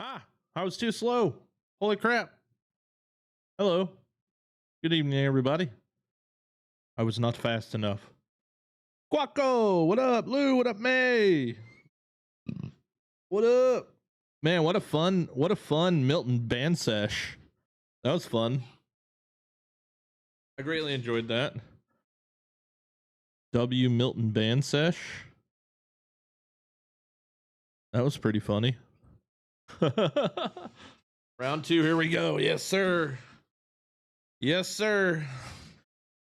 Ah, I was too slow. Holy crap. Hello. Good evening, everybody. I was not fast enough. Quacko, what up? Lou, what up, May? What up? Man, what a fun Milton band sesh. That was fun. I greatly enjoyed that. W Milton band sesh. That was pretty funny. Round 2, here we go. Yes, sir. Yes, sir.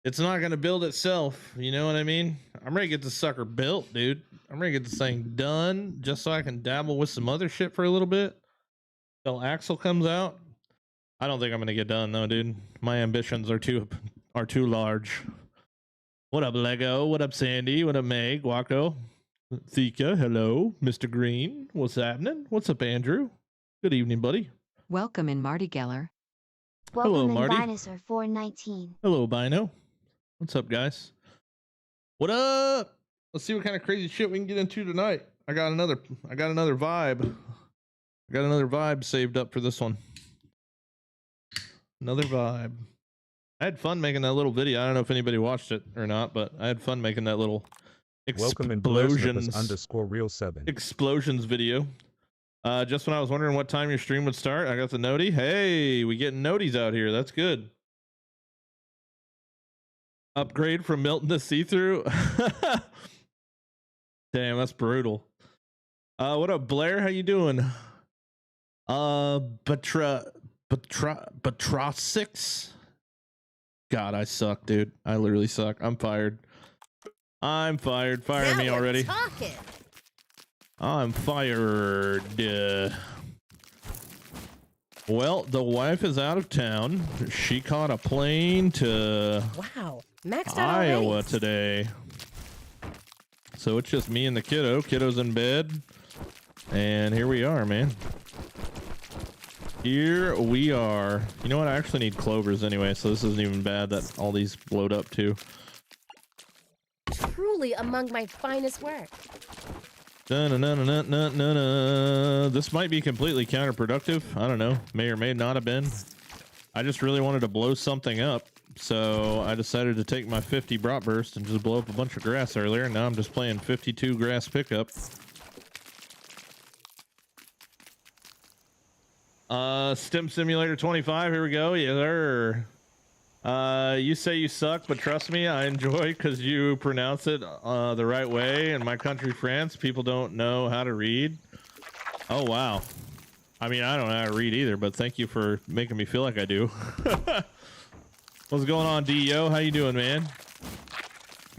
It's not going to build itself. You know what I mean? I'm ready to get this sucker built, dude. I'm ready to get this thing done just so I can dabble with some other shit for a little bit till Axel comes out. I don't think I'm going to get done though, dude. My ambitions are too large. What up, Lego? What up, Sandy? What up, Meg? Guaco? Thika? Hello, Mr. Green. What's happening? What's up, Andrew? Good evening, buddy. Welcome in, Marty Geller. Hello, Marty. Dinosaur 419. Hello, Bino. What's up, guys? What up? Let's see what kind of crazy shit we can get into tonight. I got another vibe. I got another vibe saved up for this one. Another vibe. I had fun making that little video. I don't know if anybody watched it or not, but I had fun making that little explosions _real7 explosions video. Just when I was wondering what time your stream would start, I got the noti. Hey, we getting noties out here. That's good. Upgrade from Milton to see-through. Damn, that's brutal. What up, Blair? How you doing? Batrosix. God, I suck, dude. I literally suck. I'm fired. I'm fired. Fire me already. Talking. I'm fired. Well, the wife is out of town. She caught a plane to Iowa today. So it's just me and the kiddo. Kiddo's in bed. And here we are, man. Here we are. You know what? I actually need clovers anyway, so this isn't even bad that all these blowed up too. Truly among my finest work. This might be completely counterproductive. I don't know. May or may not have been. I just really wanted to blow something up, so I decided to take my 50 bratwurst and just blow up a bunch of grass earlier. And now I'm just playing 52 grass pickup. Stim Simulator 25. Here we go. Yeah, sir. You say you suck, but trust me, I enjoy because you pronounce it the right way. In my country, France, people don't know how to read. Oh, wow. I mean, I don't know how to read either, but thank you for making me feel like I do. What's going on, DEO? How you doing, man?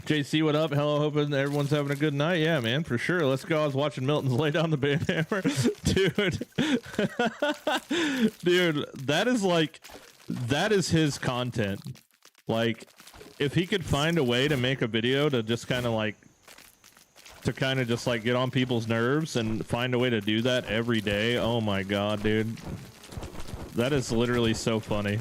JC, what up? Hello, hoping everyone's having a good night. Yeah, man, for sure. Let's go. I was watching Milton's lay down the band hammer. Dude. Dude, that is his content. Like, if he could find a way to make a video to just kind of just like get on people's nerves and find a way to do that every day. Oh my God, dude. That is literally so funny.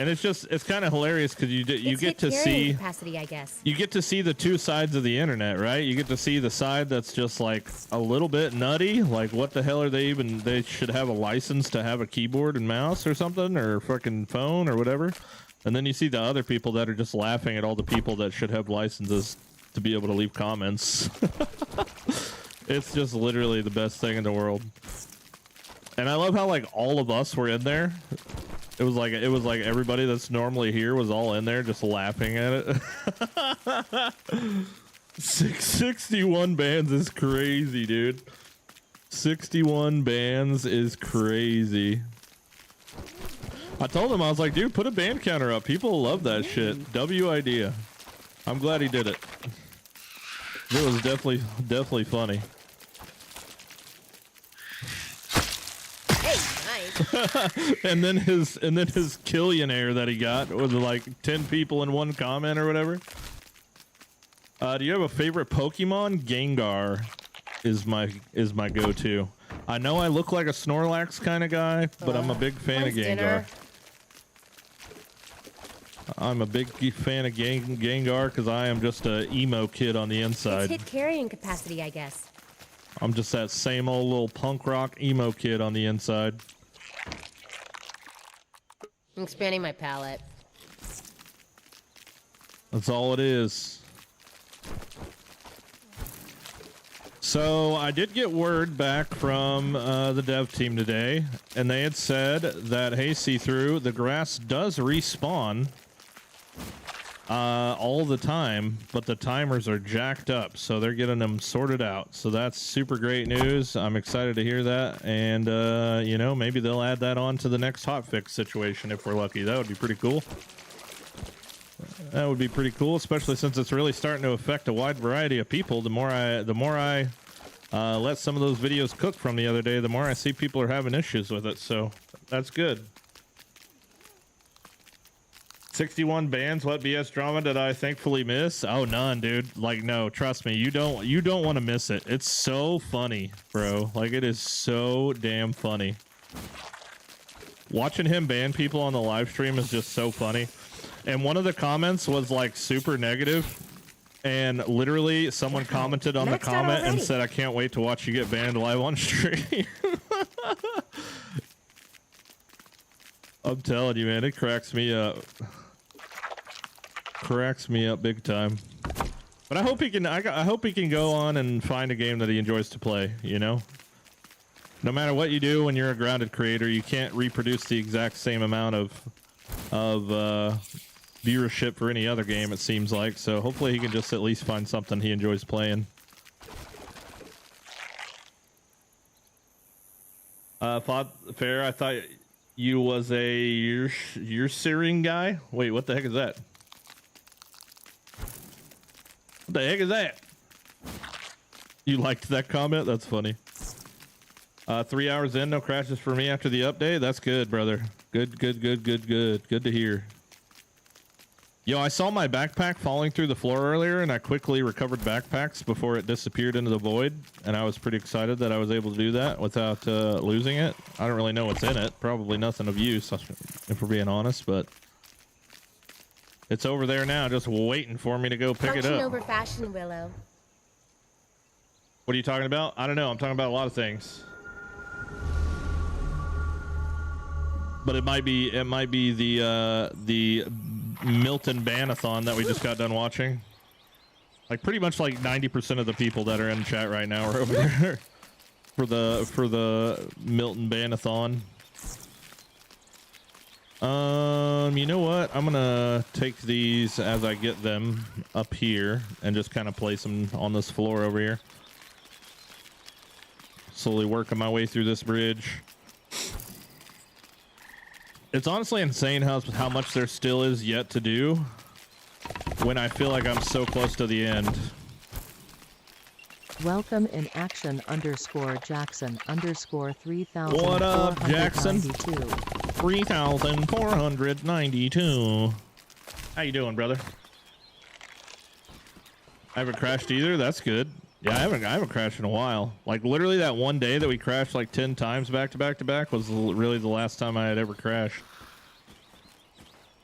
And it's kind of hilarious because you get to see capacity, I guess. You get to see the two sides of the internet, right? You get to see the side that's just like a little bit nutty, like what the hell are they should have a license to have a keyboard and mouse or something, or fucking phone or whatever. And then you see the other people that are just laughing at all the people that should have licenses to be able to leave comments. It's just literally the best thing in the world. And I love how like all of us were in there. It was like everybody that's normally here was all in there just laughing at it. 61 bands is crazy, dude. 61 bands is crazy. I told him, I was like, dude, put a band counter up. People love that shit. W idea. I'm glad he did it. It was definitely funny. and then his killionaire that he got was like 10 people in one comment or whatever. Do you have a favorite Pokemon? Gengar is my go-to. I know I look like a Snorlax kind of guy, but I'm a big fan of Gengar. Dinner? I'm a big fan of Gengar because I am just a emo kid on the inside. It's hit carrying capacity, I guess. I'm just that same old little punk rock emo kid on the inside. I'm expanding my palette. That's all it is. So I did get word back from the dev team today, and they had said that, hey, see-through, the grass does respawn all the time, but the timers are jacked up, so they're getting them sorted out. So that's super great news. I'm excited to hear that, and you know, maybe they'll add that on to the next hotfix situation if we're lucky. That would be pretty cool. That would be pretty cool, especially since it's really starting to affect a wide variety of people. The more I let some of those videos cook from the other day, the more I see people are having issues with it. So that's good. 61 bands. What BS drama did I thankfully miss? Oh, none, dude. Like, no, trust me, you don't want to miss it. It's so funny, bro. Like, it is so damn funny. Watching him ban people on the live stream is just so funny. And one of the comments was like super negative, and literally someone commented on the comment and said, I can't wait to watch you get banned live on stream. I'm telling you, man, it cracks me up. Cracks me up big time. But I hope he can I hope he can go on and find a game that he enjoys to play, you know? No matter what you do when you're a grounded creator, you can't reproduce the exact same amount of viewership for any other game, it seems like. So hopefully he can just at least find something he enjoys playing. Fair, I thought you was a you're Syrian guy. Wait, what the heck is that? What the heck is that? You liked that comment? That's funny. 3 hours in, no crashes for me after the update. That's good, brother. Good to hear. Yo, I saw my backpack falling through the floor earlier, and I quickly recovered backpacks before it disappeared into the void, and I was pretty excited that I was able to do that without losing it. I don't really know what's in it. Probably nothing of use, if we're being honest, but it's over there now, just waiting for me to go pick it Function up. over fashion, Willow. What are you talking about? I don't know. I'm talking about a lot of things. But it might be the Milton Banathon that we just got done watching. Like pretty much like 90% of the people that are in chat right now are over there for the Milton Banathon. You know what? I'm gonna take these as I get them up here and just kind of place them on this floor over here. Slowly working my way through this bridge. It's honestly insane how much there still is yet to do when I feel like I'm so close to the end. Welcome in action _ Jackson _ 3000. What up, Jackson? 3,492. How you doing, brother? I haven't crashed either. That's good. Yeah, I haven't crashed in a while. Like literally that one day that we crashed like 10 times back to back was really the last time I had ever crashed.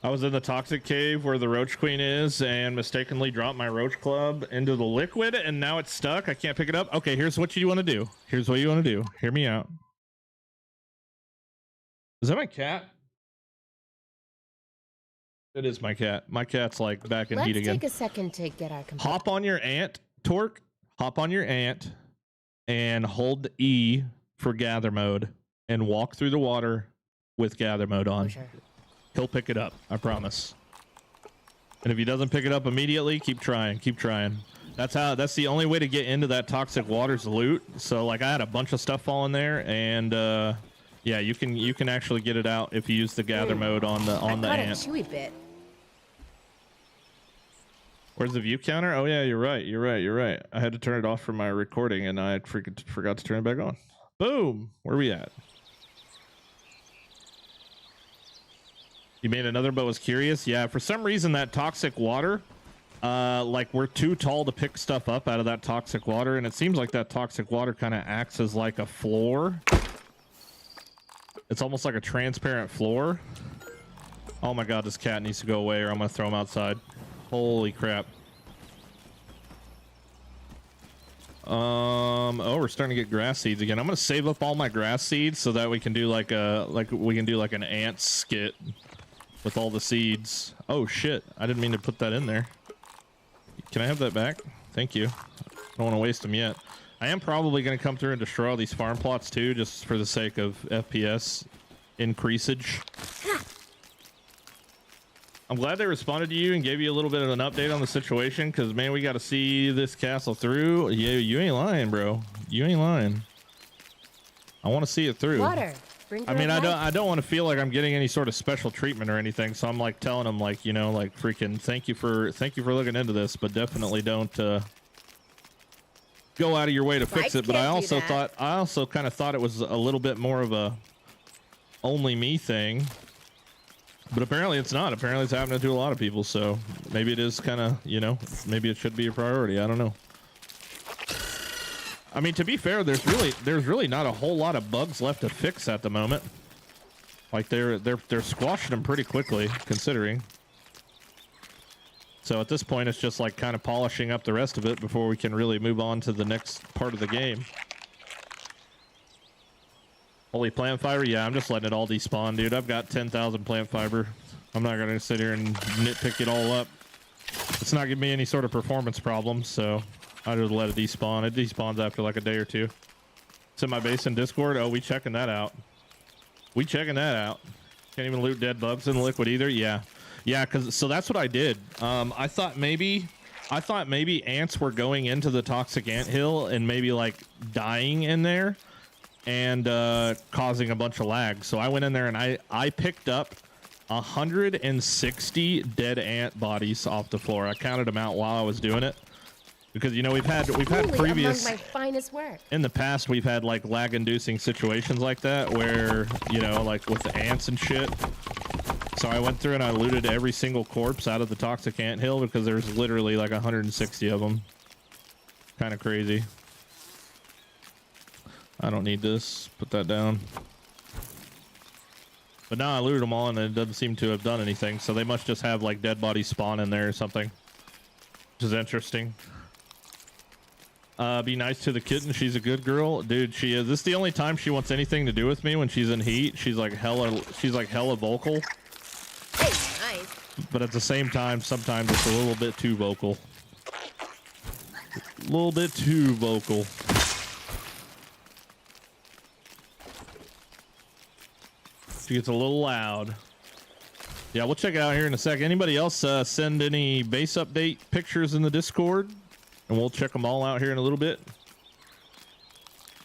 I was in the toxic cave where the roach queen is and mistakenly dropped my roach club into the liquid, and now it's stuck. I can't pick it up. Okay, here's what you want to do. Here's what you want to do. Hear me out. Is that my cat? It is my cat. My cat's like back in heat again. Let's take a second to get our computer. Hop on your ant, Torque. Hop on your ant and hold E for gather mode and walk through the water with gather mode on. Sure. He'll pick it up, I promise. And if he doesn't pick it up immediately, keep trying, keep trying. That's the only way to get into that toxic water's loot. So like I had a bunch of stuff falling there, and yeah, you can actually get it out if you use the gather mode on the ant. A chewy bit. Where's the view counter? Oh yeah, you're right. I had to turn it off from my recording, and I forgot to turn it back on. Boom. Where are we at? You made another but was curious? Yeah, for some reason that toxic water, like we're too tall to pick stuff up out of that toxic water, and it seems like that toxic water kind of acts as like a floor. It's almost like a transparent floor. Oh my god, this cat needs to go away or I'm gonna throw him outside. Holy crap. Oh, we're starting to get grass seeds again. I'm gonna save up all my grass seeds so that we can do like an ant skit with all the seeds. Oh shit! I didn't mean to put that in there. Can I have that back? Thank you. I don't want to waste them yet. I am probably gonna come through and destroy all these farm plots too, just for the sake of FPS increasage. I'm glad they responded to you and gave you a little bit of an update on the situation, because man, we got to see this castle through. Yeah, you ain't lying, bro. You ain't lying. I want to see it through. Water. I mean, I don't want to feel like I'm getting any sort of special treatment or anything, so I'm like telling them, like, you know, like freaking thank you for looking into this, but definitely don't go out of your way to fix it. But I also kind of thought it was a little bit more of a only me thing. But apparently it's not. Apparently it's happening to a lot of people. So maybe it is kind of, you know, maybe it should be a priority. I don't know. I mean, to be fair, there's really not a whole lot of bugs left to fix at the moment. Like they're squashing them pretty quickly, considering. So at this point, it's just like kind of polishing up the rest of it before we can really move on to the next part of the game. Holy plant fiber? Yeah, I'm just letting it all despawn, dude. I've got 10,000 plant fiber. I'm not going to sit here and nitpick it all up. It's not giving me any sort of performance problems, so I just let it despawn. It despawns after like a day or two. It's in my base in Discord. Oh, we checking that out. We checking that out. Can't even loot dead bugs in the liquid either. Yeah. Yeah, so that's what I did. I thought maybe ants were going into the toxic ant hill and maybe like dying in there and causing a bunch of lag. So I went in there and I picked up 160 dead ant bodies off the floor. I counted them out while I was doing it, because you know we've had previous, among my finest work. in the past we've had like lag inducing situations like that where, you know, like with the ants and shit. So I went through and I looted every single corpse out of the toxic ant hill, because there's literally like 160 of them. Kind of crazy. I don't need this. Put that down. But now I looted them all and it doesn't seem to have done anything. So they must just have like dead bodies spawn in there or something. Which is interesting. Be nice to the kitten. She's a good girl. Dude, she is. This is the only time she wants anything to do with me, when she's in heat. She's like hella vocal. Hey, nice. But at the same time, sometimes it's a little bit too vocal. A little bit too vocal. She gets a little loud. Yeah, we'll check it out here in a second. Anybody else send any base update pictures in the Discord? And we'll check them all out here in a little bit.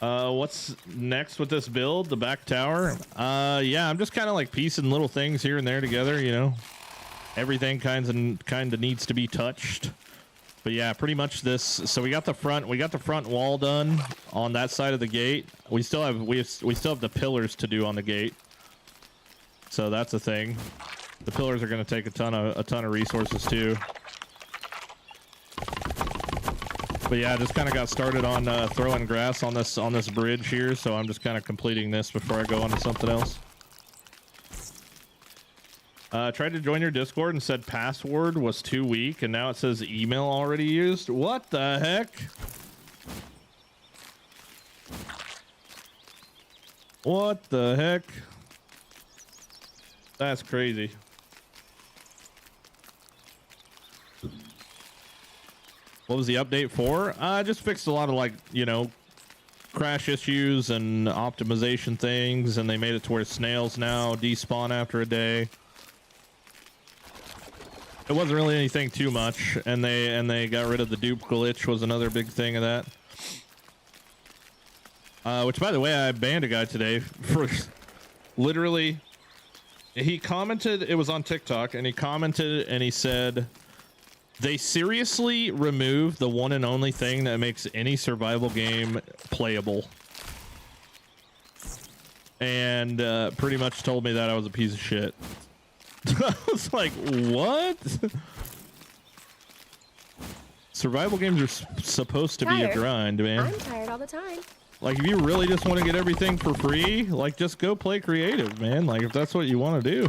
What's next with this build? The back tower? Yeah, I'm just kind of like piecing little things here and there together, you know. Everything kind of needs to be touched. But yeah, pretty much this. So we got the front wall done on that side of the gate. We still have the pillars to do on the gate. So that's a thing. The pillars are going to take a ton of resources too. But yeah, I just kind of got started on throwing grass on this bridge here, so I'm just kind of completing this before I go on to something else. Tried to join your Discord and said password was too weak, and now it says email already used. What the heck? What the heck? That's crazy. What was the update for? I just fixed a lot of, like, you know, crash issues and optimization things, and they made it to where snails now despawn after a day. It wasn't really anything too much, and they got rid of the dupe glitch was another big thing of that. Which, by the way, I banned a guy today for literally. He commented, it was on TikTok, and he commented and he said, they seriously removed the one and only thing that makes any survival game playable. And pretty much told me that I was a piece of shit. I was like, what? Survival games are supposed to be a grind, man. I'm tired all the time. Like, if you really just want to get everything for free, like, just go play creative, man. Like, if that's what you want to do.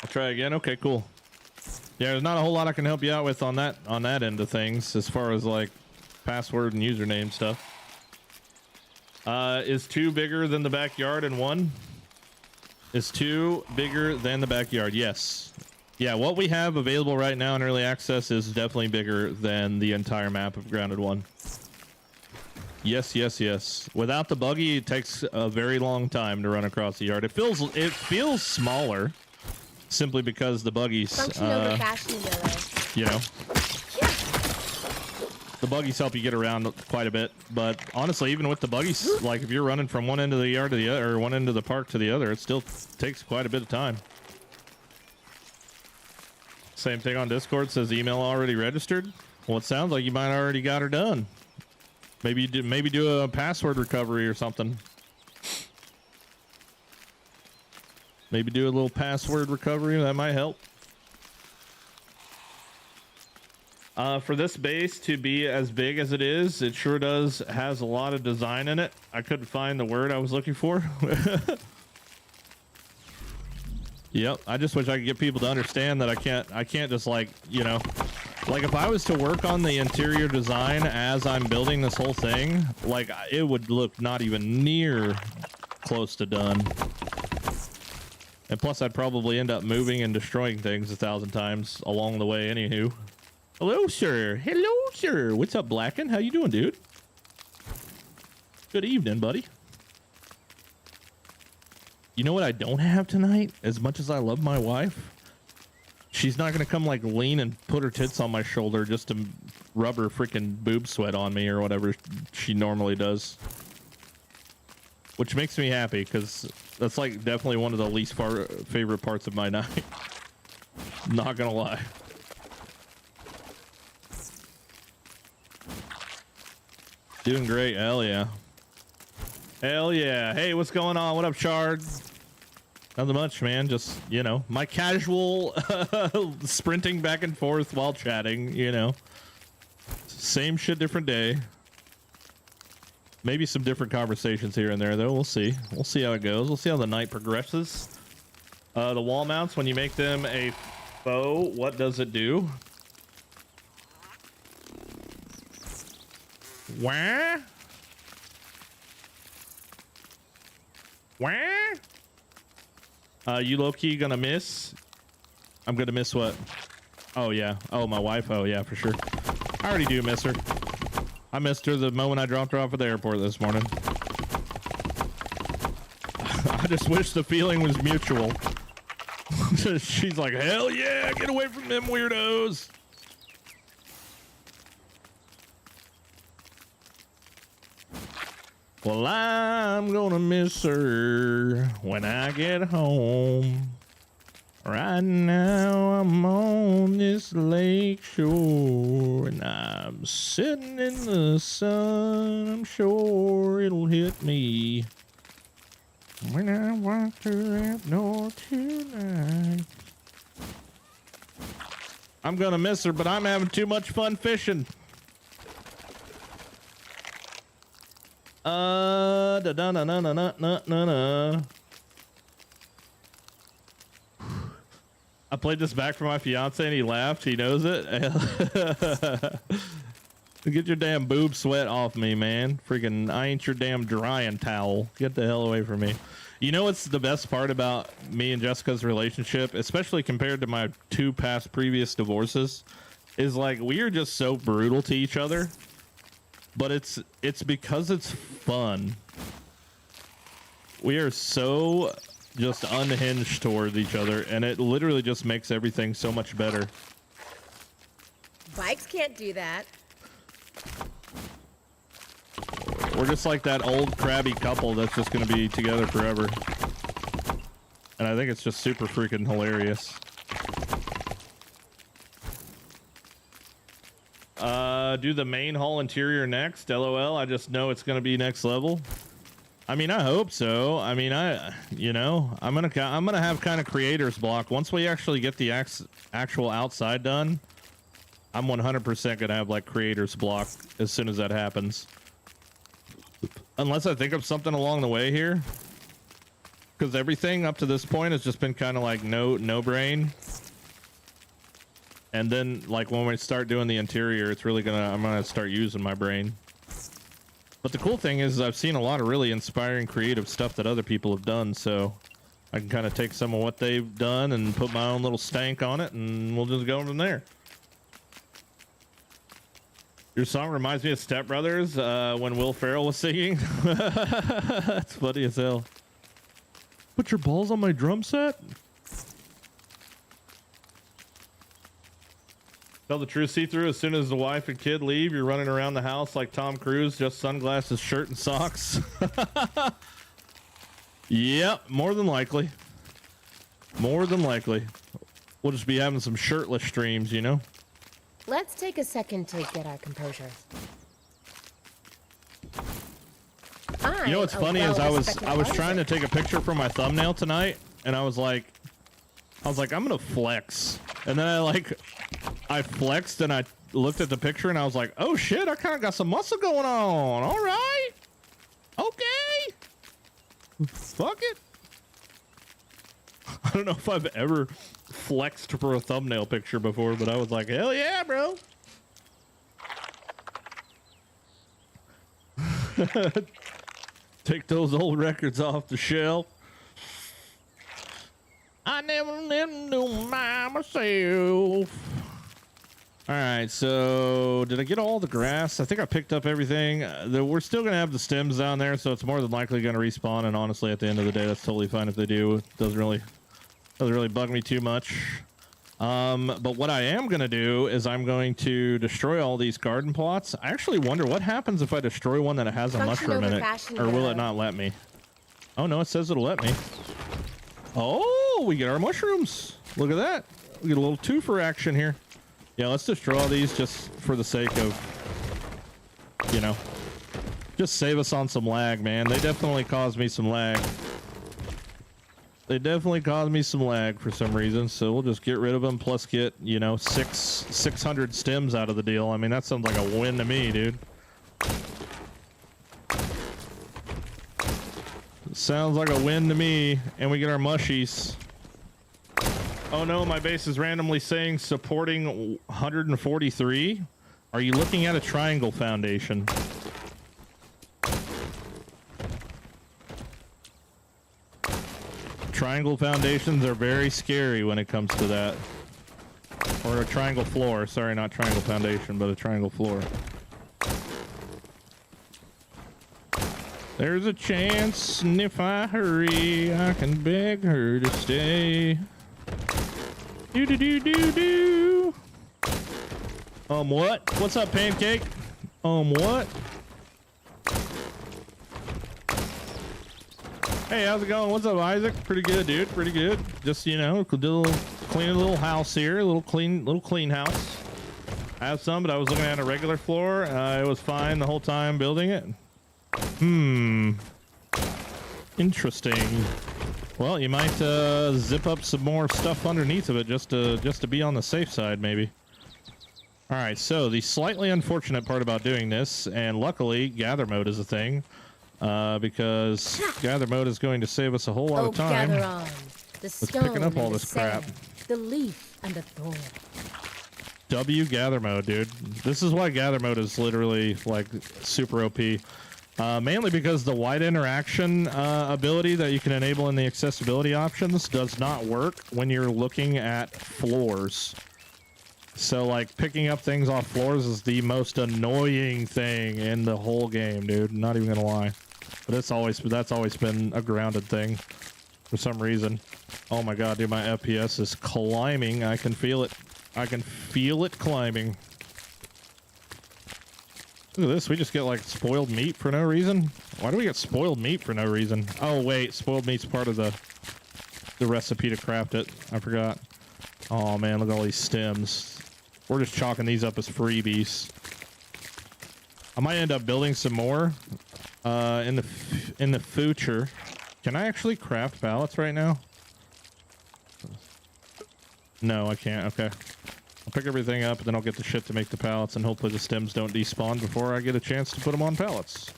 I'll try again. Okay, cool. Yeah, there's not a whole lot I can help you out with on that end of things as far as like password and username stuff. Is 2 bigger than the backyard and 1? Is 2 bigger than the backyard? Yes. Yeah, what we have available right now in early access is definitely bigger than the entire map of Grounded 1. Yes, yes, yes. Without the buggy, it takes a very long time to run across the yard. It feels smaller simply because the buggies, Function over fashion, Miller. you know, the buggies help you get around quite a bit. But honestly, even with the buggies, like if you're running from one end of the yard to the other, or one end of the park to the other, it still takes quite a bit of time. Same thing on Discord, says email already registered. Well, it sounds like you might already got her done. Maybe do a password recovery or something. Maybe do a little password recovery. That might help. For this base to be as big as it is, it sure has a lot of design in it. I couldn't find the word I was looking for. Yep, I just wish I could get people to understand that I can't just like, you know, like if I was to work on the interior design as I'm building this whole thing, like it would look not even near close to done. And plus I'd probably end up moving and destroying things 1,000 times along the way anywho. Hello, sir. Hello, sir. What's up, Blacken? How you doing, dude? Good evening, buddy. You know what I don't have tonight? As much as I love my wife, she's not going to come like lean and put her tits on my shoulder just to rub her freaking boob sweat on me or whatever she normally does. Which makes me happy because that's like definitely one of the least favorite parts of my night. Not going to lie. Doing great. Hell yeah. Hell yeah. Hey, what's going on? What up, Shard? Nothing much, man. Just, you know, my casual sprinting back and forth while chatting, you know. Same shit, different day. Maybe some different conversations here and there, though. We'll see. We'll see how it goes. We'll see how the night progresses. The wall mounts, when you make them a faux, what does it do? Wah? Wah? You low-key gonna miss? I'm gonna miss what? Oh, yeah. Oh, my wife? Oh, yeah, for sure. I already do miss her. I missed her the moment I dropped her off at the airport this morning. I just wish the feeling was mutual. She's like, hell yeah, get away from them weirdos. Well, I'm gonna miss her when I get home. Right now I'm on this lake shore and I'm sitting in the sun. I'm sure it'll hit me when I walk her up north tonight. I'm gonna miss her, but I'm having too much fun fishing. Da da da na na na na na. I played this back for my fiance and he laughed. He knows it. Get your damn boob sweat off me, man. Freaking, I ain't your damn drying towel. Get the hell away from me. You know what's the best part about me and Jessica's relationship, especially compared to my 2 past previous divorces, is like we are just so brutal to each other. But it's because it's fun. We are so just unhinged toward each other, and it literally just makes everything so much better. Bikes can't do that. We're just like that old crabby couple that's just going to be together forever. And I think it's just super freaking hilarious. Do the main hall interior next. LOL. I just know it's going to be next level. I mean, I hope so. I mean, you know, I'm gonna have kind of creator's block once we actually get the actual outside done. I'm 100% gonna have like creator's block as soon as that happens. Unless I think of something along the way here, because everything up to this point has just been kind of like no brain. And then, like, when we start doing the interior, it's really I'm gonna start using my brain. But the cool thing is I've seen a lot of really inspiring creative stuff that other people have done, so I can kind of take some of what they've done and put my own little stank on it, and we'll just go from there. Your song reminds me of Step Brothers when Will Ferrell was singing. That's funny as hell. Put your balls on my drum set? Tell the truth, see-through. As soon as the wife and kid leave, you're running around the house like Tom Cruise, just sunglasses, shirt, and socks. Yep, more than likely. More than likely. We'll just be having some shirtless streams, you know? Let's take a second to get our composure. You know what's funny is I was trying to take a picture for my thumbnail tonight, and I was like, I'm gonna flex. And then I flexed and I looked at the picture and I was like, oh shit, I kind of got some muscle going on. All right. Okay. Fuck it. I don't know if I've ever flexed for a thumbnail picture before, but I was like, hell yeah, bro. Take those old records off the shelf. I never let them do by myself. All right, so did I get all the grass? I think I picked up everything. We're still going to have the stems down there, so it's more than likely going to respawn. And honestly, at the end of the day, that's totally fine if they do. It doesn't really bug me too much. But what I am going to do is I'm going to destroy all these garden plots. I actually wonder what happens if I destroy one that has a mushroom in it, or will it not let me? Oh no, it says it'll let me. Oh, we get our mushrooms. Look at that. We get a little two-for action here. Yeah, let's destroy all these just for the sake of, you know, just save us on some lag, man. They definitely caused me some lag. They definitely caused me some lag for some reason, so we'll just get rid of them, plus get, you know, 600 stems out of the deal. I mean, that sounds like a win to me, dude. Sounds like a win to me, and we get our mushies. Oh no, my base is randomly saying supporting 143. Are you looking at a triangle foundation? Triangle foundations are very scary when it comes to that. Or a triangle floor. Sorry, not triangle foundation, but a triangle floor. There's a chance, and if I hurry, I can beg her to stay. Do. What? What's up, Pancake? What? Hey, how's it going? What's up, Isaac? Pretty good, dude. Pretty good. Just, you know, clean a little house here. A little clean house. I have some, but I was looking at a regular floor. It was fine the whole time building it. Interesting. Well, you might zip up some more stuff underneath of it just to be on the safe side, maybe. All right, so the slightly unfortunate part about doing this, and luckily gather mode is a thing, because gather mode is going to save us a whole lot of time. Gather on. The stone picking up all and the this crap. sand, the leaf and the thorn. W gather mode, dude. This is why gather mode is literally like super OP. Mainly because the wide interaction ability that you can enable in the accessibility options does not work when you're looking at floors. So like picking up things off floors is the most annoying thing in the whole game, dude. Not even gonna lie. But that's always been a grounded thing for some reason. Oh my god, dude, my FPS is climbing. I can feel it. I can feel it climbing. Look at this, we just get like spoiled meat for no reason. Why do we get spoiled meat for no reason? Oh wait, spoiled meat's part of the recipe to craft it. I forgot. Oh man, look at all these stems. We're just chalking these up as freebies. I might end up building some more in the future. Can I actually craft pallets right now? No, I can't. Okay. I'll pick everything up, and then I'll get the shit to make the pallets, and hopefully the stems don't despawn before I get a chance to put them on pallets.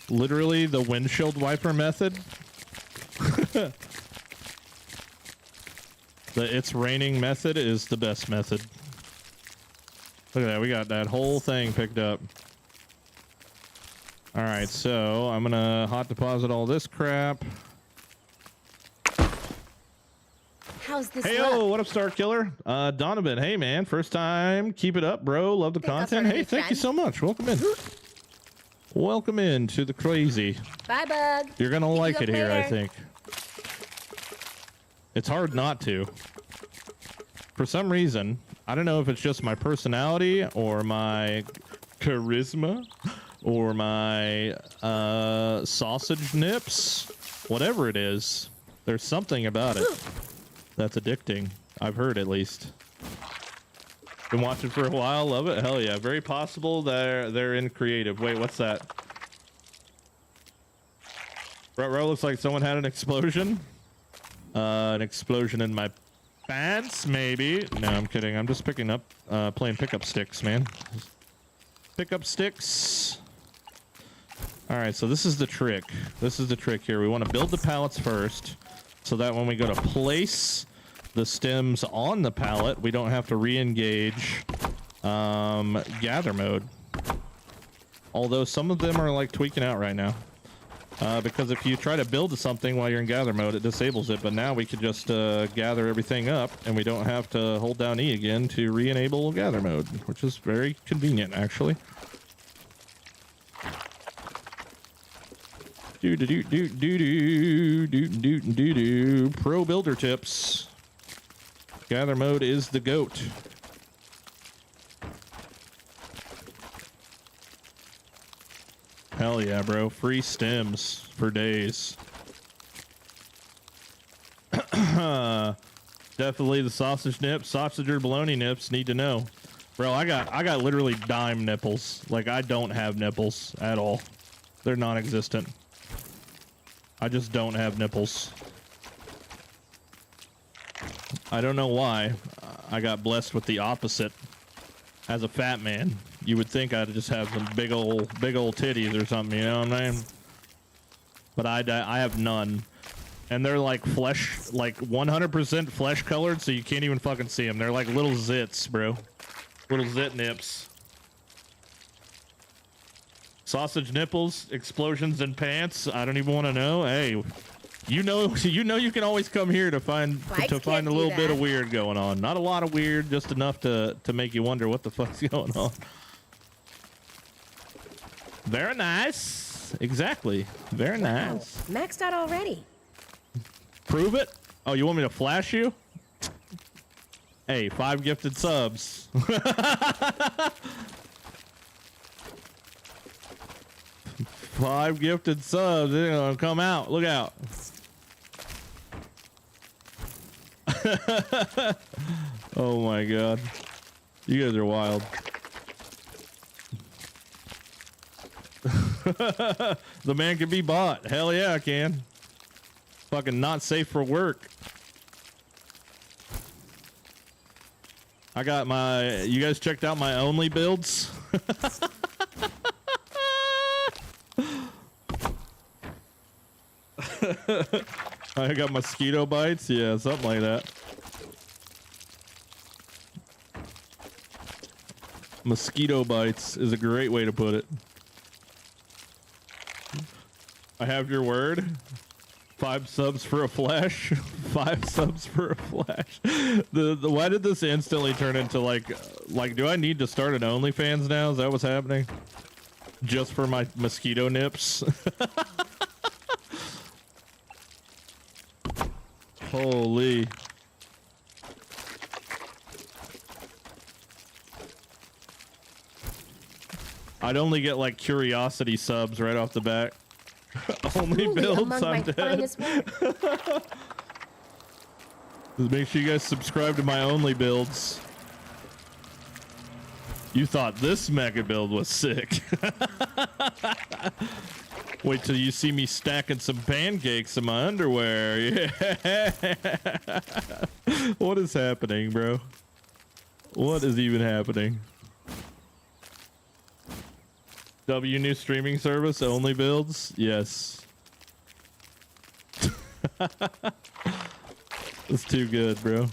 Literally the windshield wiper method. The it's raining method is the best method. Look at that. We got that whole thing picked up. All right, so I'm gonna hot deposit all this crap. How's this Hey, look? what up, Star Killer? Donovan, hey man, first time. Keep it up, bro. Love the Think I'll content. start a Hey, new thank you trend. so much. Welcome in. Welcome in to the crazy. Bye, Bug. You're gonna Pick you like up it here, I later. think. It's hard not to. For some reason, I don't know if it's just my personality or my charisma or my sausage nips, whatever it is. There's something about it that's addicting. I've heard, at least. Been watching for a while. Love it. Hell yeah. Very possible they're in creative. Wait, what's that? Row looks like someone had an explosion. An explosion in my pants, maybe. No, I'm kidding. I'm just picking up, playing pickup sticks, man. Pickup sticks. All right, so this is the trick. This is the trick here. We want to build the pallets first, so that when we go to place the stems on the pallet, we don't have to re-engage gather mode. Although some of them are like tweaking out right now. Because if you try to build something while you're in gather mode, it disables it. But now we can just gather everything up, and we don't have to hold down E again to re-enable gather mode, which is very convenient, actually. Do. Pro builder tips. Gather mode is the GOAT. Hell yeah, bro. Free stems for days. Definitely the sausage nips. Sausage or bologna nips need to know. Bro, I got literally dime nipples. Like, I don't have nipples at all. They're non-existent. I just don't have nipples. I don't know why. I got blessed with the opposite. As a fat man, you would think I'd just have some big old titties or something, you know what I mean? But I have none. And they're like flesh, like 100% flesh colored, so you can't even fucking see them. They're like little zits, bro. Little zit nips. Sausage nipples, explosions in pants. I don't even want to know. Hey, you know you can always come here to find Wives a can't do little bit of that. weird going on. Not a lot of weird, just enough to make you wonder what the fuck's going on. Very nice. Exactly. Very Wow, nice. maxed out already. Prove it? Oh, you want me to flash you? Hey, 5 gifted subs. 5 gifted subs. They're gonna come out. Look out. Oh my god. You guys are wild. The man can be bought. Hell yeah, I can. Fucking not safe for work. I got my... You guys checked out my only builds? I got mosquito bites? Yeah, something like that. Mosquito bites is a great way to put it. I have your word. 5 subs for a flash. 5 subs for a flash. Why did this instantly turn into like do I need to start an OnlyFans now? Is that what's happening? Just for my mosquito nips? Holy. I'd only get like curiosity subs right off the bat. Only Truly builds, among I'm my dead. finest work. Just make sure you guys subscribe to my only builds. You thought this mega build was sick. Wait till you see me stacking some pancakes in my underwear. Yeah. What is happening, bro? What is even happening? W new streaming service, only builds? Yes. It's too good, bro.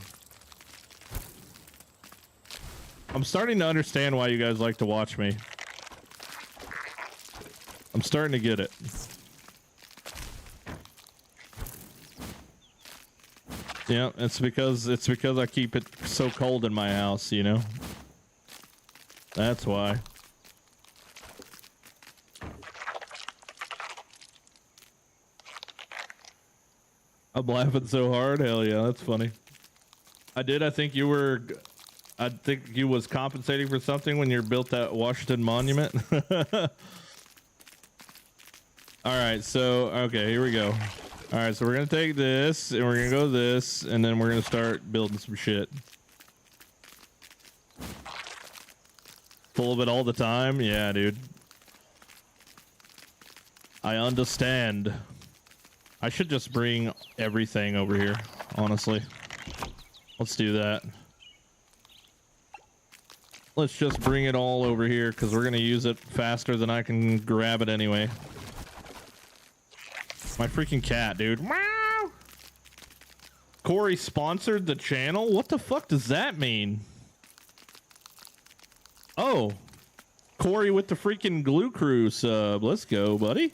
I'm starting to understand why you guys like to watch me. I'm starting to get it. Yeah, it's because I keep it so cold in my house, you know? That's why. I'm laughing so hard. Hell yeah, that's funny. I think you was compensating for something when you built that Washington Monument. All right, so okay, here we go. All right, so we're gonna take this and we're gonna go this, and then we're gonna start building some shit. Full of it all the time, yeah, dude. I understand. I should just bring everything over here, honestly. Let's do that. Let's just bring it all over here because we're gonna use it faster than I can grab it anyway. My freaking cat, dude. Meow. Corey sponsored the channel? What the fuck does that mean? Oh. Corey with the freaking Glue Crew sub. Let's go, buddy.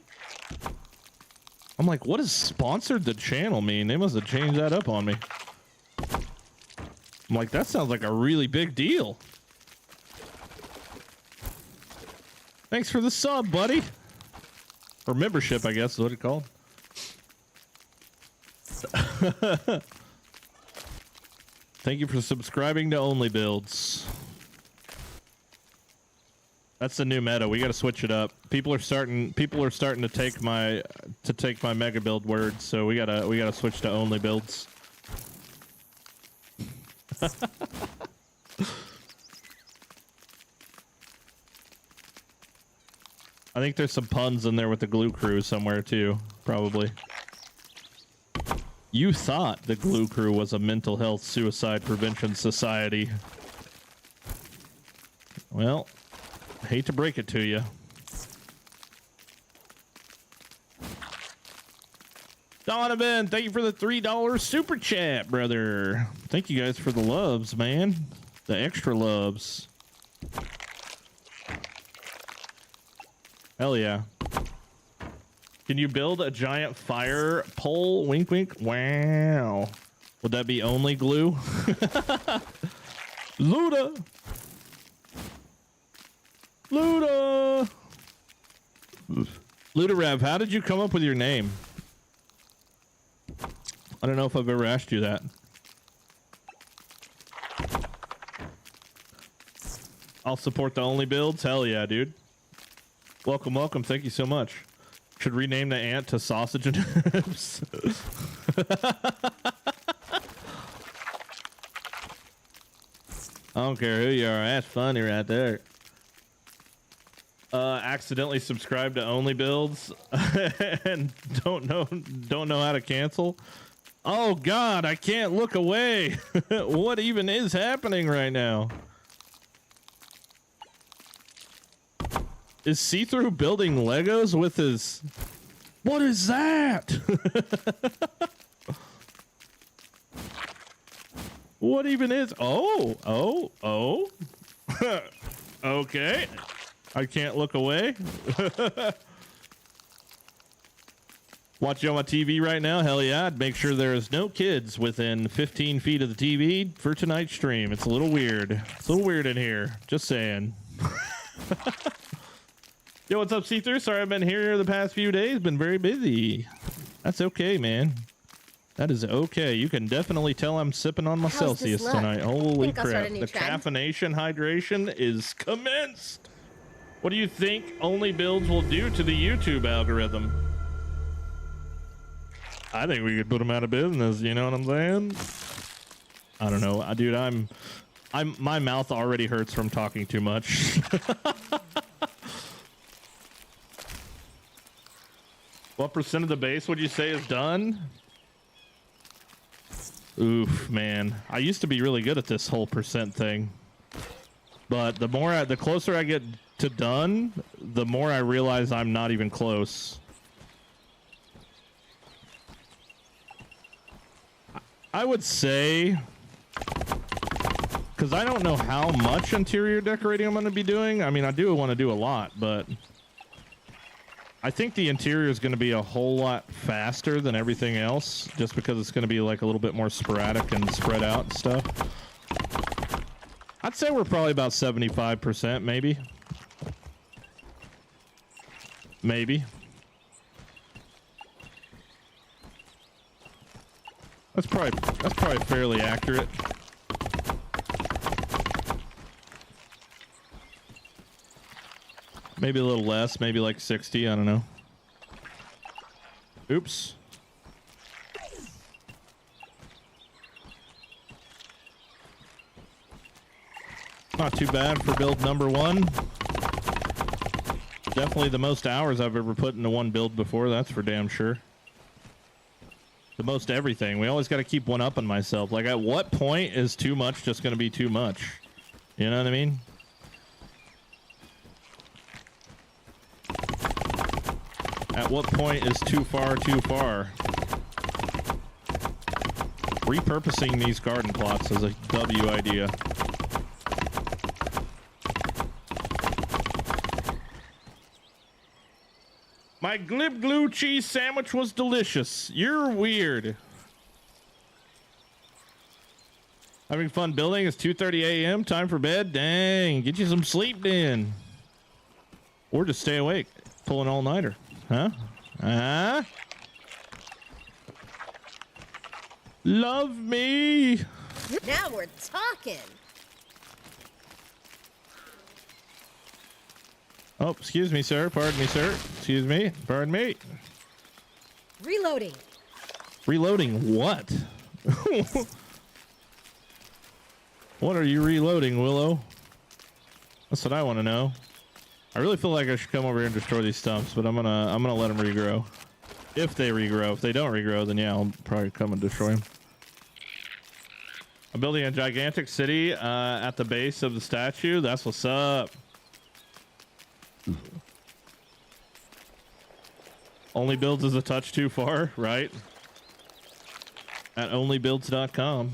I'm like, what does sponsored the channel mean? They must have changed that up on me. I'm like, that sounds like a really big deal. Thanks for the sub, buddy. Or membership, I guess is what it's called. Thank you for subscribing to Only Builds. That's the new meta. We got to switch it up. People are starting to take my mega build words, so we gotta switch to Only Builds. I think there's some puns in there with the Glue Crew somewhere too, probably. You thought the Glue Crew was a mental health suicide prevention society. Well, hate to break it to you. Donovan, thank you for the $3 super chat, brother. Thank you guys for the loves, man. The extra loves. Hell yeah. Can you build a giant fire pole? Wink, wink. Wow. Would that be only glue? Luda. Luda. Luda Rev, how did you come up with your name? I don't know if I've ever asked you that. I'll support the Only Builds. Hell yeah, dude. Welcome, welcome. Thank you so much. Should rename the ant to Sausage and Hips. I don't care who you are. That's funny right there. Accidentally subscribe to Only Builds and don't know how to cancel. Oh God, I can't look away. What even is happening right now? Is See-Through building Legos with his... What is that? What even is... Oh. Okay. I can't look away. Watch you on my TV right now? Hell yeah. I'd make sure there's no kids within 15 feet of the TV for tonight's stream. It's a little weird. It's a little weird in here. Just saying. Yo, what's up, See-Through? Sorry I've been here the past few days. Been very busy. That's okay, man. That is okay. You can definitely tell I'm sipping on my Celsius tonight. Holy crap. The caffeination hydration is commenced. What do you think Only Builds will do to the YouTube algorithm? I think we could put them out of business. You know what I'm saying? I don't know. Dude, my mouth already hurts from talking too much. What percent of the base would you say is done? Oof, man. I used to be really good at this whole percent thing. But the closer I get to done, the more I realize I'm not even close. I would say because I don't know how much interior decorating I'm going to be doing. I mean, I do want to do a lot, but I think the interior is going to be a whole lot faster than everything else, just because it's going to be like a little bit more sporadic and spread out and stuff. I'd say we're probably about 75%, maybe. Maybe. That's probably fairly accurate. Maybe a little less, maybe like 60, I don't know. Oops. Not too bad for build number 1. Definitely the most hours I've ever put into one build before, that's for damn sure. The most everything. We always got to keep one up on myself. Like, at what point is too much just going to be too much? You know what I mean? At what point is too far too far? Repurposing these garden plots is a W idea. My glib glue cheese sandwich was delicious. You're weird. Having fun building? It's 2:30 a.m. Time for bed? Dang, get you some sleep then. Or just stay awake. Pull an all-nighter. Huh? Huh? Love me. Now we're talking. Oh, excuse me, sir. Pardon me, sir. Excuse me. Pardon me. Reloading. Reloading what? What are you reloading, Willow? That's what I want to know. I really feel like I should come over here and destroy these stumps, but I'm gonna let them regrow. If they regrow. If they don't regrow, then yeah, I'll probably come and destroy them. I'm building a gigantic city at the base of the statue. That's what's up. Only builds is a touch too far, right? At onlybuilds.com.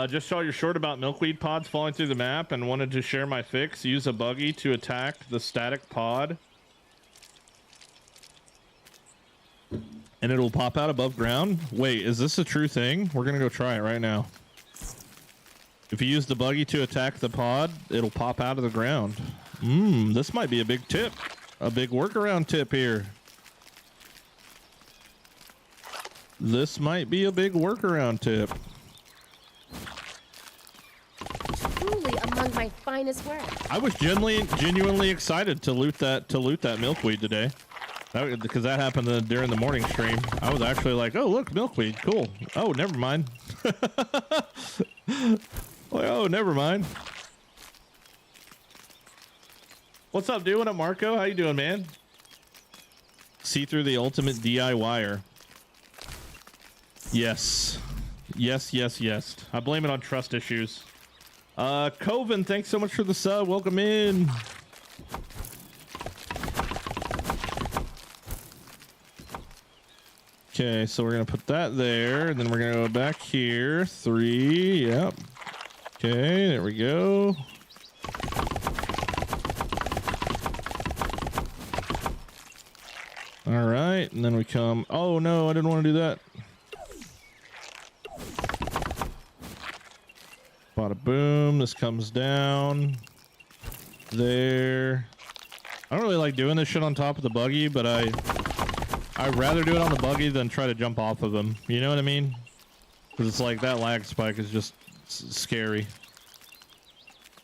Just saw your short about milkweed pods falling through the map and wanted to share my fix. Use a buggy to attack the static pod. And it'll pop out above ground. Wait, is this a true thing? We're gonna go try it right now. If you use the buggy to attack the pod, it'll pop out of the ground. This might be a big tip. A big workaround tip here. This might be a big workaround tip. Truly among my finest work. I was genuinely excited to loot that milkweed today. Because that happened during the morning stream. I was actually like, oh, look, milkweed. Cool. Oh, never mind. Like, oh, never mind. What's up, dude? What up, Marco? How you doing, man? See through the ultimate DIYer. Yes. Yes, yes, yes. I blame it on trust issues. Coven, thanks so much for the sub. Welcome in. Okay, so we're gonna put that there, and then we're gonna go back here. 3, yep. Okay, there we go. All right, and then we come. Oh no, I didn't want to do that. Bada boom. This comes down there. I don't really like doing this shit on top of the buggy, but I'd rather do it on the buggy than try to jump off of them. You know what I mean? Because it's like that lag spike is just scary.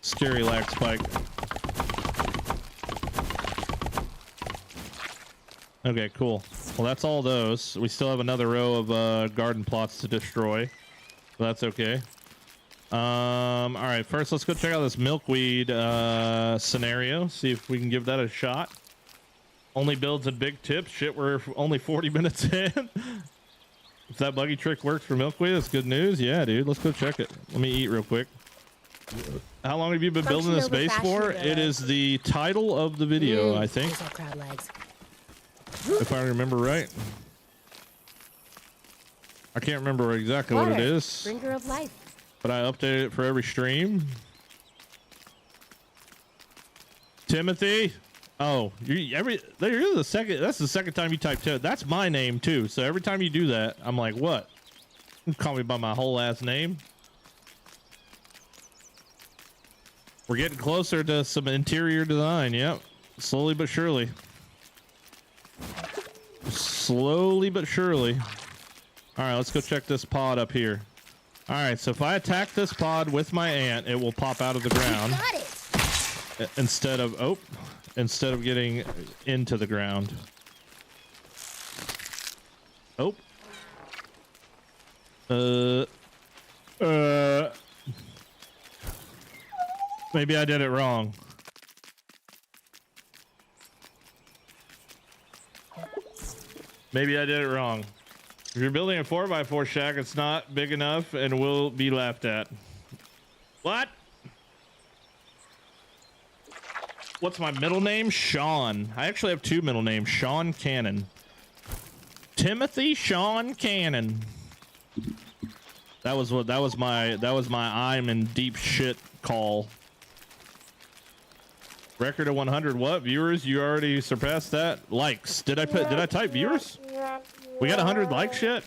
Scary lag spike. Okay, cool. Well, that's all those. We still have another row of garden plots to destroy. So that's okay. All right, first let's go check out this milkweed scenario. See if we can give that a shot. Only builds and big tips. Shit, we're only 40 minutes in. If that buggy trick works for milkweed, that's good news. Yeah, dude, let's go check it. Let me eat real quick. How long have you been building this base for? It is the title of the video, I think. If I remember right. I can't remember exactly what it is. Bringer of life. But I update it for every stream. Timothy. Oh, you're the second. That's the second time you typed it. That's my name too. So every time you do that, I'm like, what? You call me by my whole last name. We're getting closer to some interior design. Yep. Slowly but surely. Slowly but surely. All right, let's go check this pod up here. All right, so if I attack this pod with my ant, it will pop out of the ground. Got it. Instead of getting into the ground. Oh. Maybe I did it wrong. Maybe I did it wrong. If you're building a 4x4 shack, it's not big enough and will be laughed at. What? What's my middle name? Sean. I actually have two middle names. Sean Cannon. Timothy Sean Cannon. That was my I'm in deep shit call. Record of 100 what? Viewers? You already surpassed that? Likes. Did I type viewers? We got 100 likes yet?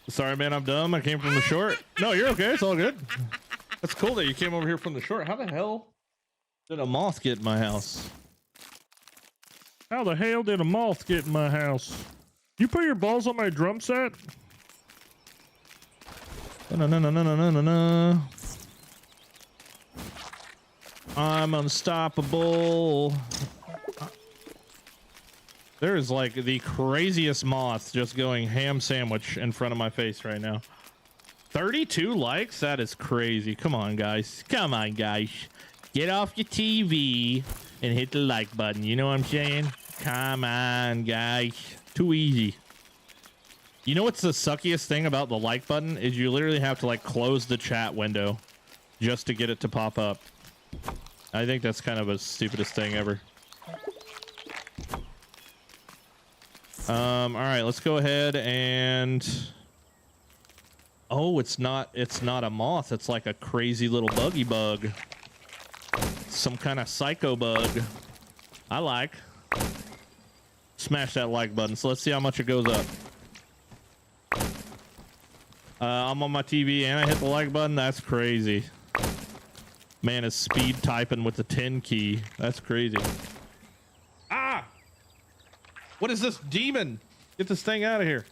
Sorry, man, I'm dumb. I came from the short. No, you're okay. It's all good. That's cool that you came over here from the short. How the hell did a moth get in my house? How the hell did a moth get in my house? You put your balls on my drum set? No. I'm unstoppable. There is like the craziest moth just going ham sandwich in front of my face right now. 32 likes? That is crazy. Come on, guys. Come on, guys. Get off your TV and hit the like button. You know what I'm saying? Come on, guys. Too easy. You know what's the suckiest thing about the like button is you literally have to like close the chat window just to get it to pop up. I think that's kind of the stupidest thing ever. All right, let's go ahead and... Oh, it's not a moth. It's like a crazy little buggy bug. Some kind of psycho bug. I like. Smash that like button. So let's see how much it goes up. I'm on my TV and I hit the like button. That's crazy. Man is speed typing with the 10 key. That's crazy. Ah! What is this demon? Get this thing out of here.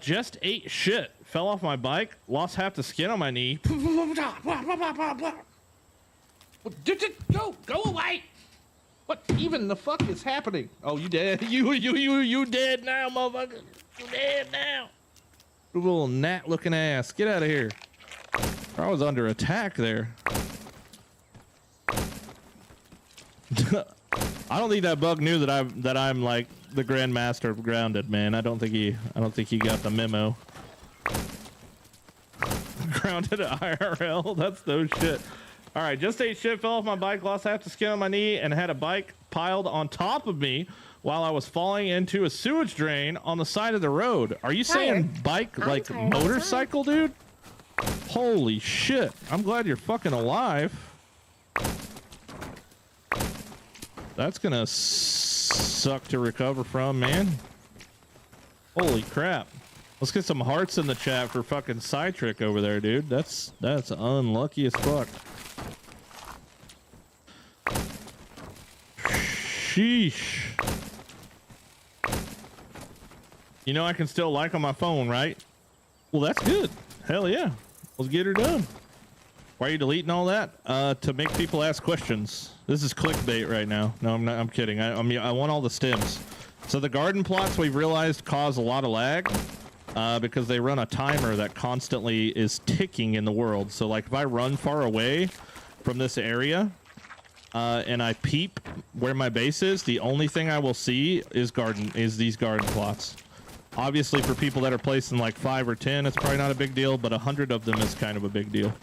Just ate shit. Fell off my bike. Lost half the skin on my knee. Go away. What even the fuck is happening? Oh, you dead. You dead now, motherfucker. You dead now. Little gnat looking ass. Get out of here. I was under attack there. I don't think that bug knew that I'm like the grandmaster of grounded, man. I don't think he got the memo. Grounded IRL. That's no shit. All right, just ate shit, fell off my bike, lost half the skin on my knee, and had a bike piled on top of me while I was falling into a sewage drain on the side of the road. Are you saying bike like motorcycle, dude? Holy shit. I'm glad you're fucking alive. That's gonna suck to recover from, man. Holy crap. Let's get some hearts in the chat for fucking Cytrick over there, dude. That's unlucky as fuck. Sheesh. You know I can still like on my phone, right? Well, that's good. Hell yeah. Let's get her done. Why are you deleting all that? To make people ask questions. This is clickbait right now. No, I'm not. I'm kidding. I want all the stems. So the garden plots we've realized cause a lot of lag because they run a timer that constantly is ticking in the world. So like if I run far away from this area and I peep where my base is, the only thing I will see is these garden plots. Obviously for people that are placed in like 5 or 10, it's probably not a big deal, but 100 of them is kind of a big deal.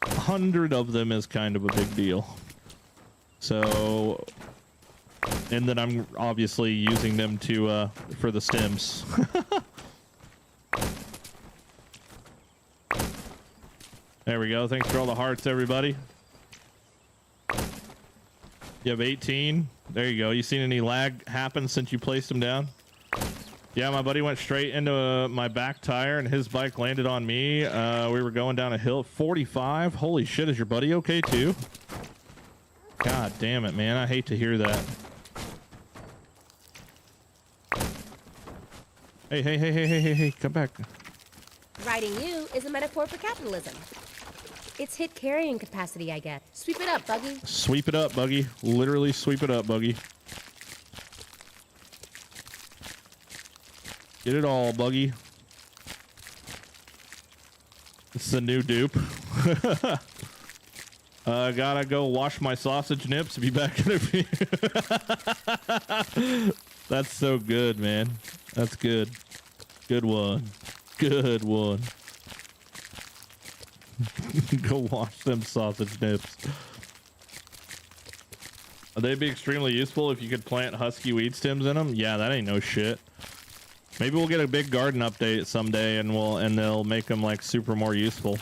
100 of them is kind of a big deal. So, and then I'm obviously using them to for the stems. There we go. Thanks for all the hearts, everybody. You have 18. There you go. You seen any lag happen since you placed him down? Yeah, my buddy went straight into my back tire and his bike landed on me. We were going down a hill at 45. Holy shit, is your buddy okay too? God damn it, man. I hate to hear that. Hey, come back. Riding you is a metaphor for capitalism. It's hit carrying capacity, I get. Sweep it up, Buggy. Sweep it up, Buggy. Literally sweep it up, Buggy. Get it all, Buggy. It's the new dupe. Gotta go wash my sausage nips. Be back in a few. That's so good, man. That's good. Good one. Good one. Go wash them sausage nips. They'd be extremely useful if you could plant husky weed stems in them. Yeah, that ain't no shit. Maybe we'll get a big garden update someday, and they'll make them like super more useful.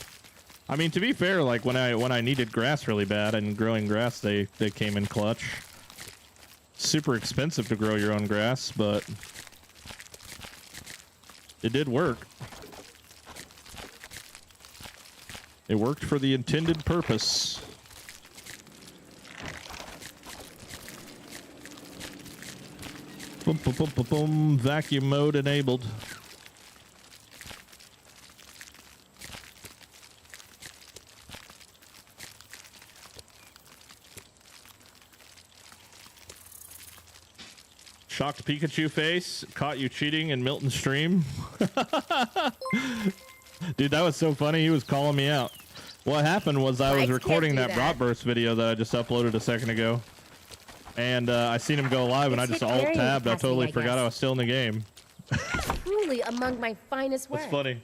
I mean, to be fair, like when I needed grass really bad and growing grass, they came in clutch. Super expensive to grow your own grass, but it did work. It worked for the intended purpose. Boom, boom, boom, boom, boom. Vacuum mode enabled. Shocked Pikachu face. Caught you cheating in Milton's stream. Dude, that was so funny. He was calling me out. What happened was I was recording that Bratburst video that I just uploaded a second ago. And I seen him go live and I just alt-tabbed. I totally forgot I was still in the game. Truly among my finest work. That's funny.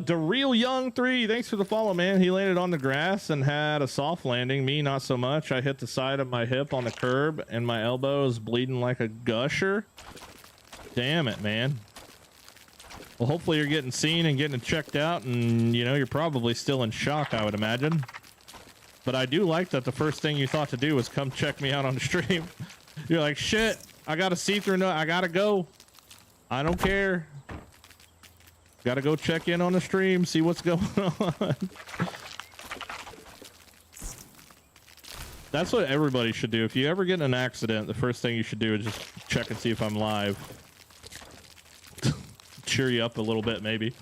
The Real Young 3, thanks for the follow, man. He landed on the grass and had a soft landing. Me, not so much. I hit the side of my hip on the curb and my elbow is bleeding like a gusher. Damn it, man. Well, hopefully you're getting seen and getting it checked out, and you know, you're probably still in shock, I would imagine. But I do like that the first thing you thought to do was come check me out on the stream. You're like, shit, I gotta see through, no, I gotta go. I don't care. Gotta go check in on the stream, see what's going on. That's what everybody should do. If you ever get in an accident, the first thing you should do is just check and see if I'm live. Cheer you up a little bit, maybe.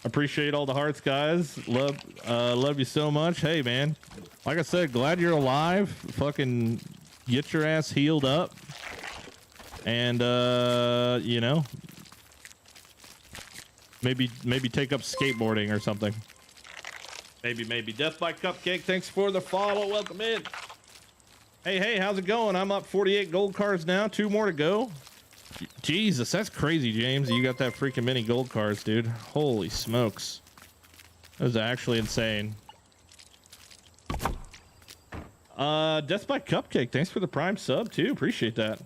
Appreciate all the hearts, guys. Love you so much. Hey, man. Like I said, glad you're alive. Fucking get your ass healed up. And, you know, maybe take up skateboarding or something. Maybe. Death by Cupcake, thanks for the follow. Welcome in. Hey, how's it going? I'm up 48 gold cards now. 2 more to go. Jesus, that's crazy, James. You got that freaking many gold cards, dude. Holy smokes. That was actually insane. Death by Cupcake, thanks for the prime sub, too. Appreciate that.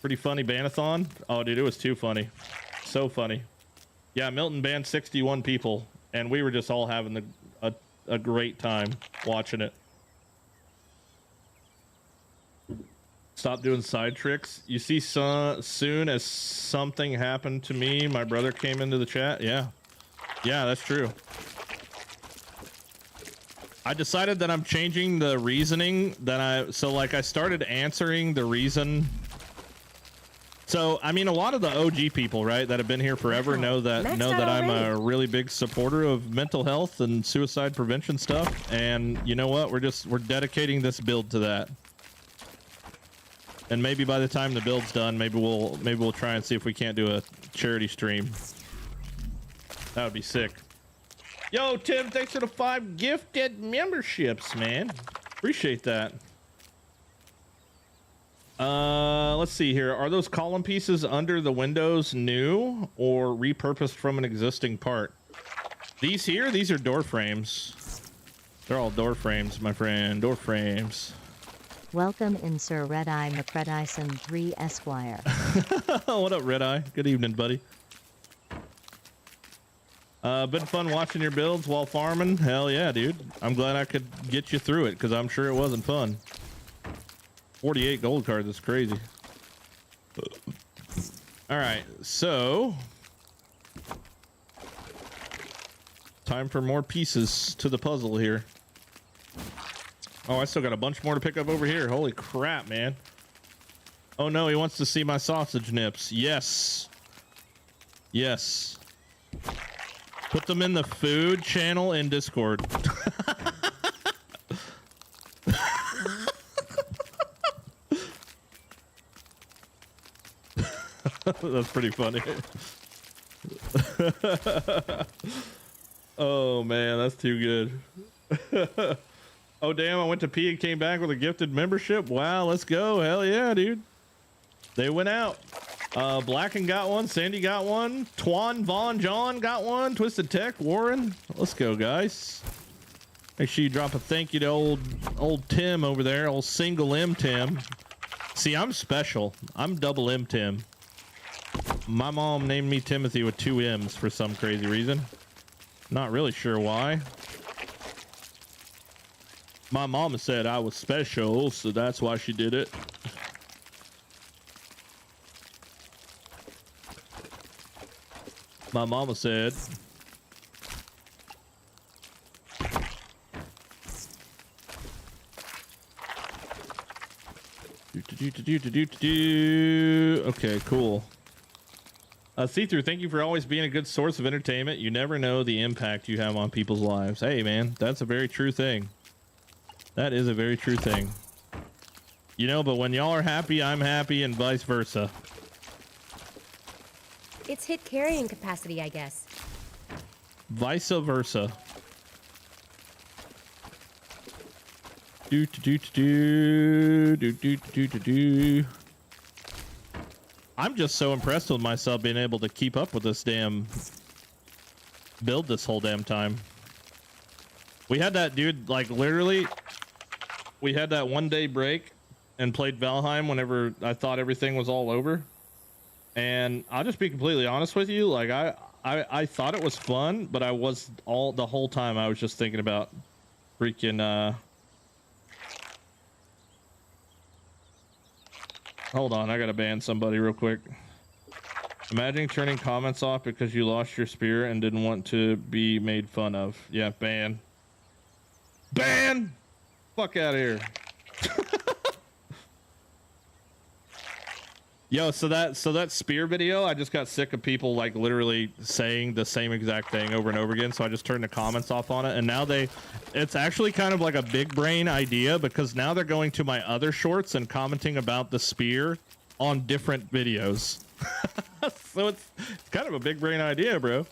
Pretty funny banathon. Oh, dude, it was too funny. So funny. Yeah, Milton banned 61 people, and we were just all having a great time watching it. Stop doing side tricks. You see, soon as something happened to me, my brother came into the chat. Yeah, that's true. I decided that I'm changing the reasoning that I started answering the reason. So, I mean, a lot of the OG people, right, that have been here forever know that I'm a really big supporter of mental health and suicide prevention stuff. And you know what? We're dedicating this build to that. And maybe by the time the build's done, maybe we'll try and see if we can't do a charity stream. That would be sick. Yo, Tim, thanks for the 5 gifted memberships, man. Appreciate that. Let's see here. Are those column pieces under the windows new or repurposed from an existing part? These here, these are door frames. They're all door frames, my friend. Door frames. Welcome in, Sir Red-Eye McCredison 3 Esquire. What up, Red-Eye? Good evening, buddy. Been fun watching your builds while farming. Hell yeah, dude. I'm glad I could get you through it because I'm sure it wasn't fun. 48 gold cards is crazy. All right, so time for more pieces to the puzzle here. Oh, I still got a bunch more to pick up over here. Holy crap, man. Oh no, he wants to see my sausage nips. Yes. Yes. Put them in the food channel in Discord. That's pretty funny. Oh man, that's too good. Oh damn, I went to pee and came back with a gifted membership. Wow, let's go. Hell yeah, dude. They went out. Blacken got one, Sandy got one, Twan Vaughn John got one, Twisted Tech, Warren. Let's go, guys. Make sure you drop a thank you to old Tim over there, old single M Tim. See, I'm special. I'm double M Tim. My mom named me Timothy with 2 M's for some crazy reason. Not really sure why. My mama said I was special, so that's why she did it. My mama said. Okay, cool. See-through, thank you for always being a good source of entertainment. You never know the impact you have on people's lives. Hey, man, that's a very true thing. That is a very true thing. You know, but when y'all are happy, I'm happy, and vice versa. It's hit carrying capacity, I guess. Vice versa. I'm just so impressed with myself being able to keep up with this damn build this whole damn time. We had that dude, like, literally, we had that 1 day break and played Valheim whenever I thought everything was all over. And I'll just be completely honest with you, like, I thought it was fun, but I was the whole time I was just thinking about freaking hold on, I gotta ban somebody real quick. Imagine turning comments off because you lost your spear and didn't want to be made fun of. Yeah, ban. Ban! Fuck out of here. Yo, so that spear video, I just got sick of people like literally saying the same exact thing over and over again, so I just turned the comments off on it, and now it's actually kind of like a big brain idea because now they're going to my other shorts and commenting about the spear on different videos. So it's kind of a big brain idea, bro.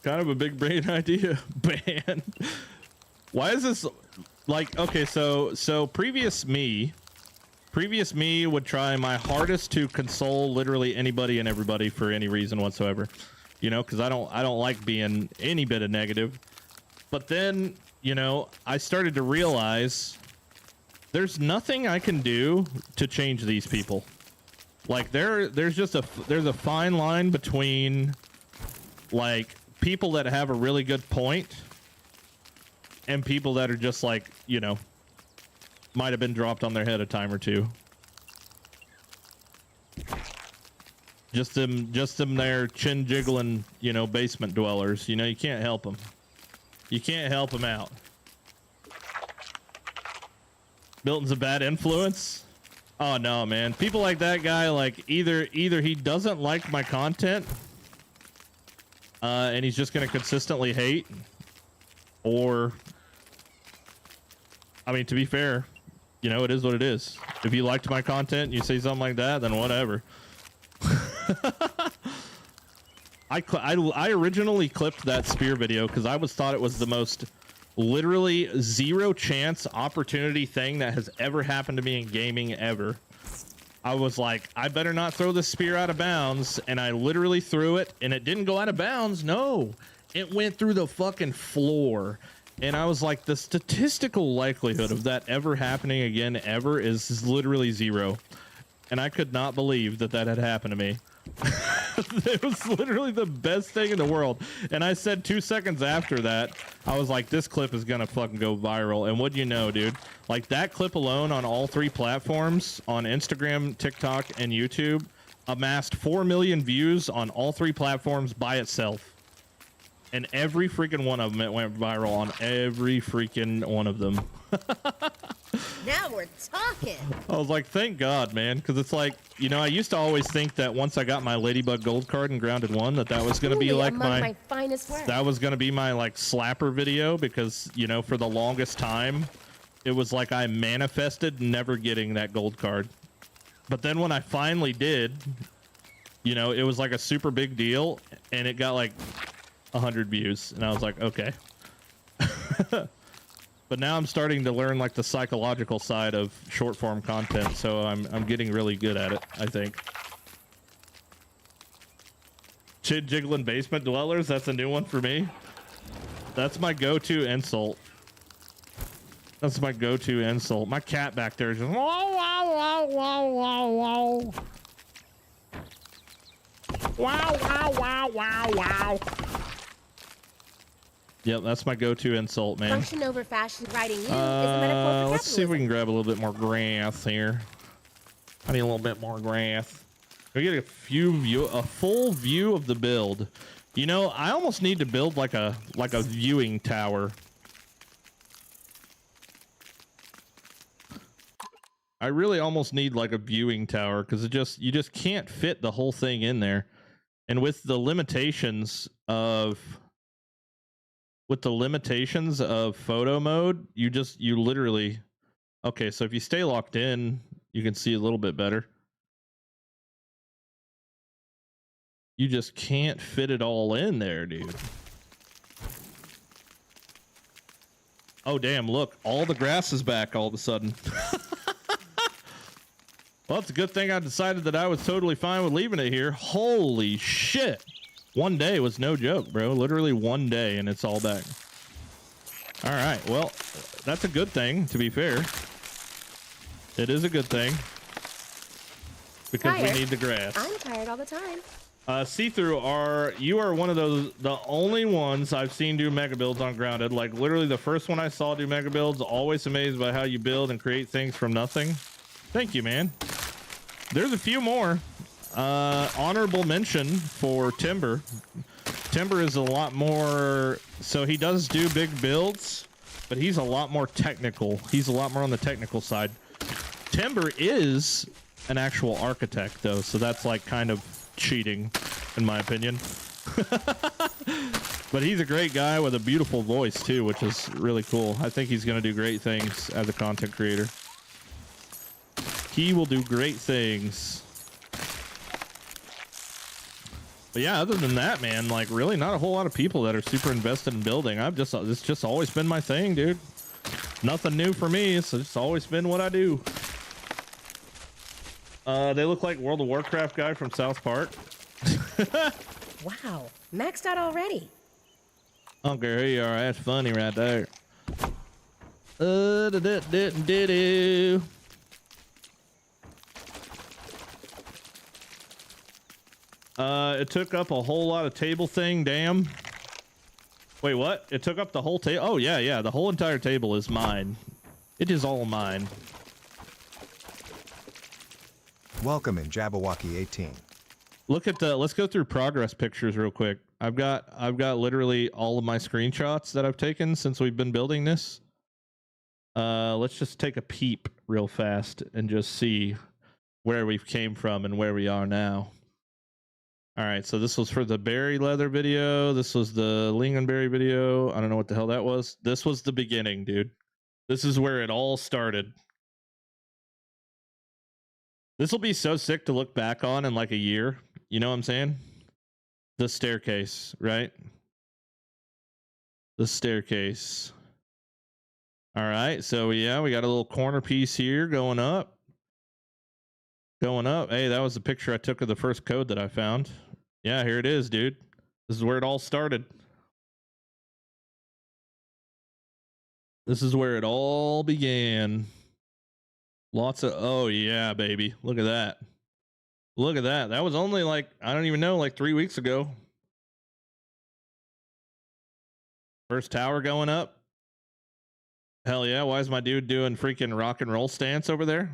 Kind of a big brain idea. Ban. Why is this like, okay, so previous me would try my hardest to console literally anybody and everybody for any reason whatsoever, you know, because I don't like being any bit of negative. But then, you know, I started to realize there's nothing I can do to change these people. Like there's a fine line between like people that have a really good point and people that are just like, you know, might have been dropped on their head a time or two. Just them there chin jiggling, you know, basement dwellers. You know, you can't help them. You can't help them out. Milton's a bad influence. Oh no, man. People like that guy, like either he doesn't like my content, and he's just gonna consistently hate, or I mean, to be fair, you know, it is what it is. If you liked my content and you say something like that, then whatever. I originally clipped that spear video because I thought it was the most literally zero chance opportunity thing that has ever happened to me in gaming ever. I was like, I better not throw the spear out of bounds, and I literally threw it, and it didn't go out of bounds. No, it went through the fucking floor. And I was like, the statistical likelihood of that ever happening again ever is literally zero. And I could not believe that had happened to me. It was literally the best thing in the world. And I said 2 seconds after that, I was like, this clip is gonna fucking go viral. And what'd you know, dude? Like that clip alone on all 3 platforms, on Instagram, TikTok, and YouTube, amassed 4 million views on all 3 platforms by itself. And every freaking one of them, it went viral on every freaking one of them. Now we're talking. I was like, thank God, man. Because it's like, you know, I used to always think that once I got my Ladybug Gold card in Grounded 1, that was going to be like my finest work. that was going to be my like slapper video. Because, you know, for the longest time, it was like I manifested never getting that gold card. But then when I finally did, you know, it was like a super big deal. And it got like 100 views. And I was like, okay. But now I'm starting to learn like the psychological side of short form content, so I'm getting really good at it, I think. Chid Jiggling Basement Dwellers, that's a new one for me. That's my go-to insult. That's my go-to insult. My cat back there is just wow wow wow wow wow wow. Wow wow wow wow wow. Yep, that's my go-to insult, man. Function over fashion. Writing you is a metaphor for let's see if we capitalism. can grab a little bit more grass here. I need a little bit more grass. We get a full view of the build. You know, I almost need to build like a viewing tower. I really almost need like a viewing tower because you just can't fit the whole thing in there. And with the limitations of photo mode, you literally, okay, so if you stay locked in, you can see a little bit better. You just can't fit it all in there, dude. Oh, damn, look, all the grass is back all of a sudden. Well, it's a good thing I decided that I was totally fine with leaving it here. Holy shit. One day was no joke, bro. Literally one day, and it's all back. All right. Well, that's a good thing, to be fair. It is a good thing. Because we need the grass. I'm tired all the time. See-through, you are one of the only ones I've seen do mega builds on Grounded. Like, literally the first one I saw do mega builds. Always amazed by how you build and create things from nothing. Thank you, man. There's a few more. Honorable mention for Timber. Timber is a lot more, so he does do big builds, but he's a lot more technical. He's a lot more on the technical side. Timber is an actual architect though, so that's like kind of cheating in my opinion. But he's a great guy with a beautiful voice too, which is really cool. I think he's going to do great things as a content creator. He will do great things. But yeah, other than that, man, like really not a whole lot of people that are super invested in building. It's just always been my thing, dude. Nothing new for me. It's just always been what I do. They look like World of Warcraft guy from South Park. Wow, maxed out already. Okay, here you are. That's funny right there. It took up a whole lot of table thing. Damn. Wait, what? It took up the whole table? Oh, yeah. The whole entire table is mine. It is all mine. Welcome in Jabberwocky 18. Look at let's go through progress pictures real quick. I've got literally all of my screenshots that I've taken since we've been building this. Let's just take a peep real fast and just see where we've came from and where we are now. All right, so this was for the berry leather video. This was the lingonberry video. I don't know what the hell that was. This was the beginning, dude. This is where it all started. This will be so sick to look back on in like a year. You know what I'm saying? The staircase, right? The staircase. All right, so yeah, we got a little corner piece here going up. Going up. Hey, that was the picture I took of the first code that I found. Yeah, here it is, dude. This is where it all started. This is where it all began. Lots of, oh yeah, baby. Look at that. Look at that. That was only like, I don't even know, like 3 weeks ago. First tower going up. Hell yeah. Why is my dude doing freaking rock and roll stance over there?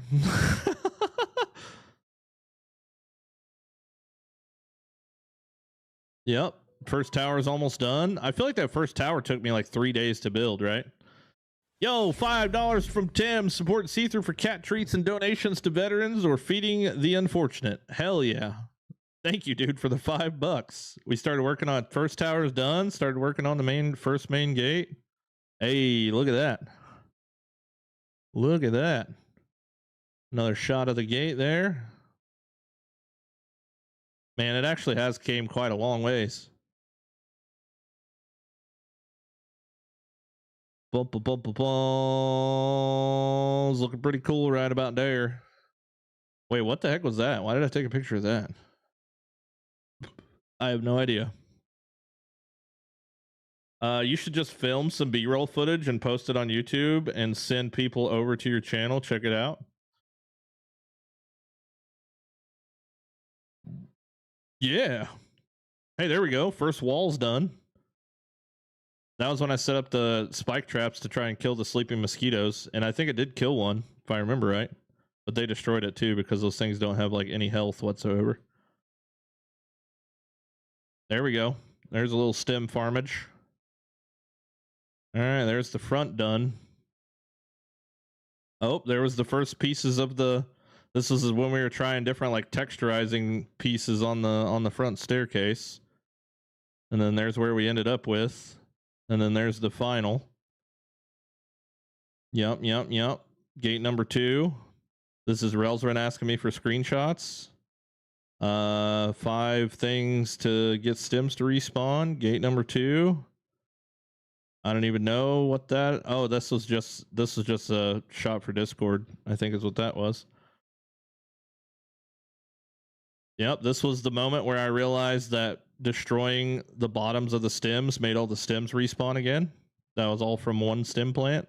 Yep. First tower is almost done. I feel like that first tower took me like 3 days to build, right? Yo, $5 from Tim. Support See-Through for cat treats and donations to veterans or feeding the unfortunate. Hell yeah. Thank you, dude, for the $5. We started working on first tower's done. Started working on the first main gate. Hey, look at that. Look at that. Another shot of the gate there. Man, it actually has came quite a long ways. Bump, bump, bump, bump, bump. Looking pretty cool right about there. Wait, what the heck was that? Why did I take a picture of that? I have no idea. You should just film some B-roll footage and post it on YouTube and send people over to your channel. Check it out. Yeah. Hey, there we go. First wall's done. That was when I set up the spike traps to try and kill the sleeping mosquitoes. And I think it did kill one, if I remember right. But they destroyed it too because those things don't have like any health whatsoever. There we go. There's a little stem farmage. All right, there's the front done. Oh, there was the first pieces of the... This is when we were trying different like texturizing pieces on the front staircase. And then there's where we ended up with. And then there's the final. Yep. Gate number 2. This is Relsren asking me for screenshots. 5 things to get stems to respawn. Gate number 2. I don't even know what that... Oh, this was just a shot for Discord, I think is what that was. Yep, this was the moment where I realized that destroying the bottoms of the stems made all the stems respawn again. That was all from one stem plant.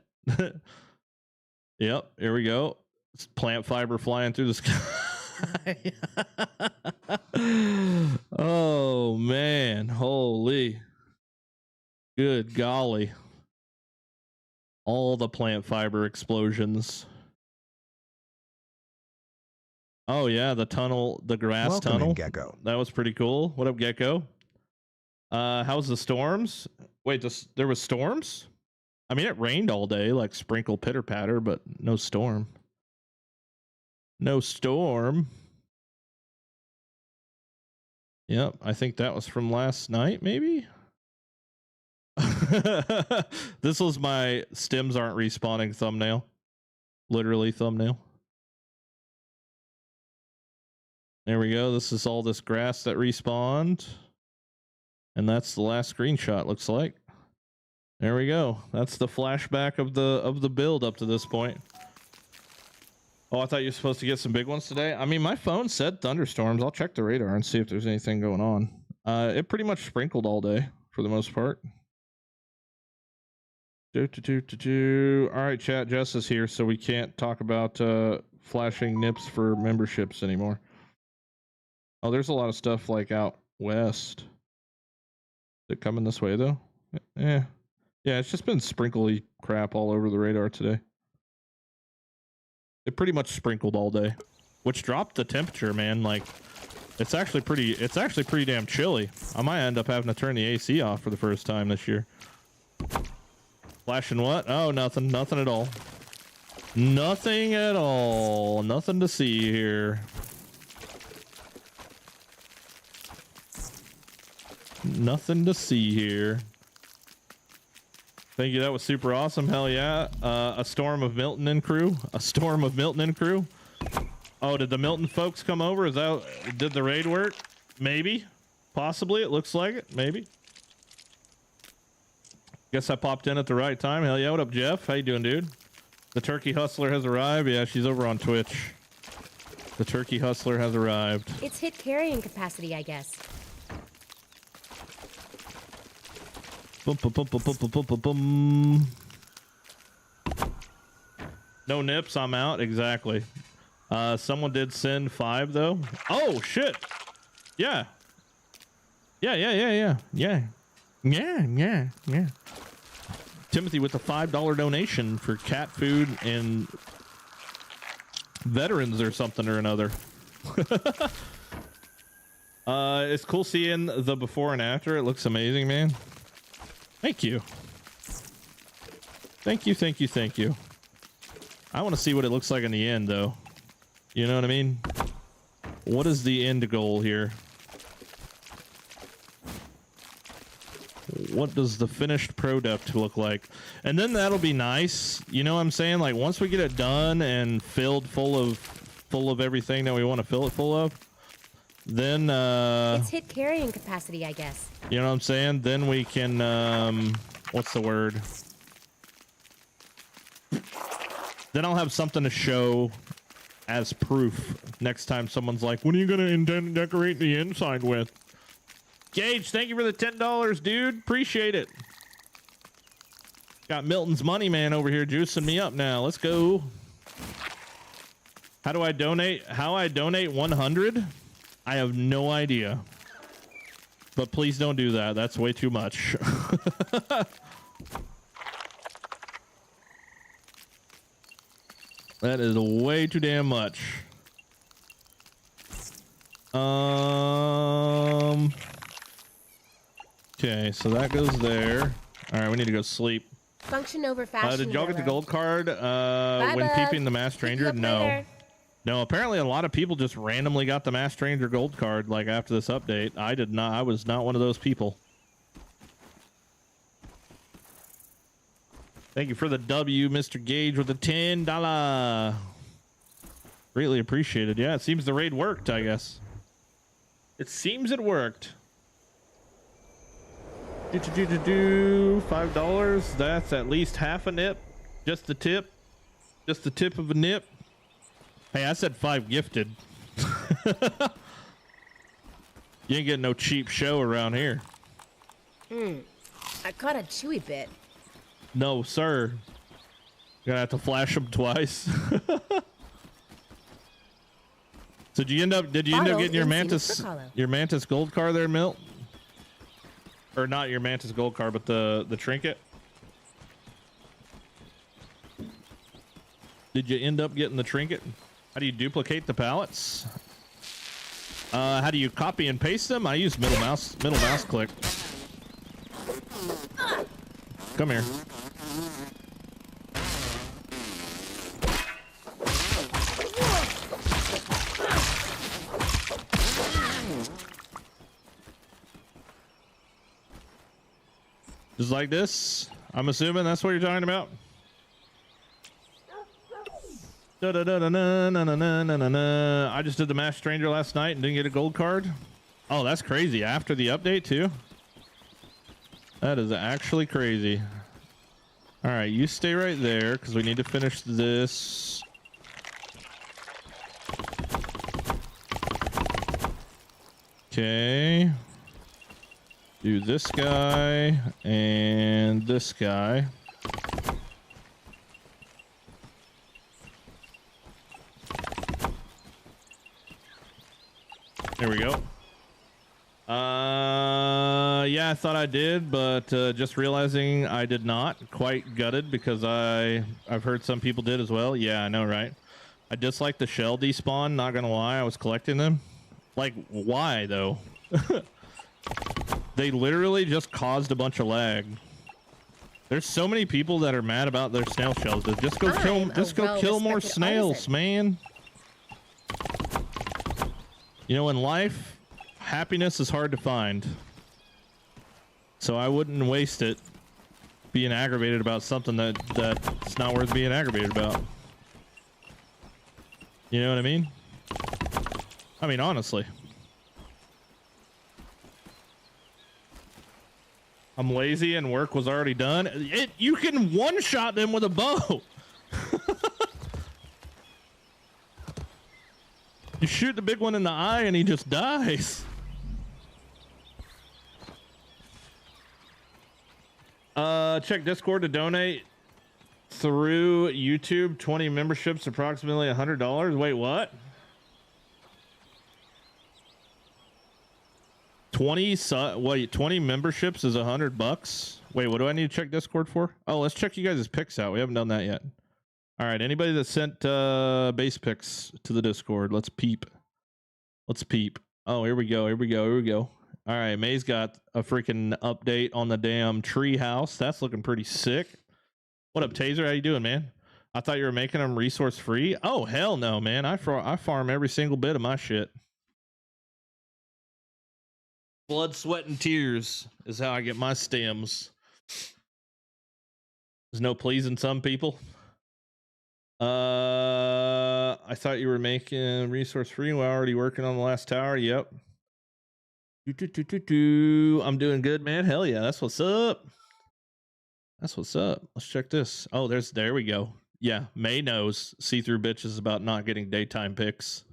Yep, here we go. It's plant fiber flying through the sky. Oh, man. Holy. Good golly. All the plant fiber explosions. Oh yeah, the tunnel, the grass Welcome tunnel. in, Gecko. That was pretty cool. What up, Gecko? How's the storms? Wait, there was storms? I mean, it rained all day, like sprinkle pitter patter, but no storm. No storm. Yep, I think that was from last night, maybe? This was my stems aren't respawning thumbnail. Literally thumbnail. There we go. This is all this grass that respawned. And that's the last screenshot, looks like. There we go. That's the flashback of the build up to this point. Oh, I thought you were supposed to get some big ones today. I mean, my phone said thunderstorms. I'll check the radar and see if there's anything going on. It pretty much sprinkled all day for the most part. All right, chat. Jess is here, so we can't talk about flashing nips for memberships anymore. Oh, there's a lot of stuff like out west. Is it coming this way though? Yeah. Yeah, it's just been sprinkly crap all over the radar today. It pretty much sprinkled all day, which dropped the temperature, man. Like, it's actually pretty damn chilly. I might end up having to turn the AC off for the first time this year. Flashing what? Oh, nothing at all. Nothing at all. Nothing to see here. Nothing to see here. Thank you. That was super awesome. Hell yeah. A storm of Milton and crew. A storm of Milton and crew. Oh, did the Milton folks come over? Did the raid work? Maybe. Possibly. It looks like it. Maybe. Guess I popped in at the right time. Hell yeah. What up, Jeff? How you doing, dude? The Turkey Hustler has arrived. Yeah, she's over on Twitch. The Turkey Hustler has arrived. It's hit carrying capacity, I guess. Bum, bum, bum, bum, bum, bum, bum, bum. No nips, I'm out. Exactly. Someone did send 5 though. Oh shit. Yeah. Yeah. Timothy with the $5 donation for cat food and veterans or something or another. It's cool seeing the before and after. It looks amazing, man. Thank you. Thank you. I want to see what it looks like in the end, though. You know what I mean? What is the end goal here? What does the finished product look like? And then that'll be nice. You know what I'm saying? Like once we get it done and filled full of everything that we want to fill it full of, then it's hit carrying capacity, I guess. you know what I'm saying? Then we can what's the word? Then I'll have something to show as proof next time someone's like, what are you gonna intend to decorate the inside with? Gage, thank you for the $10, dude. Appreciate it. Got Milton's money man over here juicing me up now. Let's go. How do I donate? How I donate 100? I have no idea. But please don't do that. That's way too much. That is way too damn much. Okay, so that goes there. All right, we need to go sleep. Function over fashion. Did y'all get the yellow. gold card when bud. peeping the Masked Pick you Stranger? up No. later. No, apparently a lot of people just randomly got the Masked Stranger gold card like after this update. I did not. I was not one of those people. Thank you for the W, Mr. Gage, with the $10. Greatly appreciated. Yeah, it seems the raid worked, I guess. It seems it worked. $5. That's at least half a nip. Just the tip. Just the tip of a nip. Hey, I said 5 gifted. You ain't getting no cheap show around here. I caught a chewy bit. No, sir. You're gonna have to flash them twice. So did you end up getting your mantis gold card there, Milt? Or not your mantis gold card, but the trinket? Did you end up getting the trinket? How do you duplicate the pallets? How do you copy and paste them? I use middle mouse click. Come here. Just like this? I'm assuming that's what you're talking about. I just did the Masked Stranger last night and didn't get a gold card. Oh, that's crazy. After the update too? That is actually crazy. All right, you stay right there because we need to finish this. Okay. Do this guy and this guy. There we go. Yeah, I thought I did, but just realizing I did not. Quite gutted because I've heard some people did as well. Yeah, I know, right? I dislike the shell despawn, not gonna lie. I was collecting them. Like, why though? They literally just caused a bunch of lag. There's so many people that are mad about their snail shells. Just go kill more snails, man. You know, in life, happiness is hard to find. So I wouldn't waste it being aggravated about something that's not worth being aggravated about. You know what I mean? I mean, honestly. I'm lazy and work was already done. You can one-shot them with a bow. You shoot the big one in the eye and he just dies. Check Discord to donate through YouTube. 20 memberships, approximately $100. Wait, what? 20 memberships is $100. Wait, what do I need to check Discord for? Oh, let's check you guys' picks out. We haven't done that yet. All right, anybody that sent base picks to the Discord, let's peep. Let's peep. Oh, here we go. Here we go. Here we go. All right, May's got a freaking update on the damn tree house. That's looking pretty sick. What up, Taser? How you doing, man? I thought you were making them resource free. Oh, hell no, man. I farm every single bit of my shit. Blood, sweat, and tears is how I get my stems. There's no pleasing some people. I thought you were making resource free while already working on the last tower. Yep. I'm doing good, man. Hell yeah. That's what's up. That's what's up. Let's check this. Oh, there we go. Yeah. May knows see-through bitches about not getting daytime pics.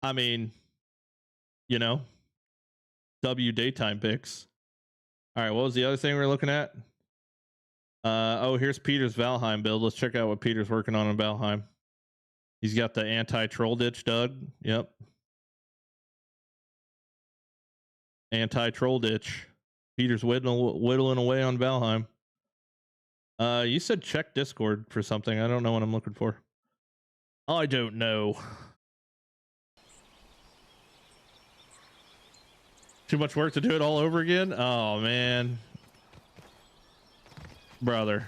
I mean, you know, W daytime pics. All right. What was the other thing we were looking at? Oh, here's Peter's Valheim build. Let's check out what Peter's working on in Valheim. He's got the anti-troll ditch dug. Yep. Anti-troll ditch. Peter's whittling away on Valheim. You said check Discord for something. I don't know what I'm looking for. I don't know. Too much work to do it all over again? Oh, man. Brother.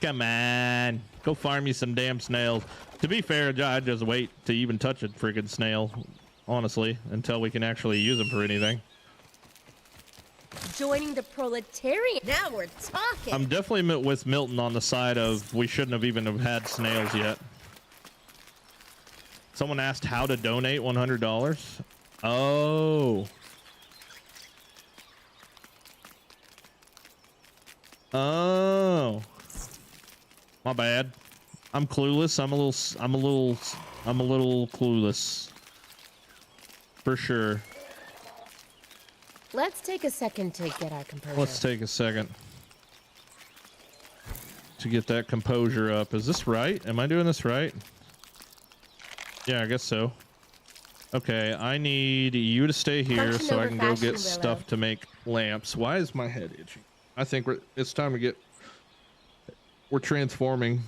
Come on. Go farm you some damn snails. To be fair, I'd just wait to even touch a friggin' snail, honestly, until we can actually use them for anything. Joining the proletariat. Now we're talking. I'm definitely with Milton on the side of we shouldn't have even have had snails yet. Someone asked how to donate $100. Oh. Oh. My bad. I'm clueless. I'm a little clueless. For sure. Let's take a second to get our composure. Let's take a second to get that composure up. Is this right? Am I doing this right? Yeah, I guess so. Okay, I need you to stay here so I can go get stuff to make lamps. Why is my head itching? I think it's time to get... We're transforming.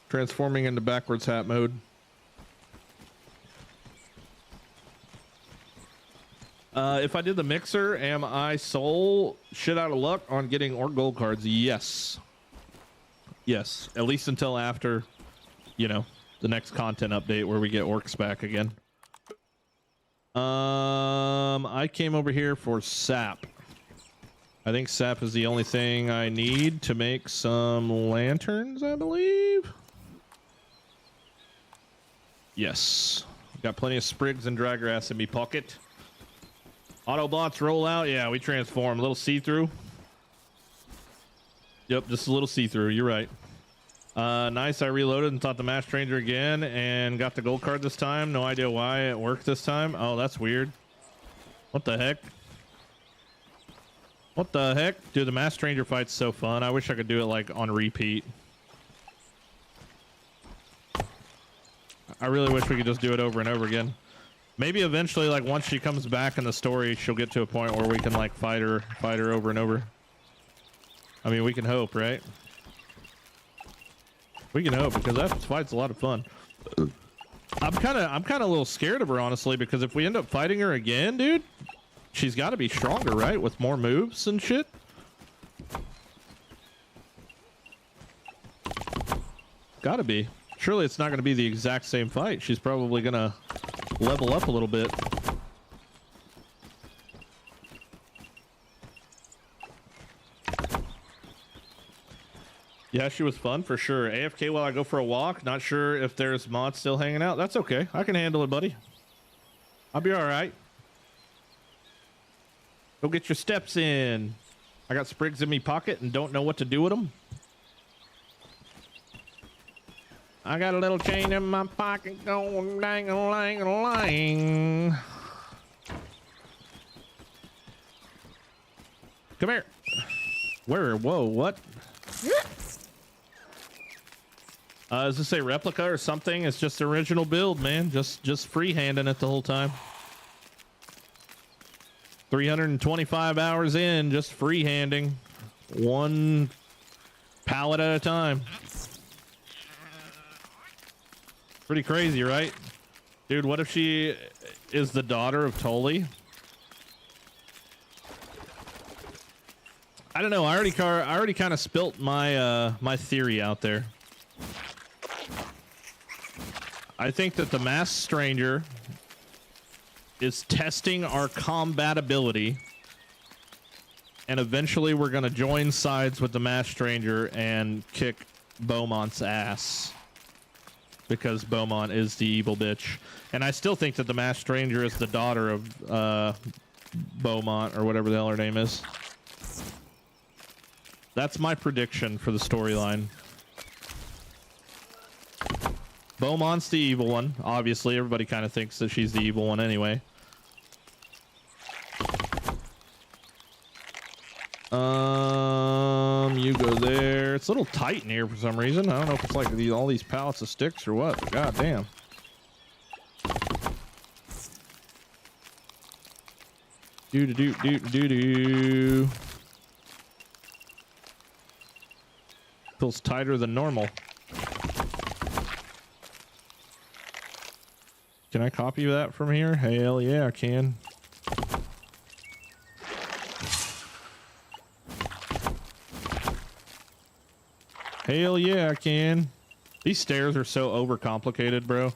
Transforming into backwards hat mode. If I did the mixer, am I soul shit out of luck on getting orc gold cards? Yes. Yes. At least until after, you know, the next content update where we get orcs back again. I came over here for sap. I think sap is the only thing I need to make some lanterns, I believe. Yes. Got plenty of sprigs and dry grass in me pocket. Autobots roll out. Yeah, we transform. A little see-through. Yep, just a little see-through. You're right. Nice. I reloaded and thought the Mass Ranger again and got the gold card this time. No idea why it worked this time. Oh, that's weird. What the heck? What the heck? Dude, the Mass Ranger fight's so fun. I wish I could do it like on repeat. I really wish we could just do it over and over again. Maybe eventually, like once she comes back in the story, she'll get to a point where we can like fight her over and over. I mean, we can hope, right? We can hope, because that fight's a lot of fun. I'm kind of a little scared of her, honestly, because if we end up fighting her again, dude, she's got to be stronger, right? With more moves and shit. Gotta be. Surely it's not going to be the exact same fight. She's probably going to level up a little bit. Yeah, she was fun for sure. AFK while I go for a walk. Not sure if there's mods still hanging out. That's okay. I can handle it, buddy. I'll be all right. Go get your steps in. I got sprigs in me pocket and don't know what to do with them. I got a little chain in my pocket going dang-a-lang-a-lang-a-lang. Come here. Where? Whoa, what? Does this say replica or something? It's just original build, man. Just freehanding it the whole time. 325 hours in, just freehanding. One pallet at a time. Pretty crazy, right? Dude, what if she is the daughter of Tully? I don't know. I already kind of spilt my my theory out there. I think that the masked stranger is testing our combatability, and eventually we're gonna join sides with the masked stranger and kick Beaumont's ass, because Beaumont is the evil bitch. And I still think that the masked stranger is the daughter of Beaumont, or whatever the hell her name is. That's my prediction for the storyline. Beaumont's the evil one. Obviously, everybody kind of thinks that she's the evil one anyway. You go there. It's a little tight in here for some reason. I don't know if it's like all these pallets of sticks or what. But god damn. Do. Feels tighter than normal. Can I copy that from here? Hell yeah, I can. Hell yeah, I can. These stairs are so overcomplicated, bro.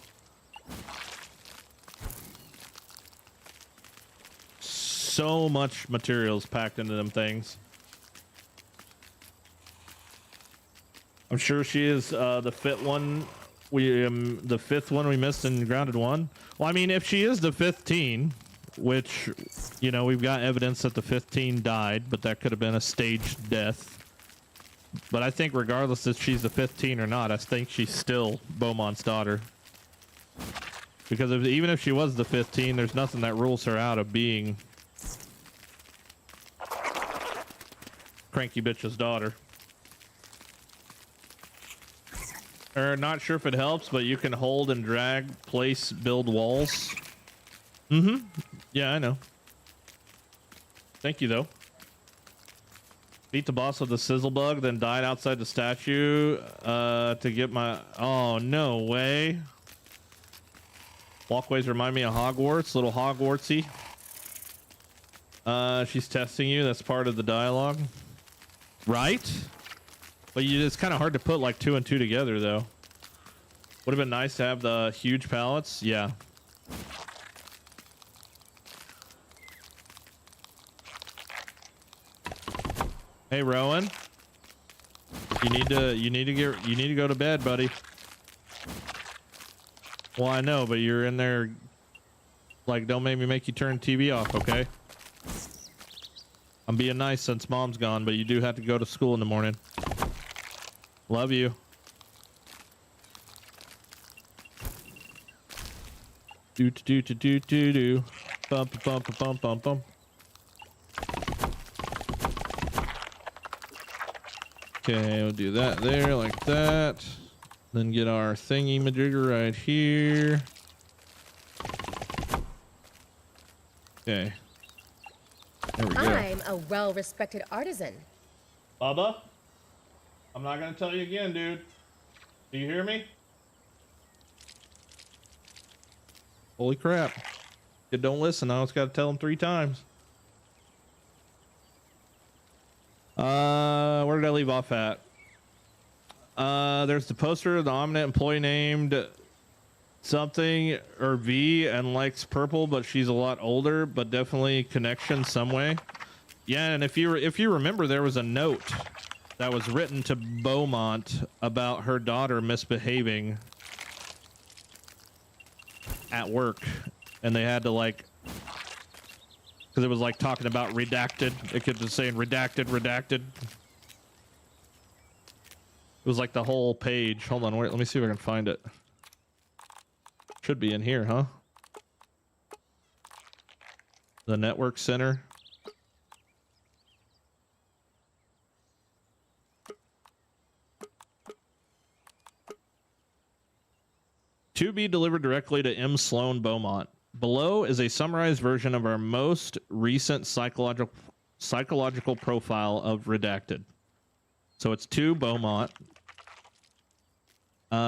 So much materials packed into them things. I'm sure she is the fifth one. The fifth one we missed in Grounded 1. Well, I mean, if she is the 15, which, you know, we've got evidence that the 15 died, but that could have been a staged death. But I think regardless if she's the 15 or not, I think she's still Beaumont's daughter. Because even if she was the 15, there's nothing that rules her out of being Cranky Bitch's daughter. Not sure if it helps, but you can hold and drag, place, build walls. Mm-hmm. Yeah, I know. Thank you, though. Beat the boss with the sizzle bug, then died outside the statue to get my... Oh, no way. Walkways remind me of Hogwarts. Little Hogwartsy. She's testing you. That's part of the dialogue. Right? But it's kind of hard to put like 2 and 2 together, though. Would have been nice to have the huge pallets. Yeah. Hey, Rowan. You need to go to bed, buddy. Well, I know, but you're in there. Like, don't make you turn TV off, okay? I'm being nice since mom's gone, but you do have to go to school in the morning. Love you. Do. Bump. Okay, we'll do that there like that. Then get our thingy majigger right here. Okay. There we go. I'm a well-respected artisan. Bubba? I'm not gonna tell you again, dude. Do you hear me? Holy crap. Kid don't listen. I almost gotta tell him 3 times. Where did I leave off at? There's the poster of the ominous employee named something or V and likes purple, but she's a lot older, but definitely connection some way. Yeah, and if you remember, there was a note that was written to Beaumont about her daughter misbehaving at work, and they had to like, because it was like talking about redacted. It kept just saying redacted. It was like the whole page. Hold on, wait, let me see if I can find it. Should be in here, huh? The network center. To be delivered directly to M. Sloan Beaumont. Below is a summarized version of our most recent psychological profile of Redacted. So it's to Beaumont.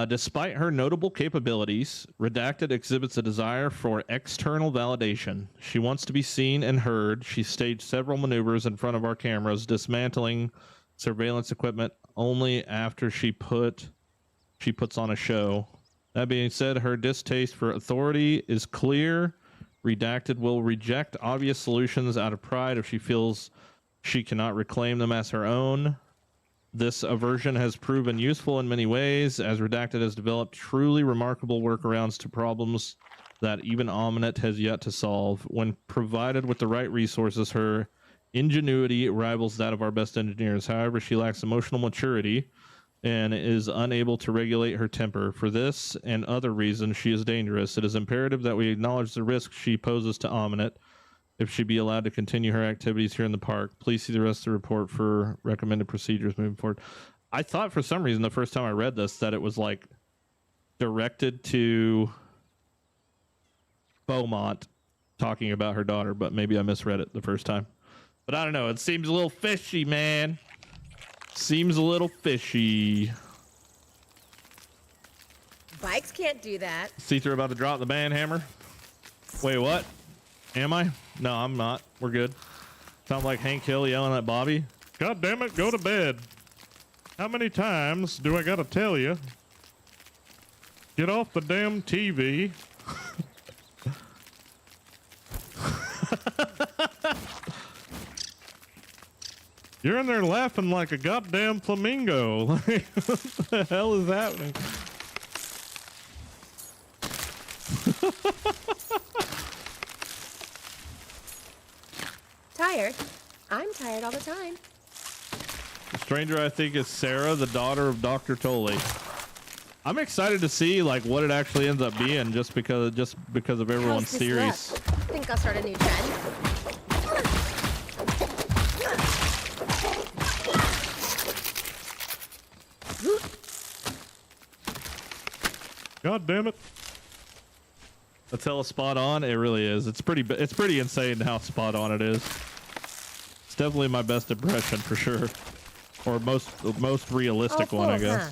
Despite her notable capabilities, Redacted exhibits a desire for external validation. She wants to be seen and heard. She staged several maneuvers in front of our cameras, dismantling surveillance equipment only after she puts on a show. That being said, her distaste for authority is clear. Redacted will reject obvious solutions out of pride if she feels she cannot reclaim them as her own. This aversion has proven useful in many ways, as Redacted has developed truly remarkable workarounds to problems that even Omnet has yet to solve. When provided with the right resources, her ingenuity rivals that of our best engineers. However, she lacks emotional maturity and is unable to regulate her temper. For this and other reasons, she is dangerous. It is imperative that we acknowledge the risk she poses to Omnet if she be allowed to continue her activities here in the park. Please see the rest of the report for recommended procedures moving forward. I thought for some reason the first time I read this that it was like directed to Beaumont talking about her daughter, but maybe I misread it the first time. But I don't know. It seems a little fishy, man. Seems a little fishy. Bikes can't do that. See-through about to drop the band hammer. Wait, what? Am I? No, I'm not. We're good. Sounds like Hank Hill yelling at Bobby. God damn it, go to bed. How many times do I gotta tell you? Get off the damn TV. You're in there laughing like a goddamn flamingo. What the hell is happening? Tired? I'm tired all the time. The stranger, I think, is Sarah, the daughter of Dr. Tolley. I'm excited to see like what it actually ends up being, just because of everyone's How's this theories. look? Think I'll start a new trend? God damn it! That's hella spot on. It really is. It's pretty insane how spot on it is. It's definitely my best impression for sure, or most realistic one, I guess. Huh?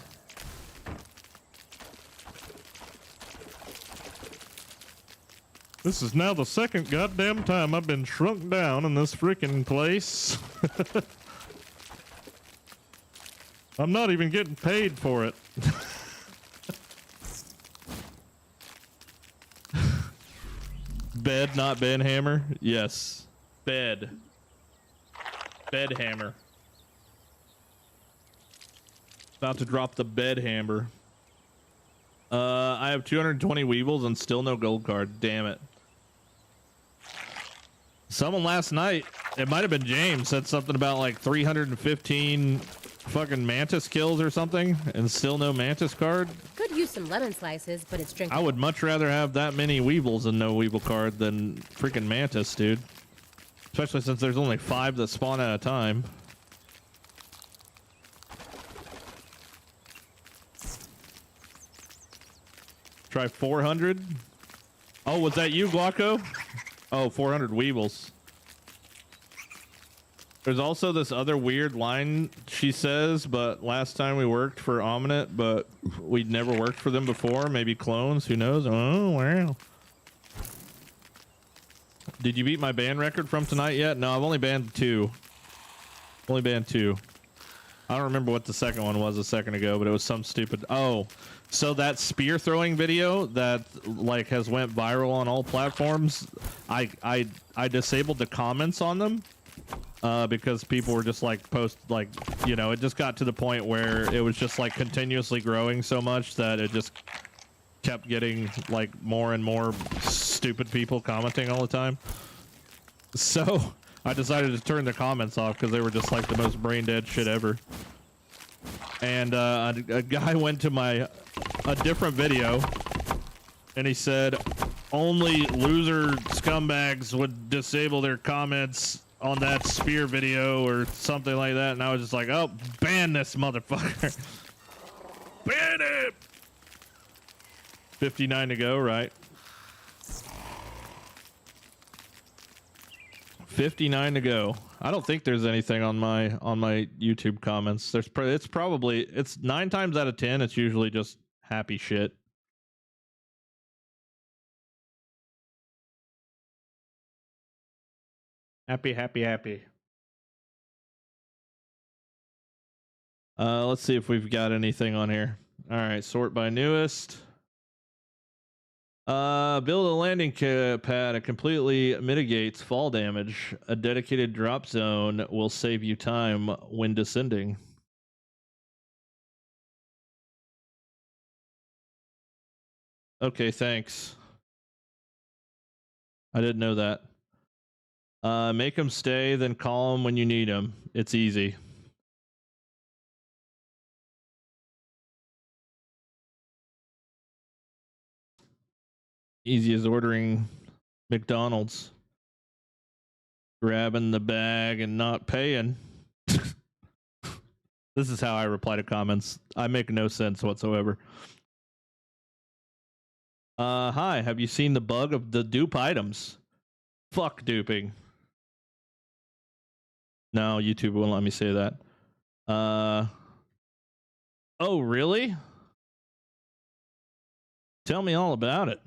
This is now the second goddamn time I've been shrunk down in this freaking place. I'm not even getting paid for it. Bed, not Ben Hammer? Yes. Bed. Bed hammer. About to drop the bed hammer. I have 220 Weevils and still no gold card. Damn it. Someone last night, it might have been James, said something about like 315 fucking mantis kills or something, and still no mantis card. Could use some lemon slices, but it's drinkable. I would much rather have that many Weevils and no Weevil card than freaking mantis, dude. Especially since there's only 5 that spawn at a time. Try 400. Oh, was that you, Guaco? Oh, 400 Weevils. There's also this other weird line she says, but last time we worked for Omnet, but we'd never worked for them before. Maybe clones, who knows? Oh, wow. Did you beat my ban record from tonight yet? No, I've only banned 2. Only banned 2. I don't remember what the second one was a second ago, but it was some stupid... Oh, so that spear throwing video that like has went viral on all platforms, I disabled the comments on them. Because people were just like you know, it just got to the point where it was just like continuously growing so much that it just kept getting like more and more stupid people commenting all the time. So I decided to turn the comments off because they were just like the most brain dead shit ever. and a guy went to a different video, and he said only loser scumbags would disable their comments on that spear video or something like that, and I was just like, oh, ban this motherfucker. Ban it. 59 to go, right? 59 to go. I don't think there's anything on my YouTube comments. It's 9 times out of 10 it's usually just happy shit. Happy. Let's see if we've got anything on here. All right, sort by newest. Build a landing pad that completely mitigates fall damage. A dedicated drop zone will save you time when descending. Okay, thanks. I didn't know that. Make them stay, then call them when you need them. It's easy. Easy as ordering McDonald's. Grabbing the bag and not paying. This is how I reply to comments. I make no sense whatsoever. Hi, have you seen the bug of the dupe items? Fuck duping. No, YouTube won't let me say that. Oh, really? Tell me all about it.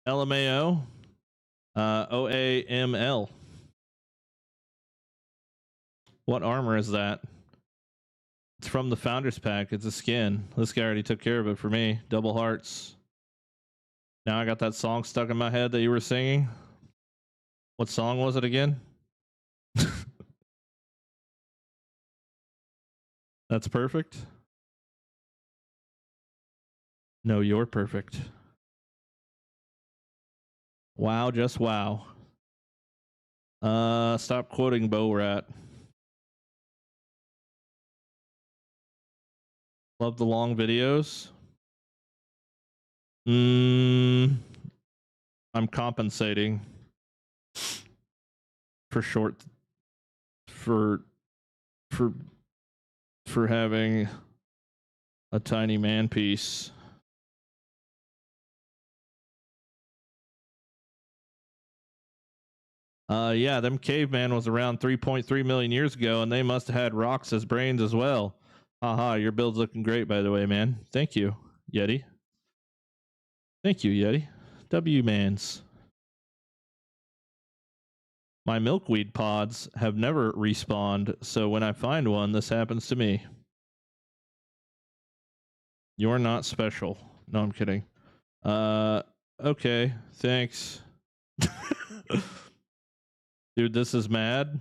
LMAO? OAML. What armor is that? It's from the Founders Pack. It's a skin. This guy already took care of it for me. Double hearts. Now I got that song stuck in my head that you were singing. What song was it again? That's perfect. No, you're perfect. Wow, just wow. Stop quoting Bo Rat. Love the long videos. I'm compensating for having a tiny man piece. Yeah, them caveman was around 3.3 million years ago, and they must have had rocks as brains as well. Haha, your build's looking great, by the way, man. Thank you, Yeti. Thank you, Yeti. W-mans. My milkweed pods have never respawned, so when I find one, this happens to me. You're not special. No, I'm kidding. Okay, thanks. Dude, this is mad.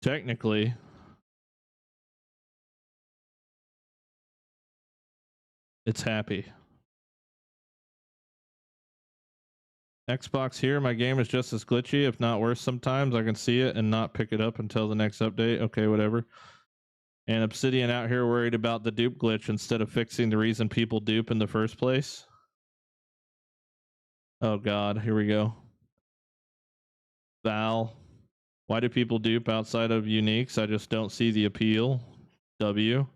Technically. It's happy. Xbox here, my game is just as glitchy, if not worse sometimes. I can see it and not pick it up until the next update. Okay, whatever. And Obsidian out here worried about the dupe glitch instead of fixing the reason people dupe in the first place. Oh god, here we go. Val. Why do people dupe outside of uniques? I just don't see the appeal. W.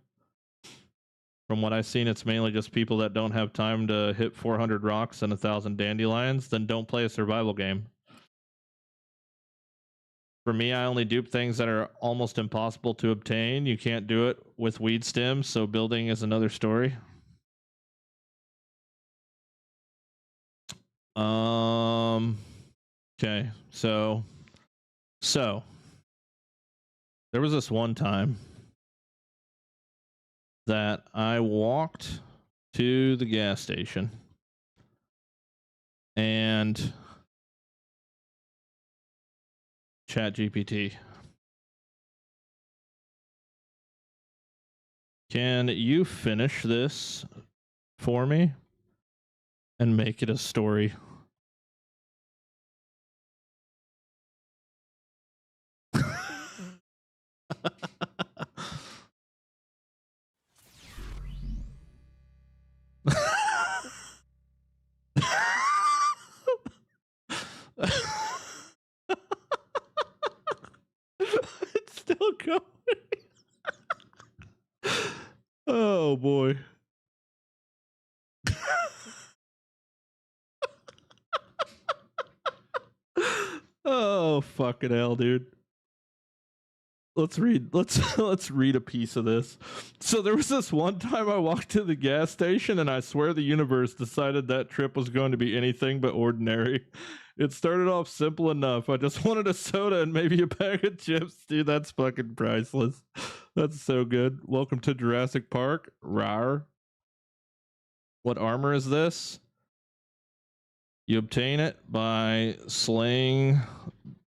From what I've seen, it's mainly just people that don't have time to hit 400 rocks and 1,000 dandelions, then don't play a survival game. For me, I only dupe things that are almost impossible to obtain. You can't do it with weed stems, so building is another story. Okay, so there was this one time that I walked to the gas station and ChatGPT, can you finish this for me and make it a story? It's still going. Oh boy. Oh fucking hell, dude. Let's read let's read a piece of this. So there was this one time I walked to the gas station and I swear the universe decided that trip was going to be anything but ordinary. It started off simple enough. I just wanted a soda and maybe a bag of chips. Dude, that's fucking priceless. That's so good. Welcome to Jurassic Park. Rawr. What armor is this? You obtain it by slaying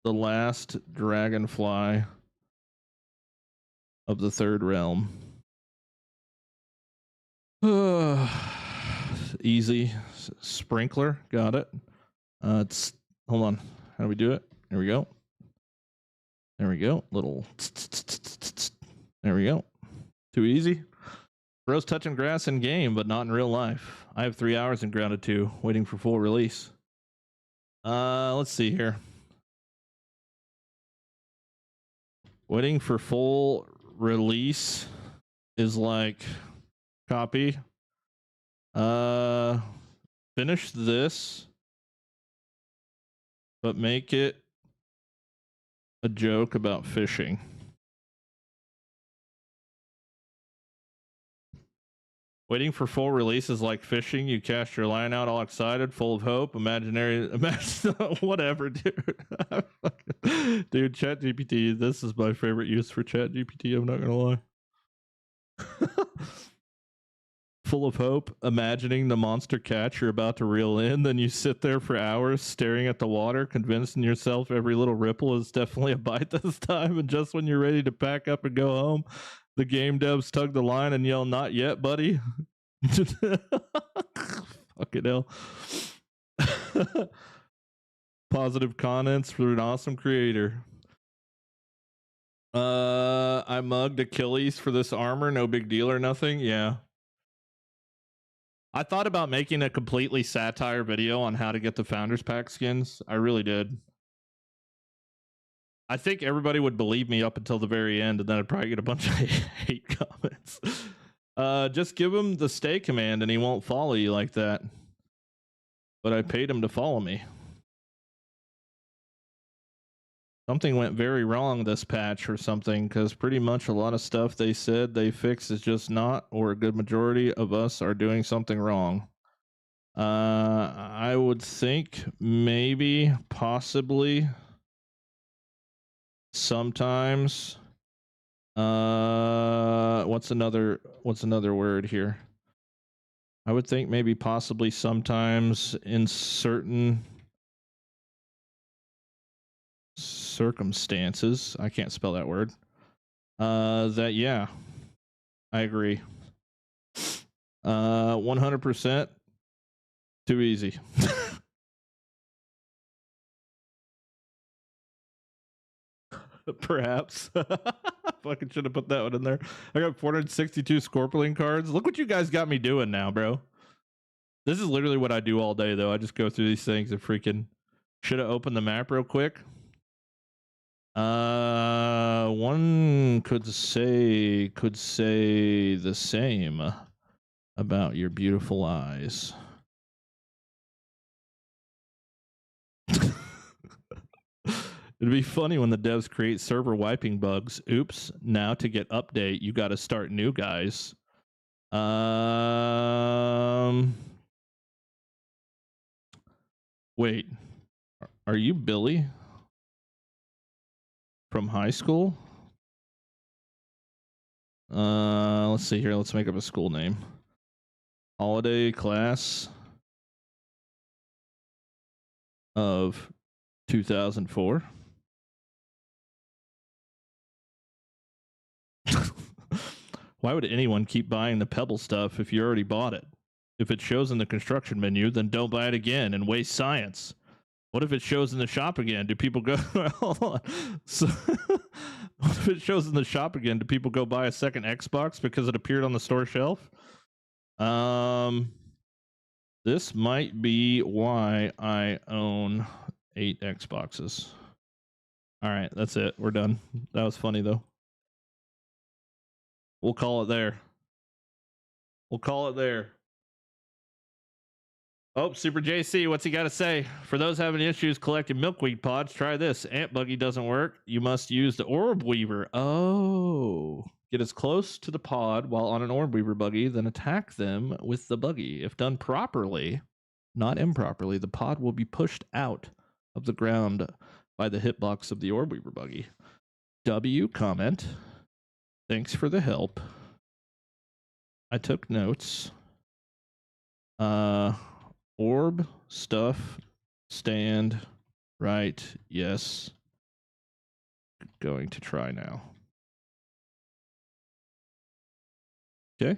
the last dragonfly of the third realm. Easy. Sprinkler. Got it. It's hold on. How do we do it? There we go. There we go. Little. There we go. Too easy. Bro's touching grass in game, but not in real life. I have 3 hours in Grounded 2, waiting for full release. Let's see here. Waiting for full release is like copy. Finish this, but make it a joke about fishing. Waiting for full release is like fishing. You cast your line out all excited, full of hope, imaginary, whatever, dude. Dude, ChatGPT, this is my favorite use for ChatGPT, I'm not gonna lie. Full of hope, imagining the monster catch you're about to reel in, then you sit there for hours staring at the water, convincing yourself every little ripple is definitely a bite this time, and just when you're ready to pack up and go home, the game devs tug the line and yell, "Not yet, buddy." Fucking hell. Positive comments for an awesome creator. I mugged Achilles for this armor. No big deal or nothing. Yeah. I thought about making a completely satire video on how to get the Founders Pack skins. I really did. I think everybody would believe me up until the very end, and then I'd probably get a bunch of hate comments. Just give him the stay command and he won't follow you like that. But I paid him to follow me. Something went very wrong this patch or something, because pretty much a lot of stuff they said they fixed is just not, or a good majority of us are doing something wrong. I would think maybe, possibly, sometimes, what's another word here? I would think maybe possibly sometimes in certain circumstances, I can't spell that word, that yeah, I agree. 100% too easy. Perhaps. Fucking should have put that one in there. I got 462 Scorpion cards. Look what you guys got me doing now, bro. This is literally what I do all day, though. I just go through these things and freaking should have opened the map real quick. One could say the same about your beautiful eyes. It'd be funny when the devs create server wiping bugs. Oops, now to get update, you got to start new, guys. Wait, are you Billy from high school? Let's see here. Let's make up a school name. Holiday class of 2004. Why would anyone keep buying the Pebble stuff if you already bought it? If it shows in the construction menu, then don't buy it again and waste science. What if it shows in the shop again? Do people go? Hold on. So, What if it shows in the shop again? Do people go buy a second Xbox because it appeared on the store shelf? This might be why I own 8 Xboxes. All right, that's it. We're done. That was funny though. We'll call it there. We'll call it there. Oh, Super JC, what's he got to say? For those having issues collecting milkweed pods, try this. Ant buggy doesn't work. You must use the orb weaver. Oh. Get as close to the pod while on an orb weaver buggy, then attack them with the buggy. If done properly, not improperly, the pod will be pushed out of the ground by the hitbox of the orb weaver buggy. W comment. Thanks for the help. I took notes. Orb, stuff, stand, right, yes. Going to try now. Okay.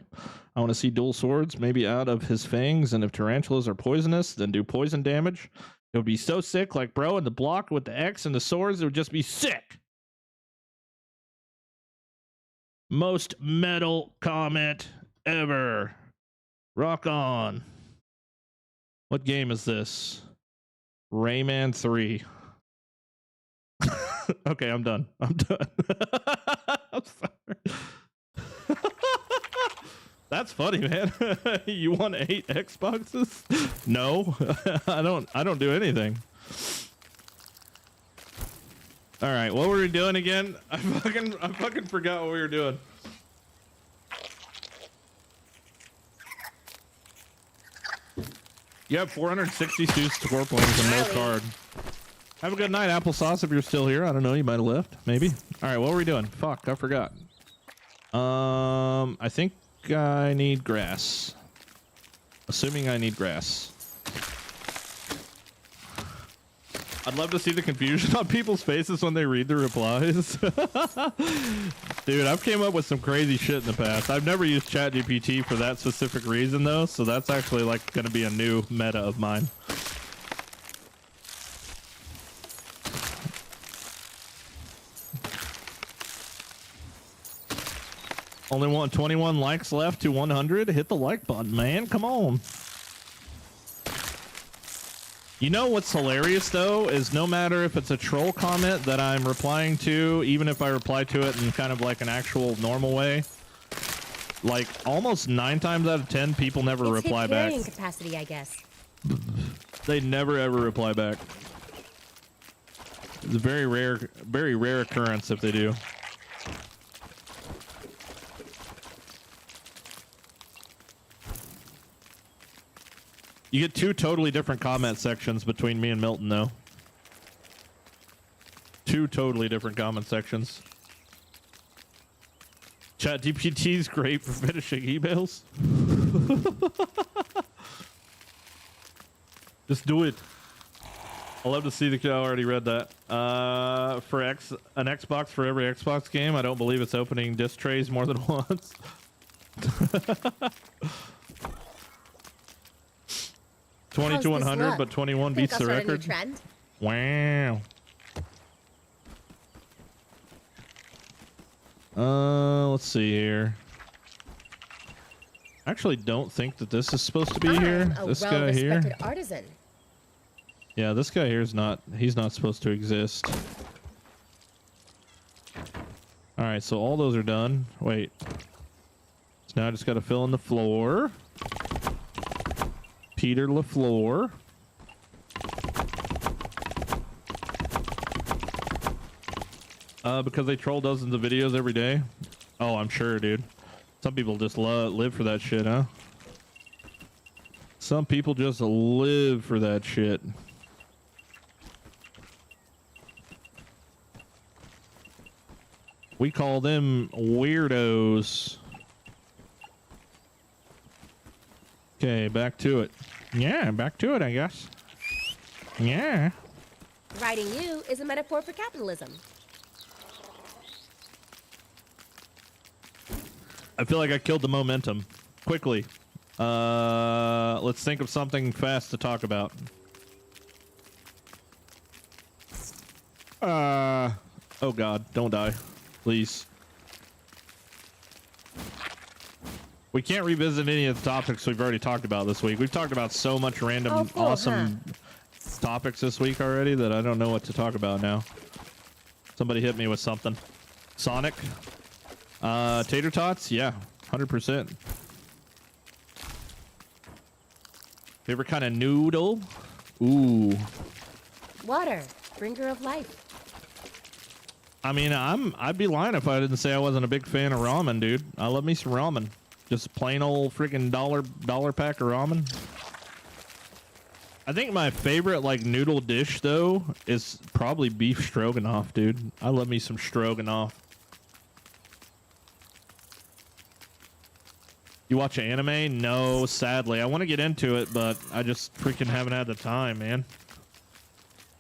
I want to see dual swords, maybe out of his fangs, and if tarantulas are poisonous, then do poison damage. It would be so sick, like bro, and the block with the X and the swords, it would just be sick. Most metal comment ever. Rock on. What game is this? Rayman 3. Okay, I'm done. I'm done. I'm sorry. That's funny, man. You want 8 Xboxes? No. I don't do anything. All right, what were we doing again? I fucking forgot what we were doing. You have 462 score points and no card. Have a good night, applesauce, if you're still here. I don't know, you might have left, maybe. All right, what were we doing? Fuck, I forgot. I think I need grass. Assuming I need grass. I'd love to see the confusion on people's faces when they read the replies. Dude, I've came up with some crazy shit in the past. I've never used ChatGPT for that specific reason though, so that's actually like going to be a new meta of mine. Only want 21 likes left to 100. Hit the like button, man. Come on. You know what's hilarious though is no matter if it's a troll comment that I'm replying to, even if I reply to it in kind of like an actual normal way, like almost 9 times out of 10 people never reply back. Carrying capacity, I guess. They never ever reply back. It's a very rare occurrence if they do. You get 2 totally different comment sections between me and Milton, though. 2 totally different comment sections. ChatGPT is great for finishing emails. Just do it. I'll love to see the. I already read that. For an Xbox for every Xbox game, I don't believe it's opening disc trays more than once. 20 to 100, but 21 beats the record. Wow. Let's see here. I actually don't think that this is supposed to be here. This guy here. Artisan. Yeah, this guy here is not. He's not supposed to exist. All right, so all those are done. Wait. So now I just got to fill in the floor. Peter LaFleur. Because they troll dozens of videos every day. Oh, I'm sure, dude. Some people just live for that shit, huh? Some people just live for that shit. We call them weirdos. Okay, back to it. Yeah, back to it, I guess. Yeah. Writing you is a metaphor for capitalism. I feel like I killed the momentum. Quickly. Let's think of something fast to talk about. Oh god, don't die. please. We can't revisit any of the topics we've already talked about this week. We've talked about so much random, cool, awesome topics this week already that I don't know what to talk about now. Somebody hit me with something. Sonic. Tater tots? Yeah, 100%. Favorite kind of noodle? Ooh. Water, bringer of life. I mean, I'd be lying if I didn't say I wasn't a big fan of ramen, dude. I love me some ramen. Just plain old freaking dollar pack of ramen. I think my favorite like noodle dish though is probably beef stroganoff, dude. I love me some stroganoff. You watch anime? No, sadly. I want to get into it, but I just freaking haven't had the time, man.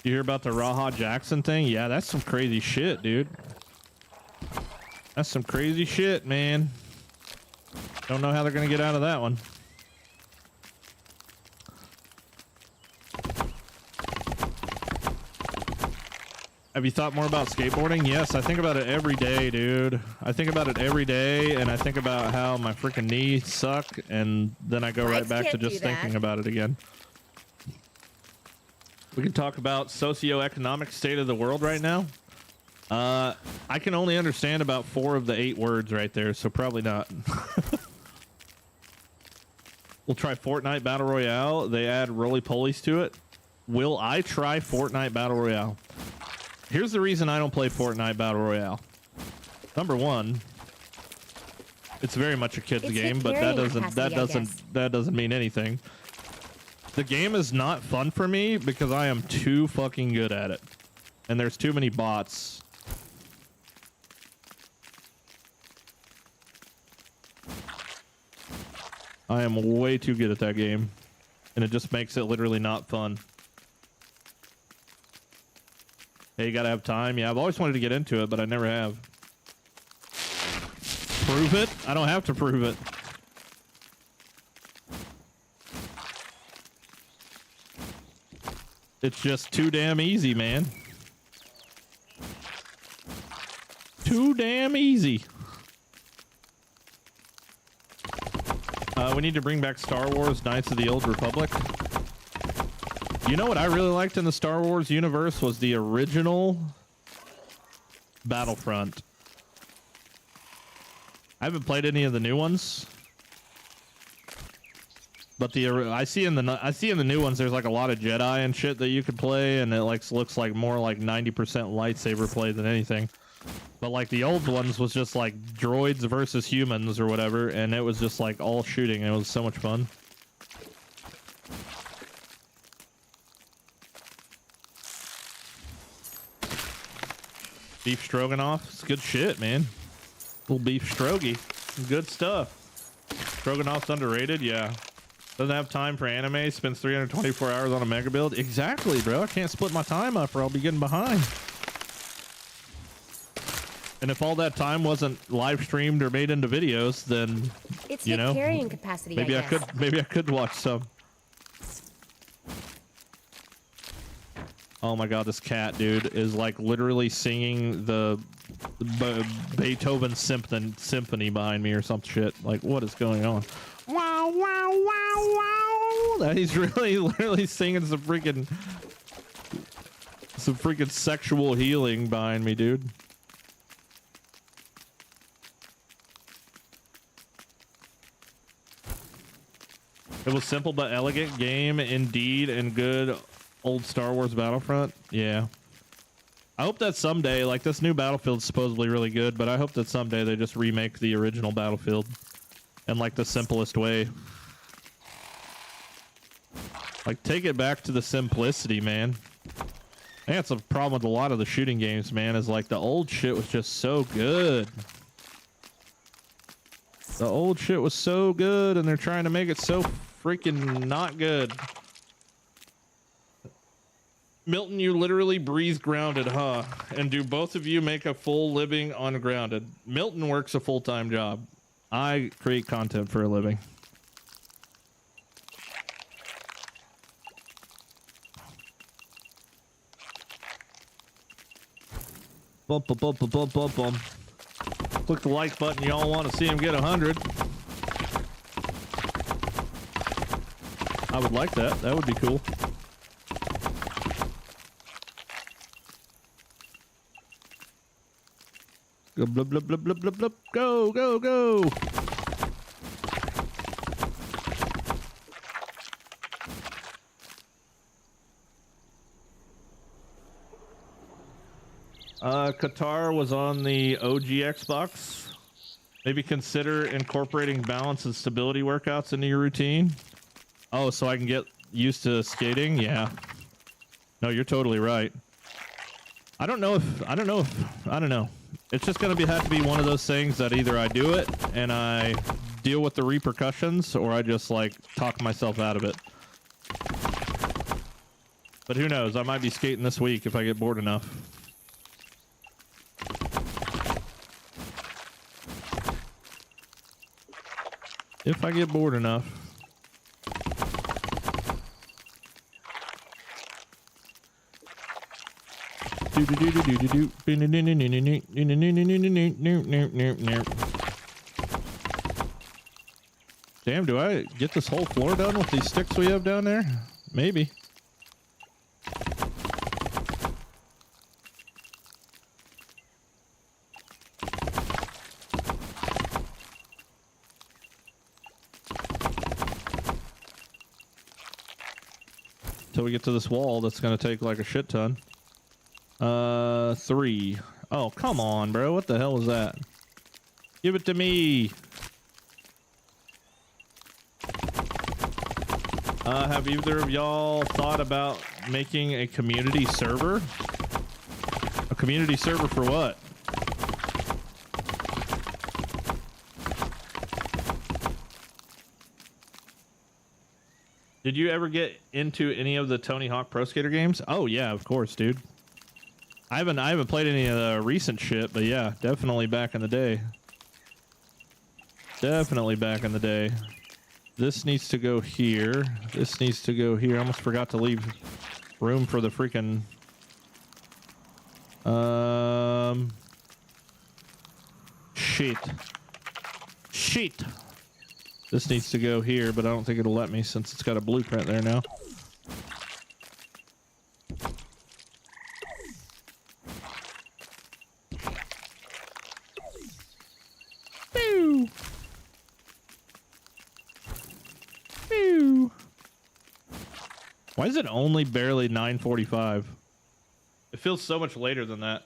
You hear about the Raha Jackson thing? Yeah, that's some crazy shit, dude. That's some crazy shit, man. Don't know how they're gonna get out of that one. Have you thought more about skateboarding? Yes, I think about it every day, dude. I think about it every day, and I think about how my freaking knees suck, and then I go right back to just thinking about it again. We can talk about socioeconomic state of the world right now. I can only understand about 4 of the 8 words right there, so probably not. We'll try Fortnite Battle Royale. They add roly-polies to it. Will I try Fortnite Battle Royale? Here's the reason I don't play Fortnite Battle Royale. Number 1, it's very much a kid's game, but that doesn't mean anything. The game is not fun for me because I am too fucking good at it. And there's too many bots. I am way too good at that game. And it just makes it literally not fun. Hey, you gotta have time. Yeah, I've always wanted to get into it, but I never have. Prove it? I don't have to prove it. It's just too damn easy, man. Too damn easy. We need to bring back Star Wars Knights of the Old Republic. You know what I really liked in the Star Wars universe was the original Battlefront. I haven't played any of the new ones. But I see in the new ones there's like a lot of Jedi and shit that you could play, and it like looks like more like 90% lightsaber play than anything. But like the old ones was just like droids versus humans or whatever, and it was just like all shooting, and it was so much fun. Beef stroganoff, it's good shit, man. Little beef strogie, good stuff. Stroganoff's underrated, yeah. Doesn't have time for anime, spends 324 hours on a mega build. Exactly, bro. I can't split my time up or I'll be getting behind. And if all that time wasn't live streamed or made into videos, then It's you know, carrying capacity. maybe I could watch some. Oh my god, this cat, dude, is like literally singing the Beethoven symphony behind me or some shit. Like, what is going on? Wow, wow, wow, wow. That he's really literally singing some freaking sexual healing behind me, dude. It was simple but elegant game indeed, and good old Star Wars Battlefront. Yeah. I hope that someday, like this new Battlefield's supposedly really good, but I hope that someday they just remake the original Battlefield in like the simplest way. Like take it back to the simplicity, man. I think that's a problem with a lot of the shooting games, man, is like the old shit was just so good. The old shit was so good, and they're trying to make it so freaking not good. Milton, you literally breathe grounded, huh? And do both of you make a full living on grounded? Milton works a full-time job. I create content for a living. Bum, bum, bum, bum, bum, bum, bum. Click the like button. Y'all want to see him get 100. I would like that. That would be cool. Go, blub, blub, blub, blub, blub, blub. Go, go, go. Qatar was on the OG Xbox. Maybe consider incorporating balance and stability workouts into your routine. Oh, so I can get used to skating? Yeah. No, you're totally right. I don't know. It's just gonna have to be one of those things that either I do it and I deal with the repercussions, or I just like talk myself out of it. But who knows? I might be skating this week if I get bored enough. If I get bored enough. Damn, do I get this whole floor done with these sticks we have down there? Maybe. Till we get to this wall that's gonna take like a shit ton. 3. Oh, come on, bro. What the hell was that? Give it to me. Have either of y'all thought about making a community server? A community server for what? Did you ever get into any of the Tony Hawk Pro Skater games? Oh yeah, of course, dude. I haven't played any of the recent shit, but yeah, definitely back in the day. Definitely back in the day. This needs to go here. This needs to go here. I almost forgot to leave room for the freaking shit. This needs to go here, but I don't think it'll let me since it's got a blueprint there now. Boo! Boo! Why is it only barely 9:45? It feels so much later than that.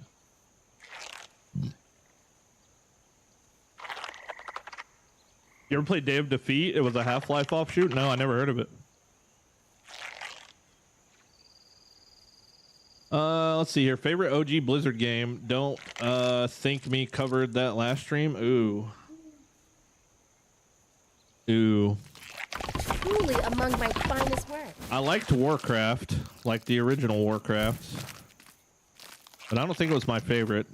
You ever played Day of Defeat? It was a Half-Life offshoot? No, I never heard of it. Let's see here. Favorite OG Blizzard game? Don't think me covered that last stream. Ooh. Truly among my finest work. I liked Warcraft, like the original Warcraft, but I don't think it was my favorite.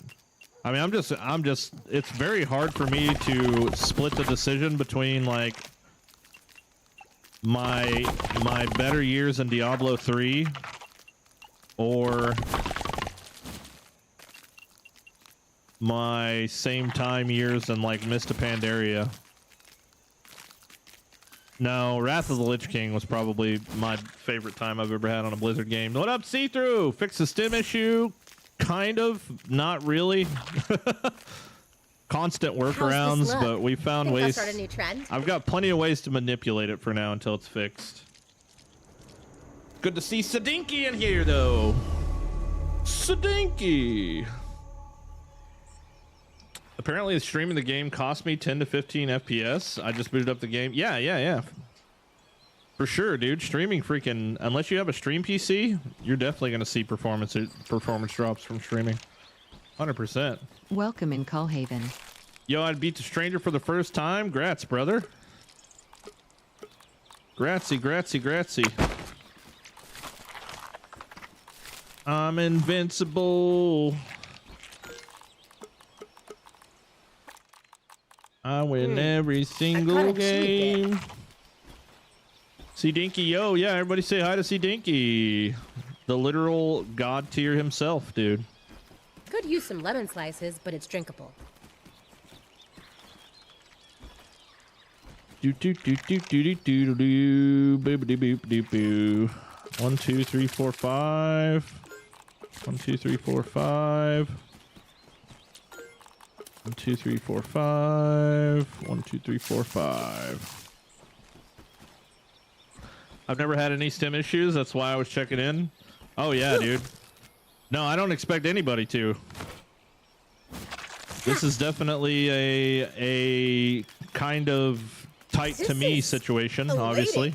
I mean, I'm just, it's very hard for me to split the decision between like my better years in Diablo 3 or my same time years in like Mist of Pandaria. No, Wrath of the Lich King was probably my favorite time I've ever had on a Blizzard game. What up, See-Through? Fix the stim issue. Kind of, not really. Constant workarounds, but we found ways. Start a new trend? I've got plenty of ways to manipulate it for now until it's fixed. Good to see Sadinky in here, though. Sadinky. Apparently, streaming the game cost me 10 to 15 FPS. I just booted up the game. Yeah. For sure, dude. Streaming freaking... Unless you have a stream PC, you're definitely going to see performance drops from streaming. 100%. Welcome in Cullhaven. Yo, I'd beat the stranger for the first time. Grats, brother. Grazie. I'm invincible. I win every single game. See Dinky, yo, yeah, everybody say hi to See Dinky. The literal god tier himself, dude. Could use some lemon slices, but it's drinkable. Do do do do do do do do boo boo boo boo boo. 1 2 3 4 5. 1 2 3 4 5. 1 2 3 4 5. 1 2 3 4 5. I've never had any stem issues. That's why I was checking in. Oh yeah, dude. No, I don't expect anybody to. This is definitely a kind of tight to me situation, obviously.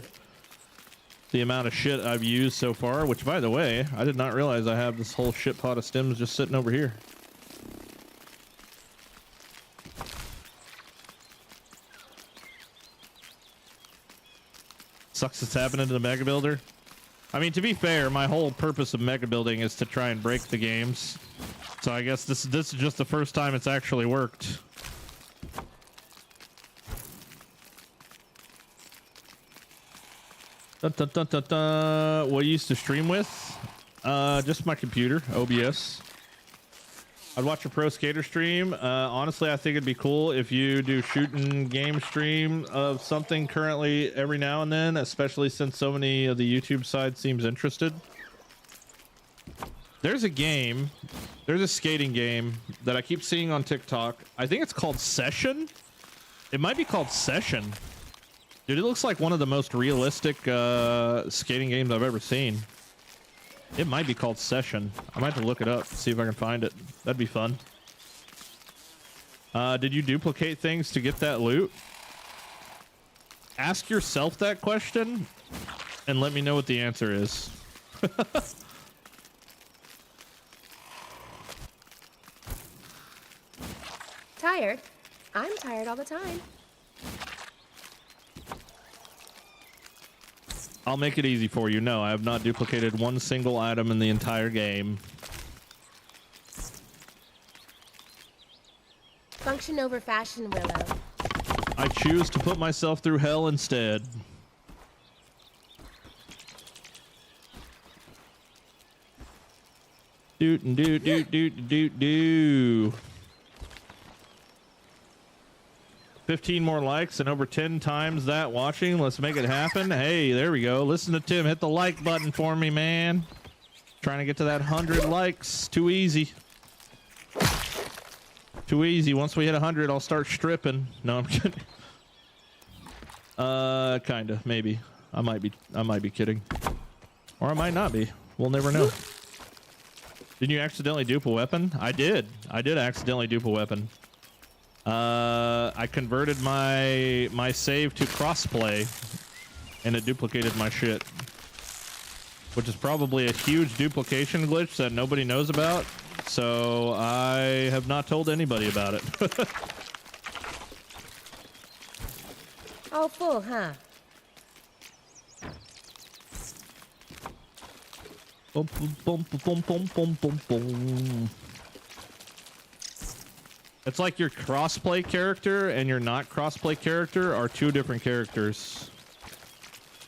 The amount of shit I've used so far, which by the way, I did not realize I have this whole shit pot of stems just sitting over here. Sucks it's happening to the Mega Builder. I mean, to be fair, my whole purpose of Mega Building is to try and break the games. So I guess this is just the first time it's actually worked. Dun, dun, dun, dun, dun. What I used to stream with? Just my computer, OBS. I'd watch a pro skater stream. Honestly, I think it'd be cool if you do shooting game stream of something currently every now and then, especially since so many of the YouTube side seems interested. There's a game, there's a skating game that I keep seeing on TikTok. I think it's called Session. It might be called Session. Dude, it looks like one of the most realistic skating games I've ever seen. It might be called Session. I might have to look it up, see if I can find it. That'd be fun. Did you duplicate things to get that loot? Ask yourself that question and let me know what the answer is. Tired? I'm tired all the time. I'll make it easy for you. No, I have not duplicated one single item in the entire game. Function over fashion, Willow. I choose to put myself through hell instead. Doot and doot doot doot doot doot. 15 more likes and over 10 times that watching. Let's make it happen. Hey, there we go. Listen to Tim. Hit the like button for me, man. Trying to get to that 100 likes. Too easy. Too easy. Once we hit 100, I'll start stripping. No, I'm kidding. Kinda, maybe. I might be kidding. Or I might not be. We'll never know. Didn't you accidentally dupe a weapon? I did. I did accidentally dupe a weapon. I converted my save to crossplay, and it duplicated my shit, which is probably a huge duplication glitch that nobody knows about. So I have not told anybody about it. All full, huh? Boom, boom, boom, boom, boom, boom, boom. It's like your crossplay character and your not crossplay character are two different characters,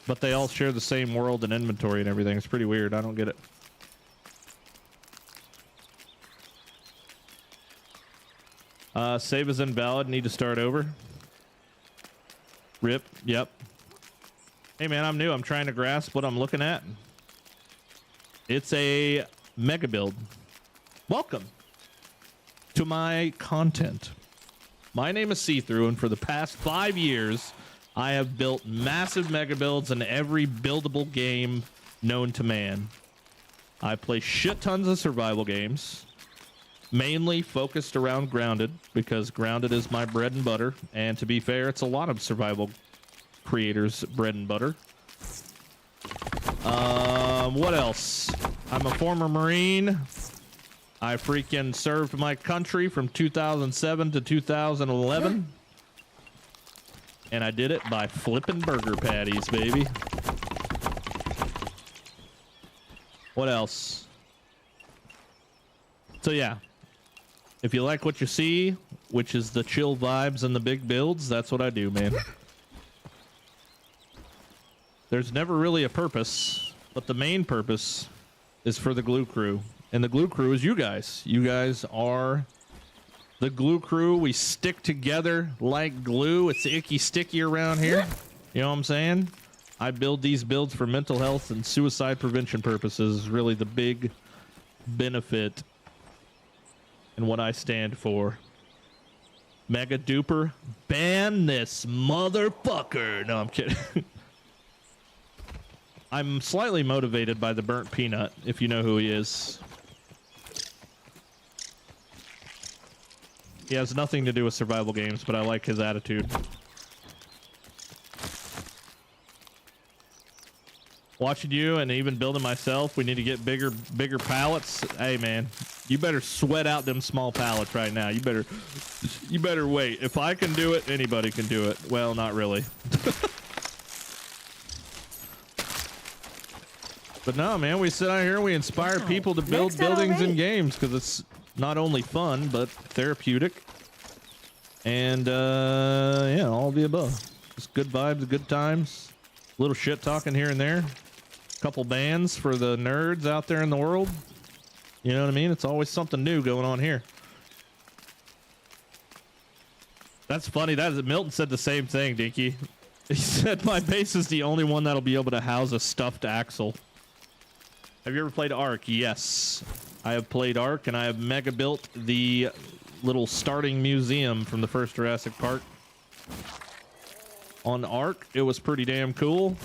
but they all share the same world and inventory and everything. It's pretty weird. I don't get it. Save is invalid. Need to start over. Rip. Yep. Hey man, I'm new. I'm trying to grasp what I'm looking at. It's a mega build. Welcome to my content. My name is See-Through, and for the past 5 years, I have built massive mega builds in every buildable game known to man. I play shit tons of survival games, mainly focused around Grounded, because Grounded is my bread and butter, and to be fair, it's a lot of survival creators' bread and butter. What else? I'm a former Marine. I freaking served my country from 2007 to 2011. And I did it by flipping burger patties, baby. What else? So yeah, if you like what you see, which is the chill vibes and the big builds, that's what I do, man. There's never really a purpose, but the main purpose is for the glue crew. And the glue crew is you guys. You guys are The glue crew, we stick together like glue. It's icky sticky around here. You know what I'm saying? I build these builds for mental health and suicide prevention purposes. Really the big benefit and what I stand for. Mega duper. Ban this motherfucker. No, I'm kidding. I'm slightly motivated by the burnt peanut, if you know who he is. He has nothing to do with survival games, but I like his attitude. Watching you and even building myself, we need to get bigger pallets. Hey man, you better sweat out them small pallets right now. You better wait. If I can do it, anybody can do it. Well, not really. But no, man, we sit out here and we inspire people to build buildings and games because it's not only fun, but therapeutic. And, yeah, all of the above. Just good vibes, good times. Little shit talking here and there. Couple bands for the nerds out there in the world. You know what I mean? It's always something new going on here. That's funny. Milton said the same thing, Dinky. He said, my base is the only one that'll be able to house a stuffed axle. Have you ever played Ark? Yes. I have played Ark, and I have mega built the little starting museum from the first Jurassic Park. On Ark, it was pretty damn cool.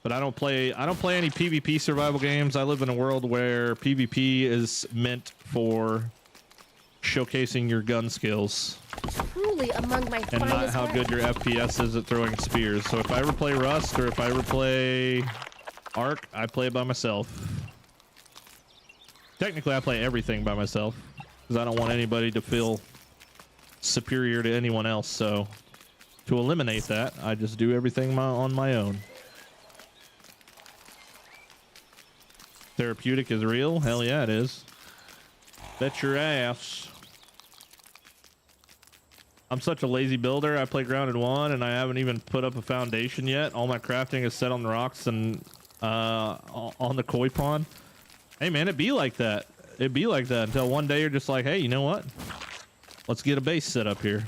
But I don't play any PvP survival games. I live in a world where PvP is meant for showcasing your gun skills. Truly among my and not how good your FPS is at throwing spears. So if I ever play Rust or if I ever play Ark, I play it by myself. Technically, I play everything by myself because I don't want anybody to feel superior to anyone else. So to eliminate that, I just do everything on my own. Therapeutic is real? Hell yeah, it is. Bet your ass. I'm such a lazy builder. I play Grounded 1 and I haven't even put up a foundation yet. All my crafting is set on the rocks and on the koi pond. Hey man, it'd be like that. It'd be like that until one day you're just like, hey, you know what? Let's get a base set up here.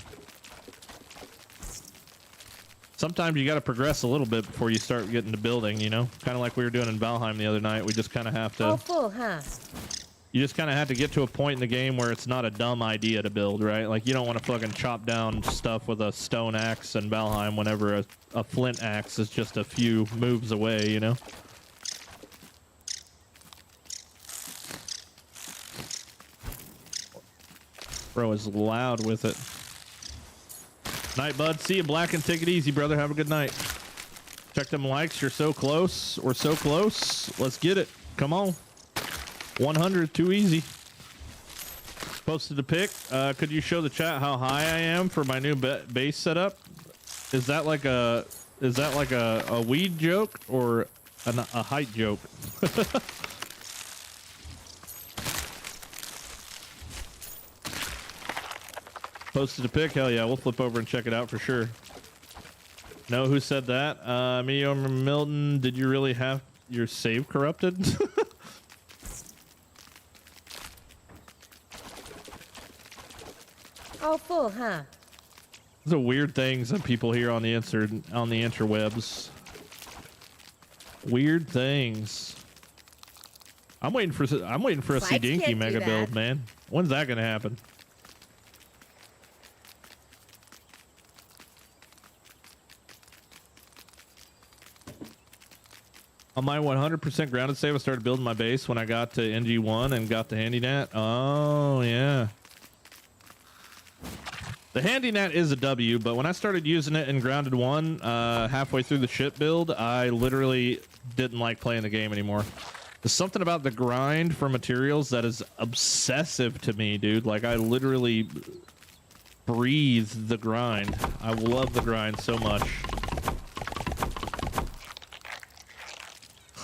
Sometimes you got to progress a little bit before you start getting to building, you know? Kind of like we were doing in Valheim the other night. We just kind of have to... Oh, full, huh? You just kind of have to get to a point in the game where it's not a dumb idea to build, right? Like, you don't want to fucking chop down stuff with a stone axe in Valheim whenever a flint axe is just a few moves away, you know? Bro is loud with it. Night, bud. See you, Black, and take it easy, brother. Have a good night. Check them likes. You're so close. We're so close. Let's get it. Come on. 100, too easy. Posted a pic. Could you show the chat how high I am for my new base setup? Is that like a weed joke or a height joke? Posted a pic. Hell yeah, we'll flip over and check it out for sure. Know who said that? Me or Milton? Did you really have your save corrupted? Oh, full, huh? Those are weird things that people hear on the interwebs. Weird things. I'm waiting for a C Dinky mega build, man. When's that gonna happen? On my 100% grounded save, I started building my base when I got to NG1 and got the handy net. Oh yeah. The handy net is a W, but when I started using it in Grounded 1, halfway through the ship build, I literally didn't like playing the game anymore. There's something about the grind for materials that is obsessive to me, dude. Like, I literally breathe the grind. I love the grind so much.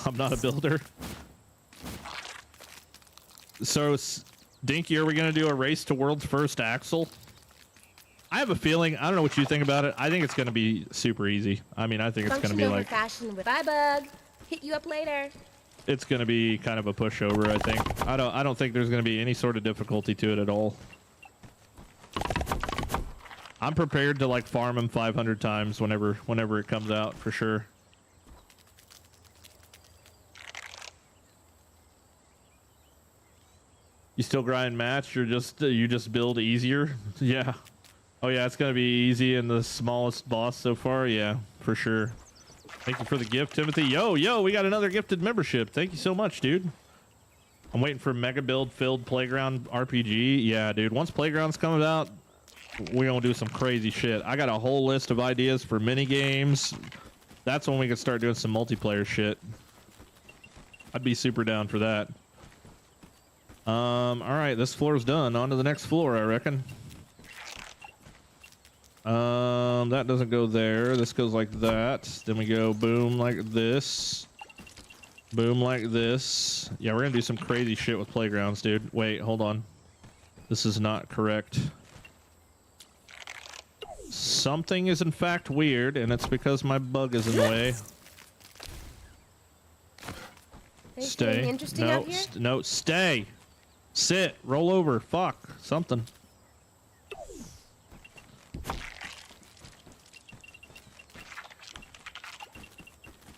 I'm not a builder. So, Dinky, are we going to do a race to world's first axle? I have a feeling. I don't know what you think about it. I think it's going to be super easy. I mean, I think it's going to be like... Fashion with... Bye, Bug. Hit you up later. it's going to be kind of a pushover, I think. I don't think there's going to be any sort of difficulty to it at all. I'm prepared to like farm him 500 times whenever it comes out for sure. You still grind match? You just build easier? Yeah. Oh yeah, it's gonna be easy and the smallest boss so far. Yeah, for sure. Thank you for the gift, Timothy. Yo, we got another gifted membership. Thank you so much, dude. I'm waiting for Mega Build filled Playground RPG. Yeah, dude. Once Playgrounds comes out, we're gonna do some crazy shit. I got a whole list of ideas for mini games. That's when we can start doing some multiplayer shit. I'd be super down for that. All right, this floor's done. On to the next floor, I reckon. That doesn't go there. This goes like that. Then we go boom like this. Boom like this. Yeah, we're gonna do some crazy shit with playgrounds, dude. Wait, hold on. This is not correct. Something is in fact weird, and it's because my bug is in the way. Stay. Interesting No, out here? no, stay. Sit. Roll over. Fuck. Something.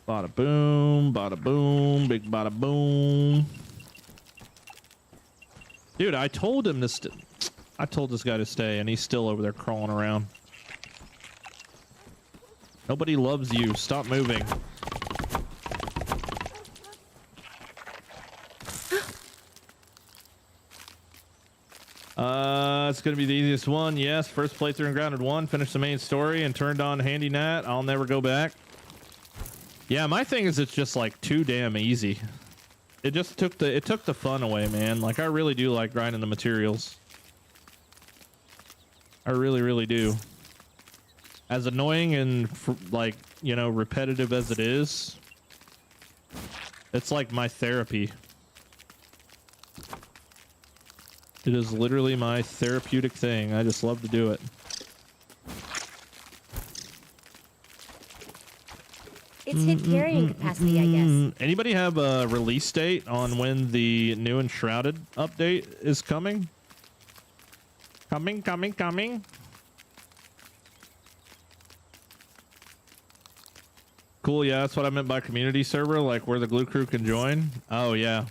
Bada boom, big bada boom. Dude, I told him to I told this guy to stay, and he's still over there crawling around. Nobody loves you. Stop moving. It's gonna be the easiest one. Yes, first playthrough in Grounded 1, finished the main story and turned on Handy Nat. I'll never go back. Yeah, my thing is it's just like too damn easy. It just took the fun away, man. Like I really do like grinding the materials. I really do. As annoying and like, you know, repetitive as it is, it's like my therapy. It is literally my therapeutic thing. I just love to do it. It's hit carrying capacity, I guess. Anybody have a release date on when the new Enshrouded update is coming? Coming. Cool, yeah, that's what I meant by community server, like where the Glue Crew can join. Oh, yeah.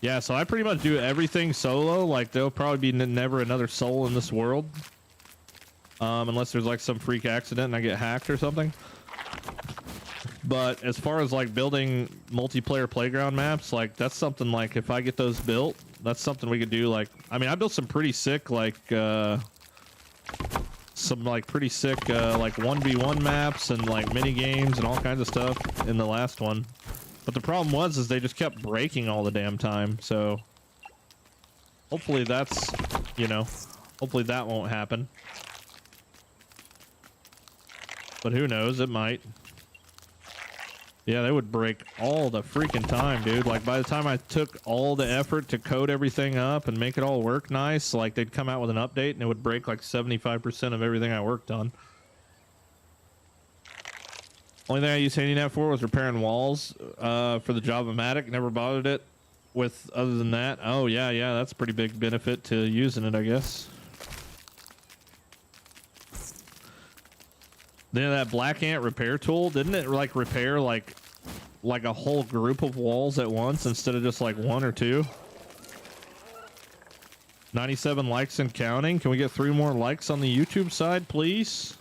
Yeah, so I pretty much do everything solo. Like, there'll probably be never another soul in this world. Unless there's like some freak accident and I get hacked or something. But as far as like building multiplayer playground maps, like that's something like if I get those built, that's something we could do. Like, I mean, I built some pretty sick, like, like 1v1 maps and like mini games and all kinds of stuff in the last one. But the problem is they just kept breaking all the damn time. So hopefully that's, you know, hopefully that won't happen. But who knows? It might. Yeah, they would break all the freaking time, dude. Like by the time I took all the effort to code everything up and make it all work nice, like they'd come out with an update and it would break like 75% of everything I worked on. Only thing I used HandyNet for was repairing walls for the Java-matic. Never bothered it with other than that. Oh, yeah, that's a pretty big benefit to using it, I guess. Then that Black Ant repair tool, didn't it like repair like a whole group of walls at once instead of just like one or two? 97 likes and counting. Can we get 3 more likes on the YouTube side, please?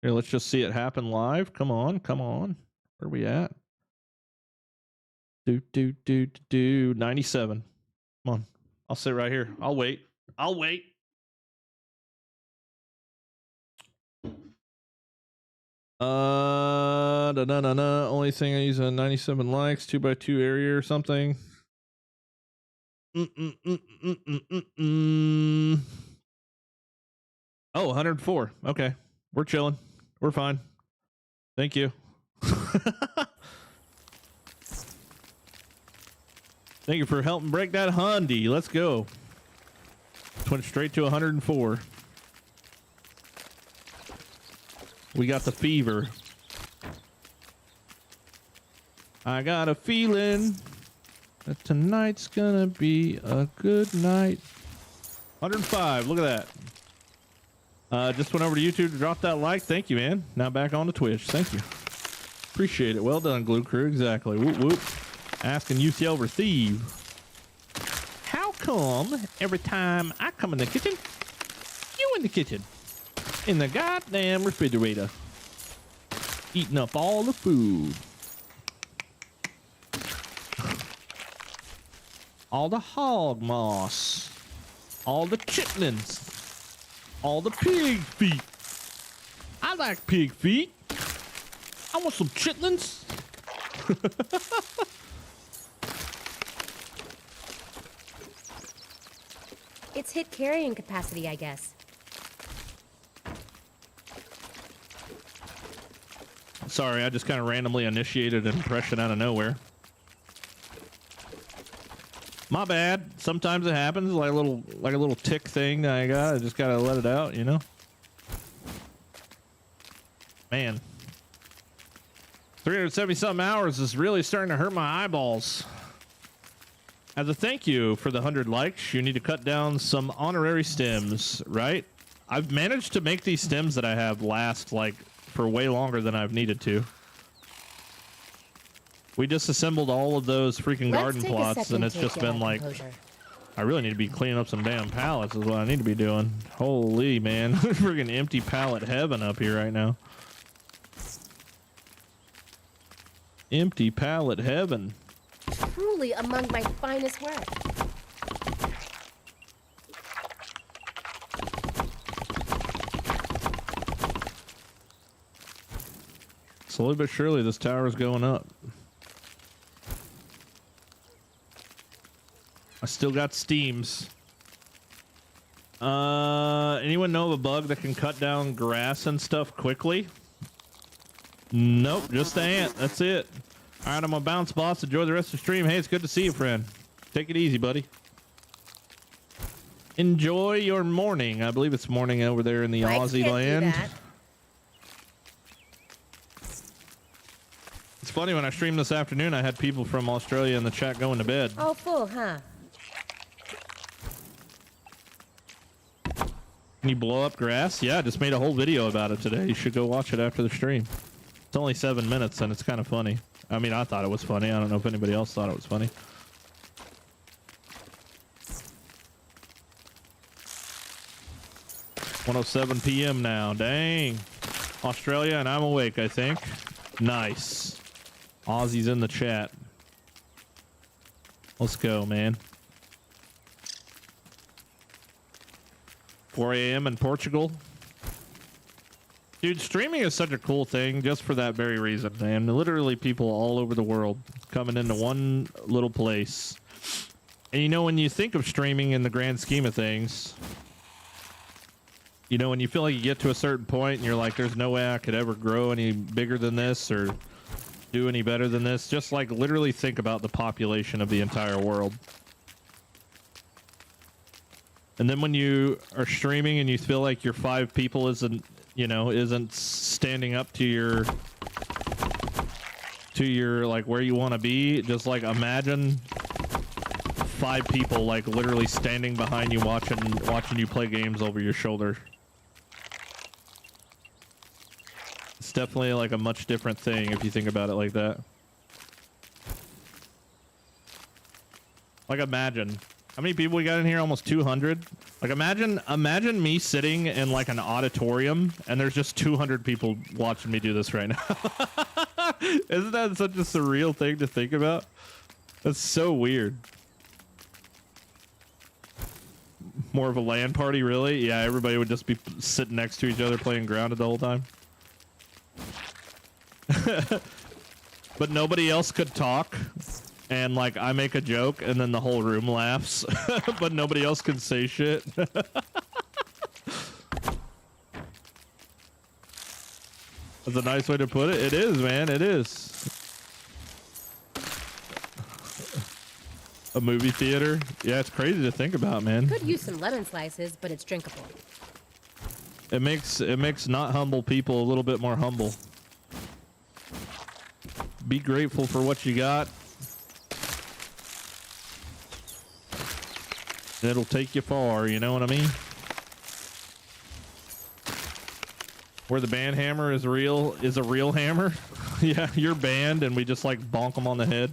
Here, let's just see it happen live. Come on. Where are we at? 97. Come on. I'll sit right here. I'll wait. Only thing I use on 97 likes, 2x2 area or something. Oh, 104. Okay. We're chilling. We're fine. Thank you. Thank you for helping break that Hyundai. Let's go. Went straight to 104. We got the fever. I got a feeling that tonight's gonna be a good night. 105, look at that. Just went over to YouTube to drop that like. Thank you, man. Now back on to Twitch. Thank you. Appreciate it. Well done, Glue Crew. Exactly. Whoop, whoop. Asking UC over Thieve. How come every time I come in the kitchen, you in the kitchen? In the goddamn refrigerator. Eating up all the food. All the hog moss. All the chitlins. All the pig feet. I like pig feet. I want some chitlins. It's hit carrying capacity, I guess. Sorry, I just kind of randomly initiated an impression out of nowhere. My bad. Sometimes it happens, like a little tick thing that I got. I just gotta let it out, you know. Man, 370 something hours is really starting to hurt my eyeballs. As a thank you for the 100 likes, you need to cut down some honorary stems, right? I've managed to make these stems that I have last like for way longer than I've needed to. We disassembled all of those freaking garden plots, and it's just been like, I really need to be cleaning up some damn pallets is what I need to be doing. Holy man, freaking empty pallet heaven up here right now. Empty pallet heaven. Truly among my finest work. Slowly but surely, this tower is going up. I still got steams. Anyone know of a bug that can cut down grass and stuff quickly? Nope, just the ant. That's it. All right, I'm gonna bounce, boss. Enjoy the rest of the stream. Hey, it's good to see you, friend. Take it easy, buddy. Enjoy your morning. I believe it's morning over there in the Aussie land. It's funny, when I streamed this afternoon, I had people from Australia in the chat going to bed. Oh, full, huh? Can you blow up grass? Yeah, I just made a whole video about it today. You should go watch it after the stream. It's only 7 minutes, and it's kind of funny. I mean, I thought it was funny. I don't know if anybody else thought it was funny. (1:07 p.m. now. Dang. Australia, and I'm awake, I think. Nice. Aussie's in the chat. Let's go, man. 4 a.m. in Portugal. Dude, streaming is such a cool thing just for that very reason, man. Literally people all over the world coming into one little place. And you know, when you think of streaming in the grand scheme of things, you know, when you feel like you get to a certain point and you're like, there's no way I could ever grow any bigger than this or do any better than this, just like literally think about the population of the entire world. And then when you are streaming and you feel like your 5 people isn't, you know, isn't standing up to your like where you want to be, just like imagine 5 people like literally standing behind you watching you play games over your shoulder. It's definitely like a much different thing if you think about it like that. Like imagine how many people we got in here? Almost 200. Like imagine me sitting in like an auditorium and there's just 200 people watching me do this right now. Isn't that such a surreal thing to think about? That's so weird. More of a LAN party, really? Yeah, everybody would just be sitting next to each other playing Grounded the whole time. But nobody else could talk. And like I make a joke and then the whole room laughs, but nobody else can say shit. That's a nice way to put it. It is, man. It is. A movie theater. Yeah, it's crazy to think about, man. Could use some lemon slices, but it's drinkable. It makes not humble people a little bit more humble. be grateful for what you got. It'll take you far, you know what I mean? Where the band hammer is a real hammer. Yeah, you're banned and we just like bonk them on the head.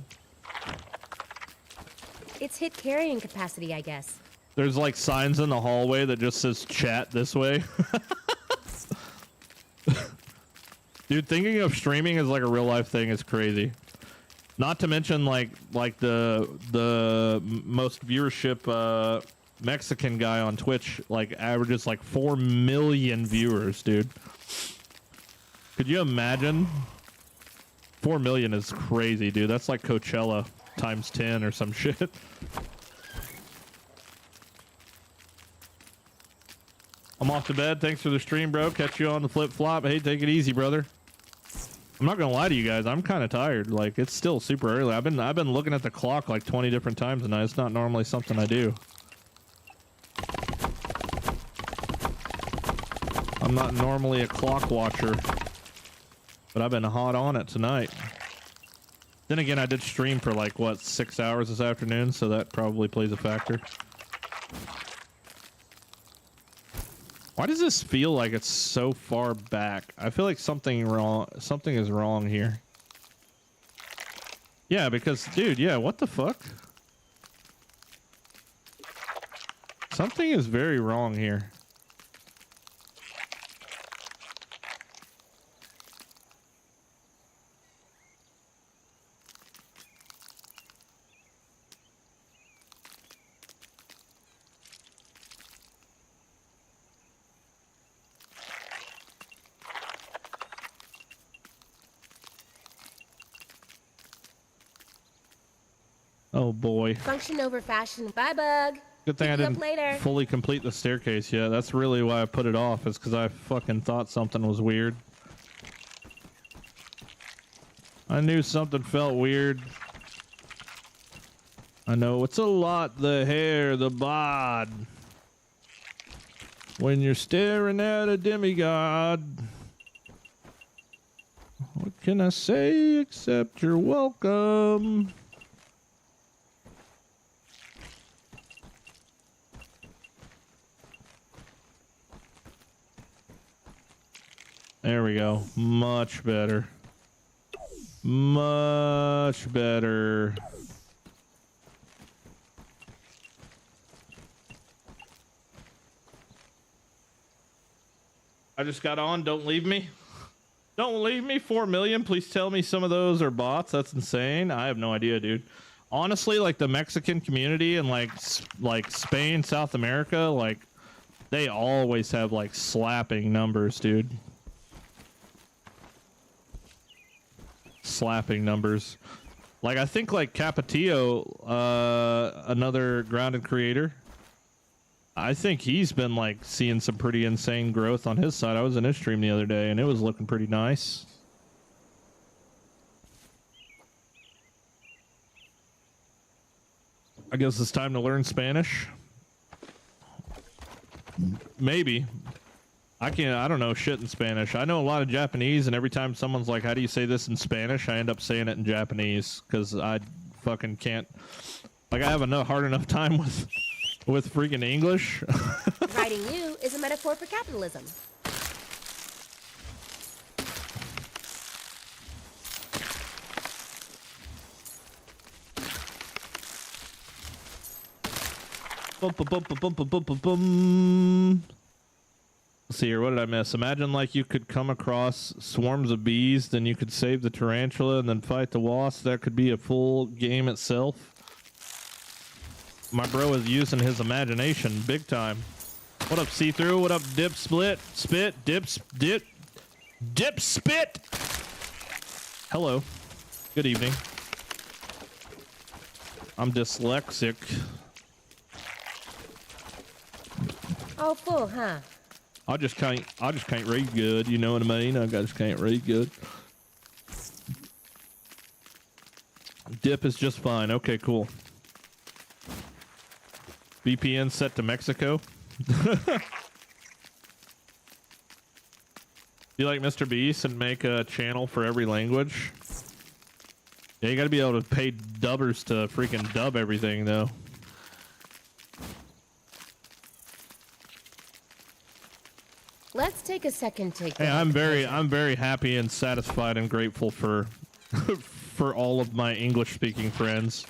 It's hit carrying capacity, I guess. There's like signs in the hallway that just says chat this way. Dude, thinking of streaming as like a real life thing is crazy. Not to mention like the most viewership Mexican guy on Twitch like averages like 4 million viewers, dude. Could you imagine? 4 million is crazy, dude. That's like Coachella times 10 or some shit. I'm off to bed. Thanks for the stream, bro. Catch you on the flip flop. Hey, take it easy, brother. I'm not gonna lie to you guys. I'm kind of tired. Like, it's still super early. I've been looking at the clock like 20 different times tonight. It's not normally something I do. I'm not normally a clock watcher, but I've been hot on it tonight. Then again, I did stream for like what 6 hours this afternoon, so that probably plays a factor. Why does this feel like it's so far back? I feel like something is wrong here. Yeah, because dude, yeah, what the fuck? Something is very wrong here. Oh boy. Function over fashion. Bye, bug. Good thing I Pick you up didn't later. fully complete the staircase yet. That's really why I put it off, is because I fucking thought something was weird. I knew something felt weird. I know it's a lot, the hair, the bod. When you're staring at a demigod. What can I say except you're welcome? There we go. Much better. Much better. I just got on. Don't leave me. Don't leave me. 4 million. Please tell me some of those are bots. That's insane. I have no idea, dude. Honestly, like the Mexican community and like Spain, South America, like they always have like slapping numbers, dude. Slapping numbers. Like I think like Capatillo, another grounded creator, I think he's been like seeing some pretty insane growth on his side. I was in his stream the other day and it was looking pretty nice. I guess it's time to learn Spanish. Maybe. I don't know shit in Spanish. I know a lot of Japanese, and every time someone's like, how do you say this in Spanish? I end up saying it in Japanese, because I fucking can't. Like, I have a hard enough time with freaking English. Writing you is a metaphor for capitalism. Let's see here. What did I miss? Imagine like you could come across swarms of bees, then you could save the tarantula and then fight the wasp. That could be a full game itself. My bro is using his imagination big time. What up, see-through? What up, dip, split, spit, dip, spit? Hello. Good evening. I'm dyslexic. Oh, full, huh? I just can't read good, you know what I mean? I just can't read good. Dip is just fine. Okay, cool. VPN set to Mexico. You like Mr. Beast and make a channel for every language? Yeah, you gotta be able to pay dubbers to freaking dub everything, though. Let's take a second to Hey, I'm very happy and satisfied and grateful for for all of my English-speaking friends.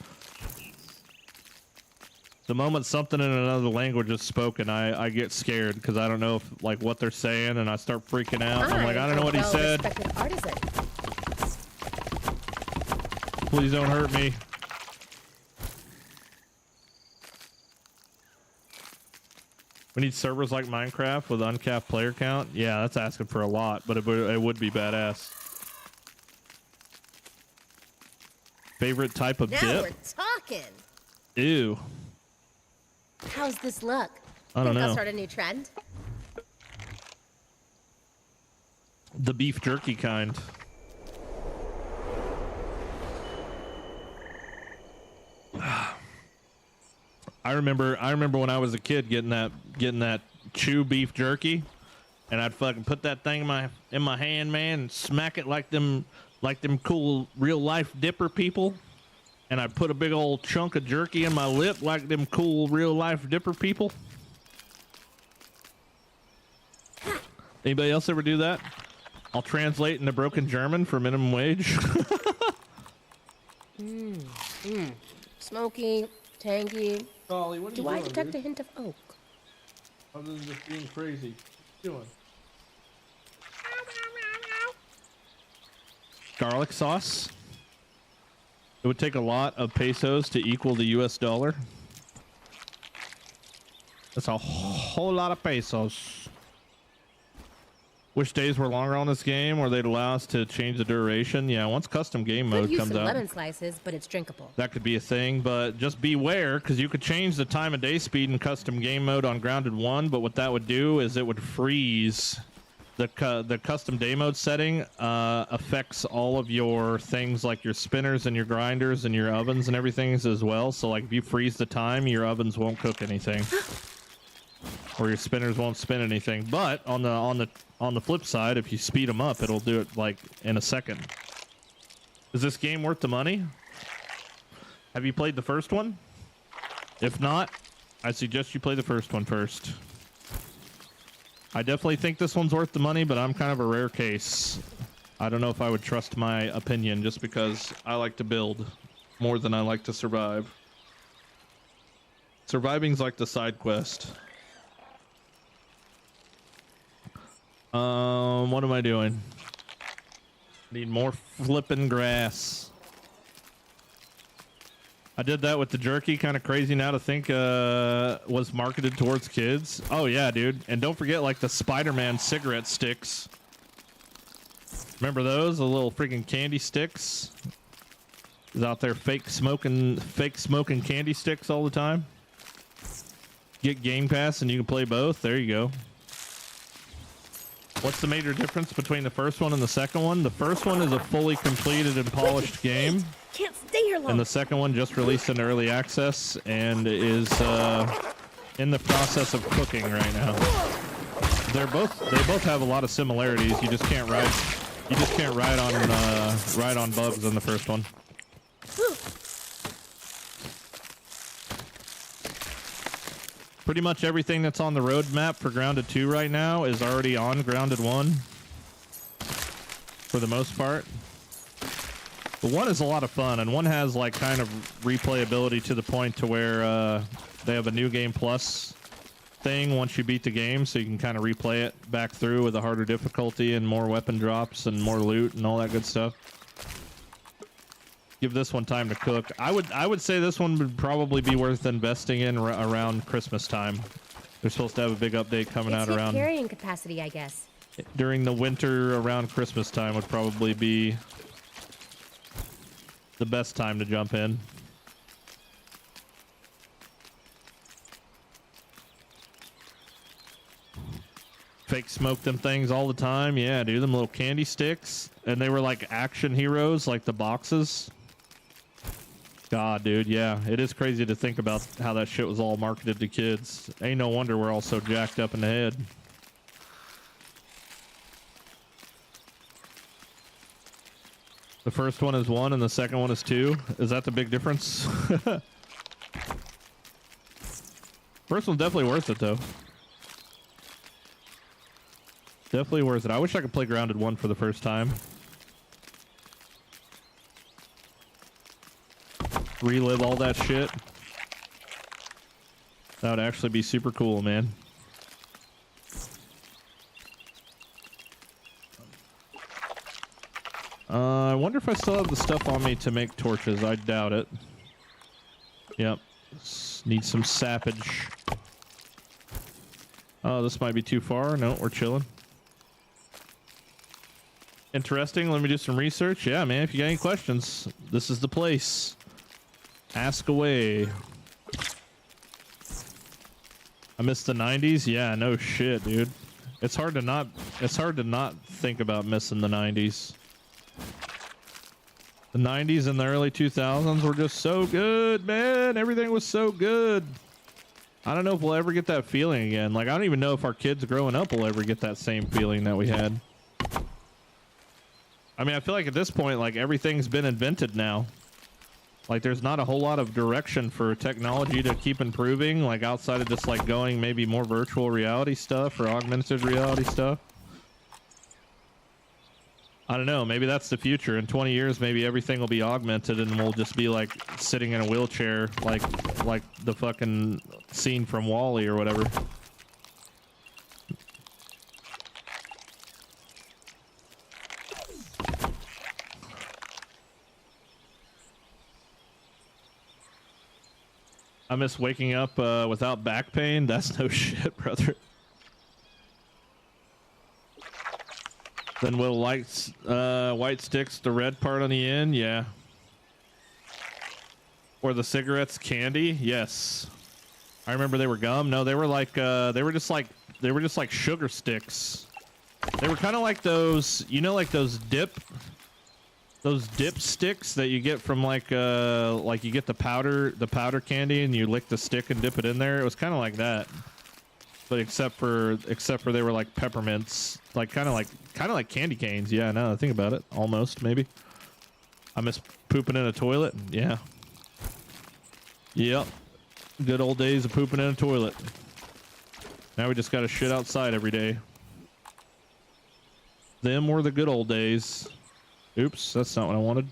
The moment something in another language is spoken, I get scared because I don't know if, like, what they're saying, and I start freaking out. I'm like, I don't know what he said. Artisan. Please don't hurt me. We need servers like Minecraft with uncapped player count. Yeah, that's asking for a lot, but it would be badass. Favorite type of Now dip? we're talking. Ew. How's this look? I don't Think I'll know. start a new trend? The beef jerky kind. I remember when I was a kid getting that chew beef jerky, and I'd fucking put that thing in my hand, man, and smack it like them cool real life dipper people, and I'd put a big old chunk of jerky in my lip like them cool real life dipper people. Anybody else ever do that? I'll translate into broken German for minimum wage. Smoky, tangy. Golly, what are Do you I doing, detect dude? a hint of oak? Other than just being crazy. What are you doing? Garlic sauce. It would take a lot of pesos to equal the US dollar. That's a whole lot of pesos. Wish days were longer on this game, or they'd allow us to change the duration. Yeah, once custom game Could mode use comes some out, lemon slices, but it's drinkable. that could be a thing. But just beware, because you could change the time of day speed in custom game mode on Grounded 1, but what that would do is it would freeze. The custom day mode setting affects all of your things like your spinners and your grinders and your ovens and everything as well. So like if you freeze the time, your ovens won't cook anything. Or your spinners won't spin anything. But on the flip side, if you speed them up, it'll do it like in a second. Is this game worth the money? Have you played the first one? If not, I suggest you play the first one first. I definitely think this one's worth the money, but I'm kind of a rare case. I don't know if I would trust my opinion just because I like to build more than I like to survive. Surviving's like the side quest. What am I doing? Need more flipping grass. I did that with the jerky. Kind of crazy now to think was marketed towards kids. Oh yeah, dude. And don't forget like the Spider-Man cigarette sticks. Remember those? The little freaking candy sticks. Is out there fake smoking candy sticks all the time. Get Game Pass and you can play both. There you go. What's the major difference between the first one and the second one? The first one is a fully completed and polished game. Can't stay here long. And the second one just released in early access and is in the process of cooking right now. They both have a lot of similarities. You just can't ride on bugs in the first one. Pretty much everything that's on the roadmap for Grounded 2 right now is already on Grounded 1 for the most part. But 1 is a lot of fun, and 1 has like kind of replayability to the point to where they have a new game plus thing once you beat the game, so you can kind of replay it back through with a harder difficulty and more weapon drops and more loot and all that good stuff. Give this one time to cook. I would say this one would probably be worth investing in around Christmas time. They're supposed to have a big update coming out around carrying capacity, I guess. during the winter around Christmas time would probably be the best time to jump in. Fake smoke them things all the time. Yeah, dude, them little candy sticks. And they were like action heroes, like the boxes. God, dude, yeah. It is crazy to think about how that shit was all marketed to kids. Ain't no wonder we're all so jacked up in the head. The first one is 1 and the second one is 2. Is that the big difference? First one's definitely worth it, though. Definitely worth it. I wish I could play Grounded 1 for the first time. Relive all that shit. That would actually be super cool, man. I wonder if I still have the stuff on me to make torches. I doubt it. Yep. Need some sappage. Oh, this might be too far. No, we're chilling. Interesting. Let me do some research. Yeah, man, if you got any questions, this is the place. Ask away. I missed the 90s. Yeah, no shit, dude. It's hard to not think about missing the 90s. The 90s and the early 2000s were just so good, man. Everything was so good. I don't know if we'll ever get that feeling again. Like, I don't even know if our kids growing up will ever get that same feeling that we had. I mean, I feel like at this point, like, everything's been invented now. Like, there's not a whole lot of direction for technology to keep improving, like, outside of just, like, going maybe more virtual reality stuff or augmented reality stuff. I don't know. Maybe that's the future. In 20 years, maybe everything will be augmented and we'll just be, like, sitting in a wheelchair, like the fucking scene from WALL-E or whatever. I miss waking up without back pain. That's no shit, brother. Then little lights, white sticks, the red part on the end, yeah. Or the cigarettes, candy, yes. I remember they were gum. No, they were like, they were just like sugar sticks. They were kind of like those, you know, like those dip sticks that you get from like you get the powder candy and you lick the stick and dip it in there. It was kind of like that, but except for they were like peppermints, like kind of like candy canes. Yeah, now that I think about it, almost maybe. I miss pooping in a toilet. Yeah. Yep. Good old days of pooping in a toilet. Now we just got to shit outside every day. Them were the good old days. Oops, that's not what I wanted.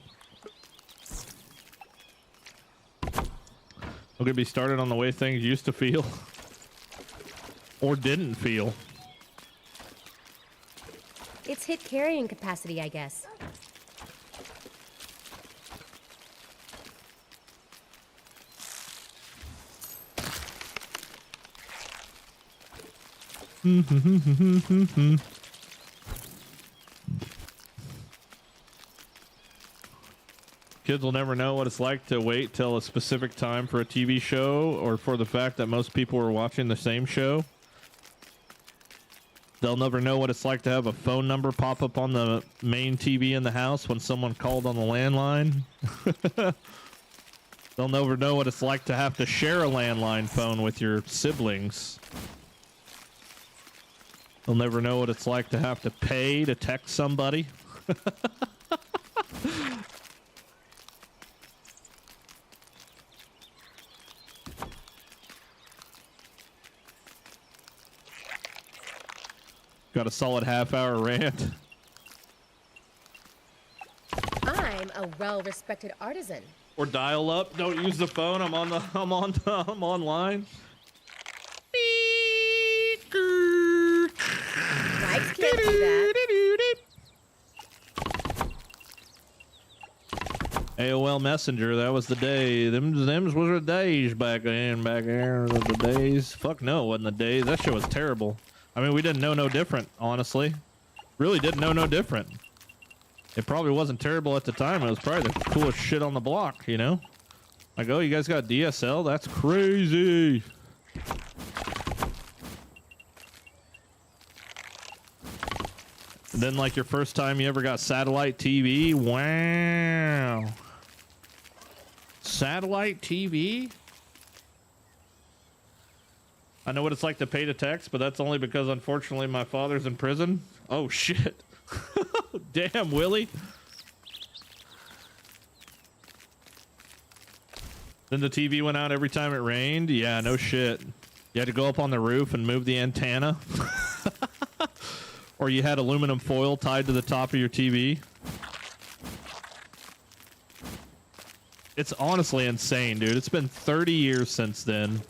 We're gonna be started on the way things used to feel. Or didn't feel. It's hit carrying capacity, I guess. Kids will never know what it's like to wait till a specific time for a TV show, or for the fact that most people are watching the same show. They'll never know what it's like to have a phone number pop up on the main TV in the house when someone called on the landline. They'll never know what it's like to have to share a landline phone with your siblings. They'll never know what it's like to have to pay to text somebody. Got a solid half-hour rant. I'm a well-respected artisan. Or dial up. Don't use the phone. I'm online. Mics can't do that. AOL Messenger, that was the day. Them was the days back then. Back there, the days. Fuck no, it wasn't the days. That shit was terrible. I mean, we didn't know no different, honestly. Really didn't know no different. It probably wasn't terrible at the time. It was probably the coolest shit on the block, you know? Like, oh, you guys got DSL? That's crazy. And then, like, your first time you ever got satellite TV? Wow. Satellite TV? I know what it's like to pay to text, but that's only because, unfortunately, my father's in prison. Oh, shit. Damn, Willie. Then the TV went out every time it rained. Yeah, no shit. You had to go up on the roof and move the antenna. Or you had aluminum foil tied to the top of your TV. It's honestly insane, dude. It's been 30 years since then,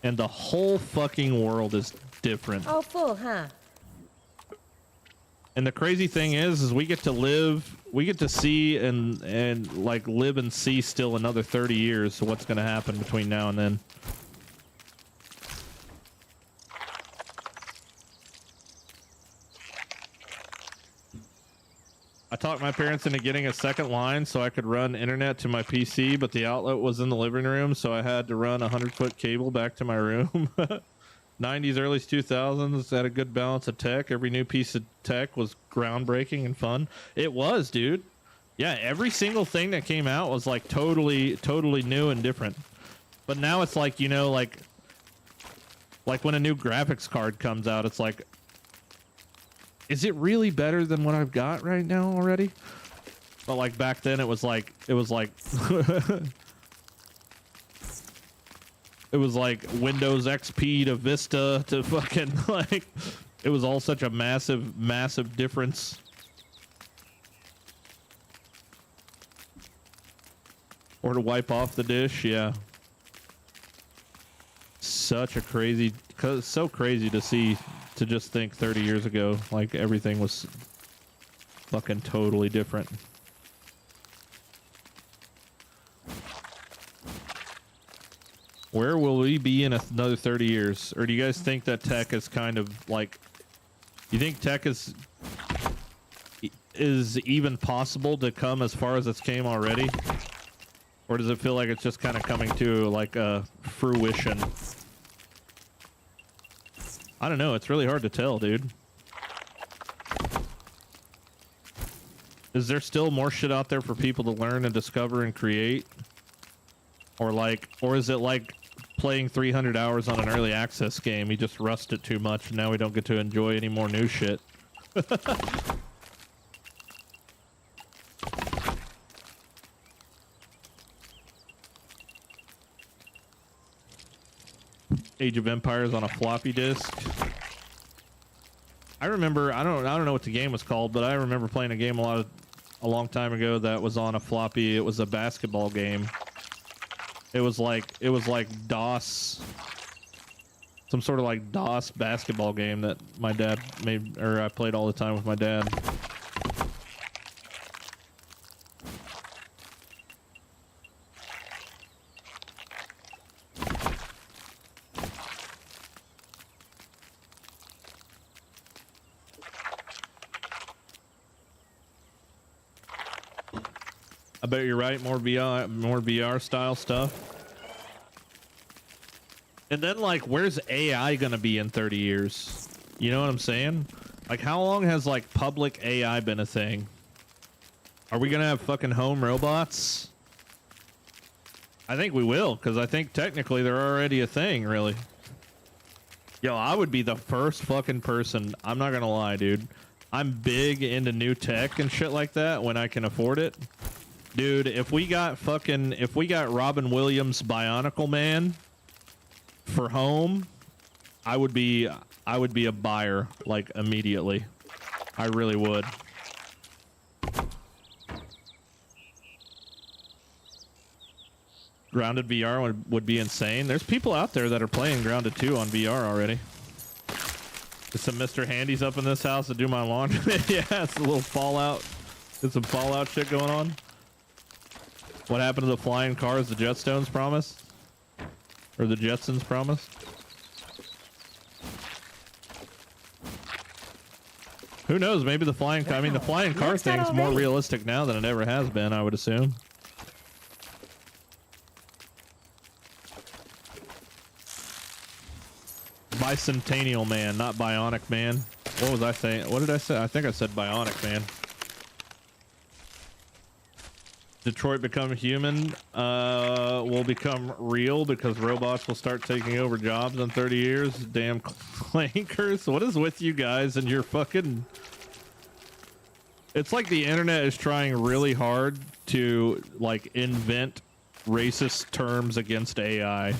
and the whole fucking world is different. All full, huh? And the crazy thing is we get to live, we get to see and like live and see still another 30 years. So what's going to happen between now and then? I talked my parents into getting a second line so I could run internet to my PC, but the outlet was in the living room, so I had to run a 100-foot cable back to my room. 90s, early 2000s had a good balance of tech. Every new piece of tech was groundbreaking and fun. It was, dude. Yeah, every single thing that came out was like totally new and different. But now it's like, you know, like when a new graphics card comes out, it's like, is it really better than what I've got right now already? But like back then it was like it was like Windows XP to Vista to fucking like it was all such a massive difference. Or to wipe off the dish, yeah. Such a crazy, so crazy to see, to just think 30 years ago, like everything was fucking totally different. Where will we be in another 30 years? Or do you guys think that tech is kind of like, you think tech is even possible to come as far as it's came already? Or does it feel like it's just kind of coming to like a fruition? I don't know. It's really hard to tell, dude. Is there still more shit out there for people to learn and discover and create? Or is it like playing 300 hours on an early access game? You just rust it too much and now we don't get to enjoy any more new shit. Age of Empires on a floppy disk. I remember, I don't know what the game was called, but I remember playing a game a long time ago that was on a floppy. It was a basketball game. It was like DOS, some sort of like DOS basketball game that my dad made, or I played all the time with my dad. I bet you're right. More VR style stuff. And then like, where's AI gonna be in 30 years? You know what I'm saying? Like, how long has like public AI been a thing? Are we gonna have fucking home robots? I think we will, because I think technically they're already a thing, really. Yo, I would be the first fucking person. I'm not gonna lie, dude. I'm big into new tech and shit like that when I can afford it. Dude, if we got Robin Williams' Bionicle Man for home, I would be a buyer like immediately. I really would. Grounded VR would be insane. There's people out there that are playing Grounded 2 on VR already. There's some Mr. Handies up in this house to do my laundry. Yeah, it's a little Fallout. There's some Fallout shit going on. What happened to the flying cars the Jetstones promised? Or the Jetsons promised? Who knows? Maybe the flying car... I mean, the flying car thing's more realistic now than it ever has been, I would assume. Bicentennial Man, not Bionic Man. What was I saying? What did I say? I think I said Bionic Man. Detroit become human will become real because robots will start taking over jobs in 30 years. Damn clankers. What is with you guys and your fucking... It's like the internet is trying really hard to like invent racist terms against AI.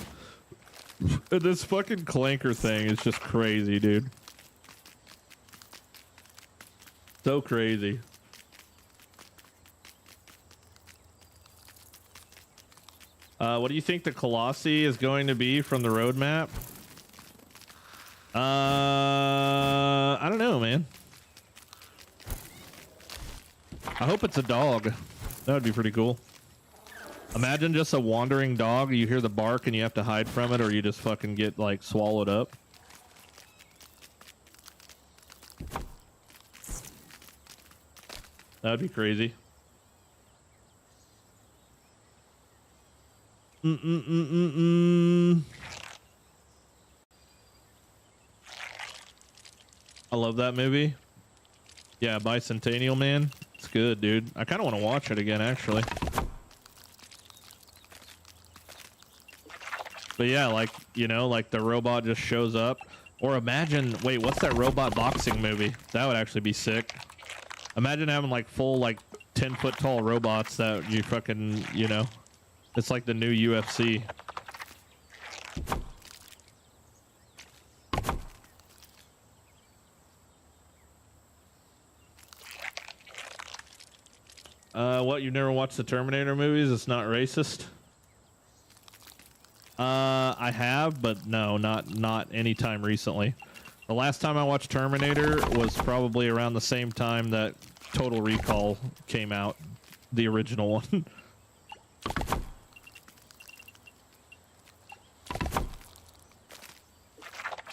And this fucking clanker thing is just crazy, dude. So crazy. What do you think the Colossi is going to be from the roadmap? I don't know, man. I hope it's a dog. That would be pretty cool. Imagine just a wandering dog. You hear the bark and you have to hide from it, or you just fucking get like swallowed up. That'd be crazy. I love that movie. Yeah, Bicentennial Man. It's good, dude. I kind of want to watch it again, actually. But yeah, like, you know, like the robot just shows up. Or imagine, wait, what's that robot boxing movie? That would actually be sick. Imagine having like full, like 10-foot tall robots that you fucking, you know, it's like the new UFC. What, you've never watched the Terminator movies? It's not racist? I have, but no, not anytime recently. The last time I watched Terminator was probably around the same time that Total Recall came out, the original one.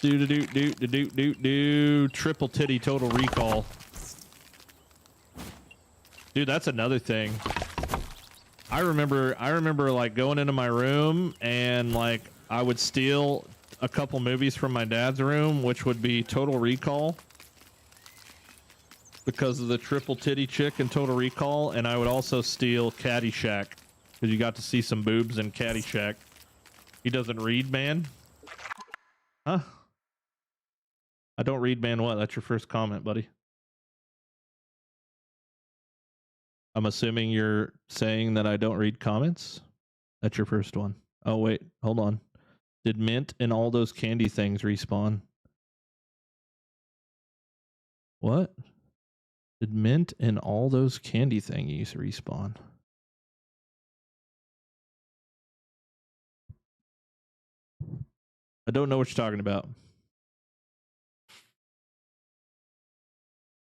Do triple titty Total Recall. Dude, that's another thing. I remember like going into my room and like I would steal a couple movies from my dad's room, which would be Total Recall because of the triple titty chick in Total Recall, and I would also steal Caddyshack because you got to see some boobs in Caddyshack. He doesn't read, man. Huh? I don't read, man. What? That's your first comment, buddy. I'm assuming you're saying that I don't read comments. That's your first one. Oh, wait. Hold on. Did Mint and all those candy things respawn? What? Did Mint and all those candy thingies respawn? I don't know what you're talking about.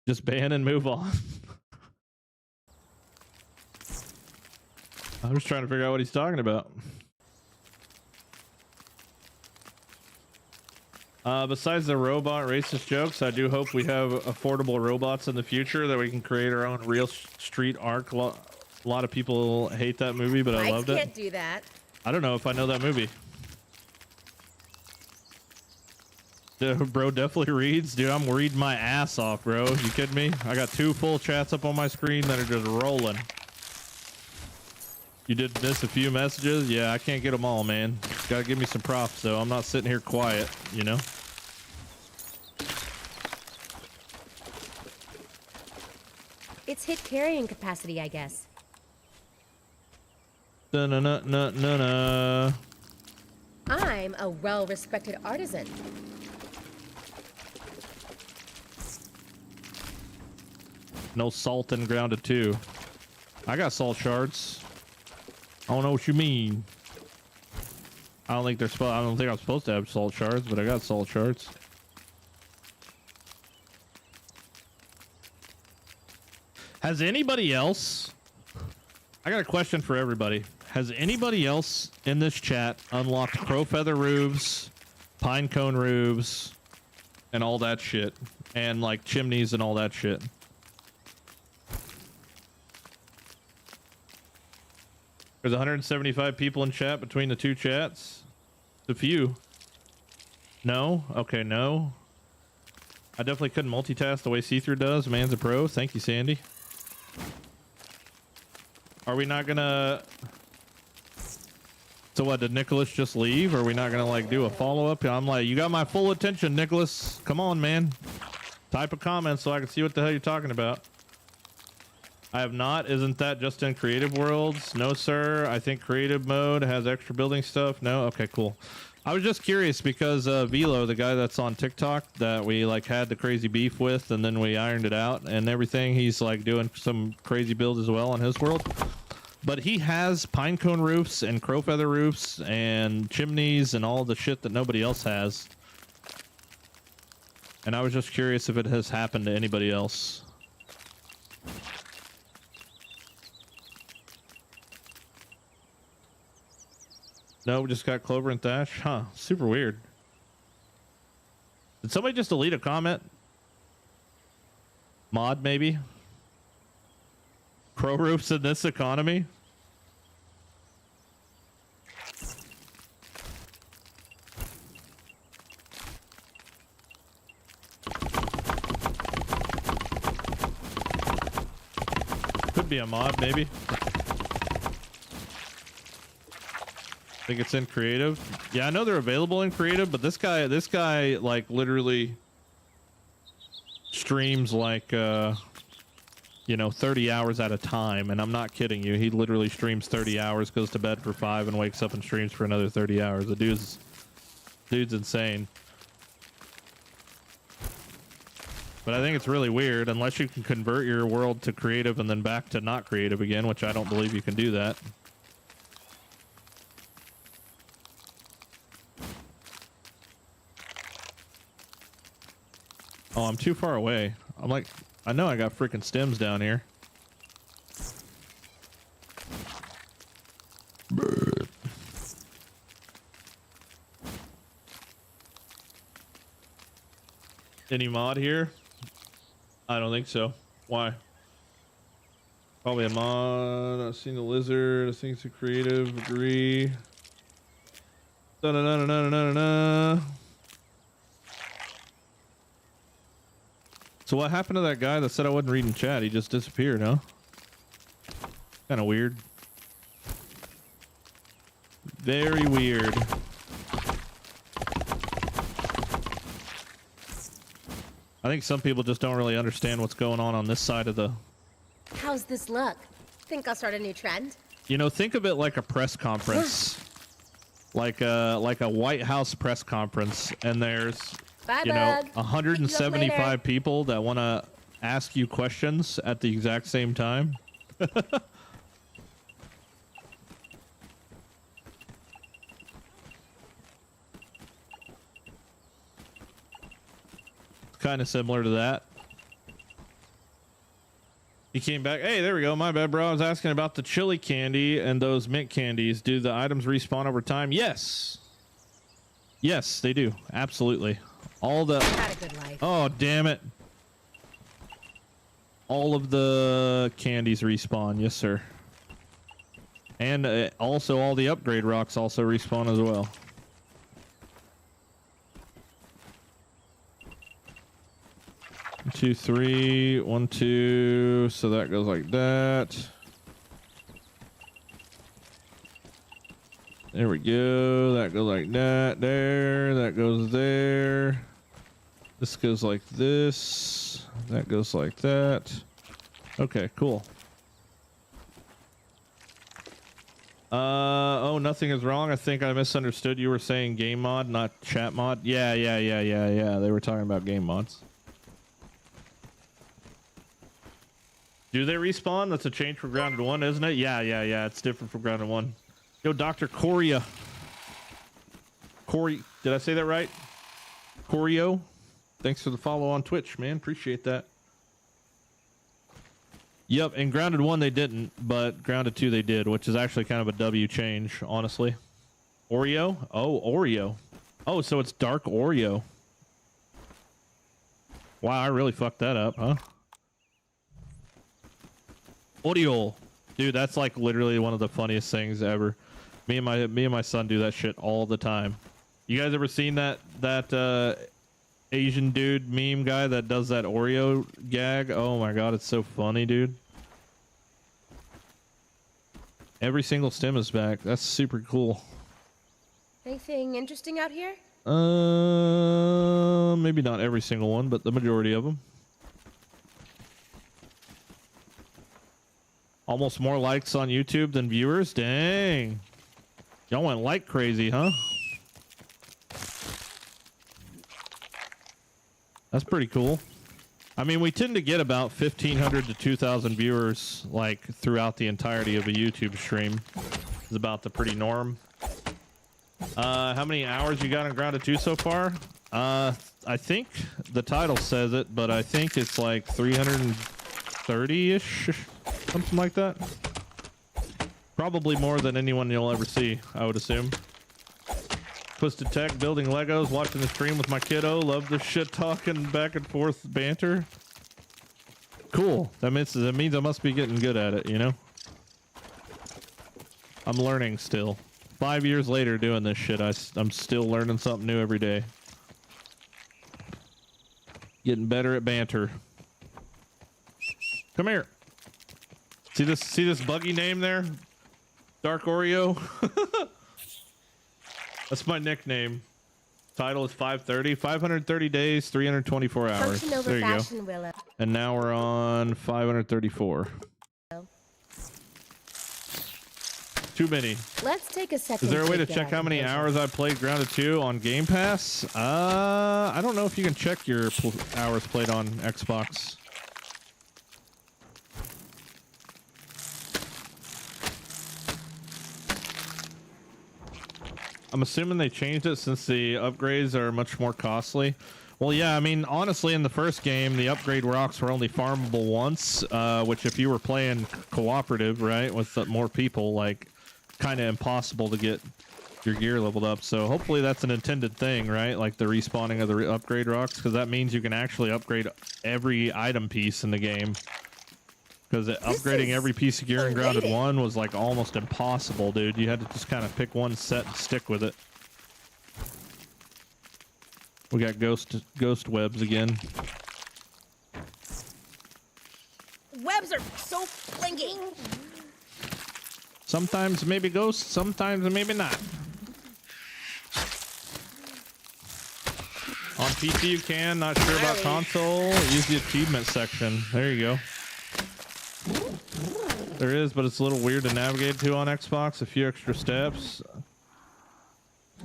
Just ban and move on. I'm just trying to figure out what he's talking about. Besides the robot racist jokes, I do hope we have affordable robots in the future that we can create our own real street arc. A lot of people hate that movie, but I loved it. I can't do that. I don't know if I know that movie. Dude, bro definitely reads. Dude, I'm reading my ass off, bro. You kidding me? I got 2 full chats up on my screen that are just rolling. You did miss a few messages? Yeah, I can't get them all, man. Gotta give me some props, though. I'm not sitting here quiet, you know? It's hit carrying capacity, I guess. Da-na-na-na-na-na. I'm a well-respected artisan. No salt in grounded 2. I got salt shards. I don't know what you mean. I don't think I'm supposed to have salt shards, but I got salt shards. Has anybody else? I got a question for everybody. Has anybody else in this chat unlocked crow feather roofs, pine cone roofs, and all that shit, and like chimneys and all that shit? There's 175 people in chat between the 2 chats. It's a few. No? Okay, no. I definitely couldn't multitask the way See-Through does. Man's a pro. Thank you, Sandy. Are we not gonna... So what, did Nicholas just leave? Are we not gonna like do a follow-up? I'm like, you got my full attention, Nicholas. Come on, man. Type a comment so I can see what the hell you're talking about. I have not. Isn't that just in creative worlds? No, sir. I think creative mode has extra building stuff. No? Okay, cool. I was just curious because Velo, the guy that's on TikTok that we like had the crazy beef with and then we ironed it out and everything, he's like doing some crazy builds as well on his world. But he has pinecone roofs and crow feather roofs and chimneys and all the shit that nobody else has. And I was just curious if it has happened to anybody else. No, we just got clover and thatch. Huh, super weird. Did somebody just delete a comment? Mod, maybe? Crow roofs in this economy? Could be a mod, maybe. I think it's in creative. Yeah, I know they're available in creative, but this guy like literally streams like you know, 30 hours at a time, and I'm not kidding you. He literally streams 30 hours, goes to bed for 5 and wakes up and streams for another 30 hours. The dude's insane. But I think it's really weird unless you can convert your world to creative and then back to not creative again, which I don't believe you can do that. Oh, I'm too far away. I'm like, I know I got freaking stems down here. Any mod here? I don't think so. Why? Probably a mod. I've seen the lizard. I think it's a creative. Agree. Da da da da da da da. So what happened to that guy that said I wasn't reading chat? He just disappeared, huh? Kind of weird. Very weird. I think some people just don't really understand what's going on this side of the... How's this look? Think I'll start a new trend? You know, think of it like a press conference. like a White House press conference, and there's... Bye, you know, bud. 175 people that want to ask you questions at the exact same time. Kind of similar to that. He came back. Hey, there we go. My bad, bro. I was asking about the chili candy and those mint candies. Do the items respawn over time? Yes. Yes, they do. Absolutely. All the... Had a good life. Oh, damn it. All of the candies respawn. Yes, sir. And also all the upgrade rocks also respawn as well. One, 2, 3. 1, 2. So that goes like that. There we go. That goes like that. There. That goes there. This goes like this. That goes like that. Okay, cool. Oh, nothing is wrong. I think I misunderstood. You were saying game mod, not chat mod. Yeah. They were talking about game mods. Do they respawn? That's a change from Grounded 1, isn't it? Yeah. It's different from Grounded 1. Yo, Dr. Coria. Corey, did I say that right? Corio? Thanks for the follow on Twitch, man. Appreciate that. Yep, in Grounded 1 they didn't, but Grounded 2 they did, which is actually kind of a W change, honestly. Oreo? Oh, Oreo. Oh, so it's Dark Oreo. Wow, I really fucked that up, huh? Oreo. Dude, that's like literally one of the funniest things ever. Me and my son do that shit all the time. You guys ever seen that Asian dude meme guy that does that Oreo gag? Oh my god, it's so funny, dude. Every single stem is back. That's super cool. Anything interesting out here? Maybe not every single one, but the majority of them. Almost more likes on YouTube than viewers. Dang. Y'all went like crazy, huh? That's pretty cool. I mean, we tend to get about 1,500 to 2,000 viewers like throughout the entirety of a YouTube stream. It's about the pretty norm. How many hours you got on Grounded 2 so far? I think the title says it, but I think it's like 330-ish, something like that. Probably more than anyone you'll ever see, I would assume. Twisted Tech, building Legos, watching the stream with my kiddo. Love the shit talking back and forth banter. Cool. That means I must be getting good at it, you know? I'm learning still. 5 years later doing this shit, I'm still learning something new every day. Getting better at banter. Come here. See this buggy name there? Dark Oreo. That's my nickname. Title is 530. 530 days, 324 hours. Function over There you go. fashion, Willow. And now we're on 534. Too many. Let's take a second. Is there a way to get check our how many measure. hours I played Grounded 2 on Game Pass? I don't know if you can check your hours played on Xbox. I'm assuming they changed it since the upgrades are much more costly. Well, yeah, I mean, honestly, in the first game, the upgrade rocks were only farmable once, which if you were playing cooperative, right, with more people, like, kind of impossible to get your gear leveled up. So hopefully that's an intended thing, right? Like the respawning of the upgrade rocks, because that means you can actually upgrade every item piece in the game. Because upgrading every piece of gear in Grounded 1 was like almost impossible, dude. You had to just kind of pick one set and stick with it. We got ghost webs again. Webs are so flingy. Sometimes maybe ghosts, sometimes maybe not. On PC you can, not sure about console, use the achievement section. There you go. There is, but it's a little weird to navigate to on Xbox. A few extra steps.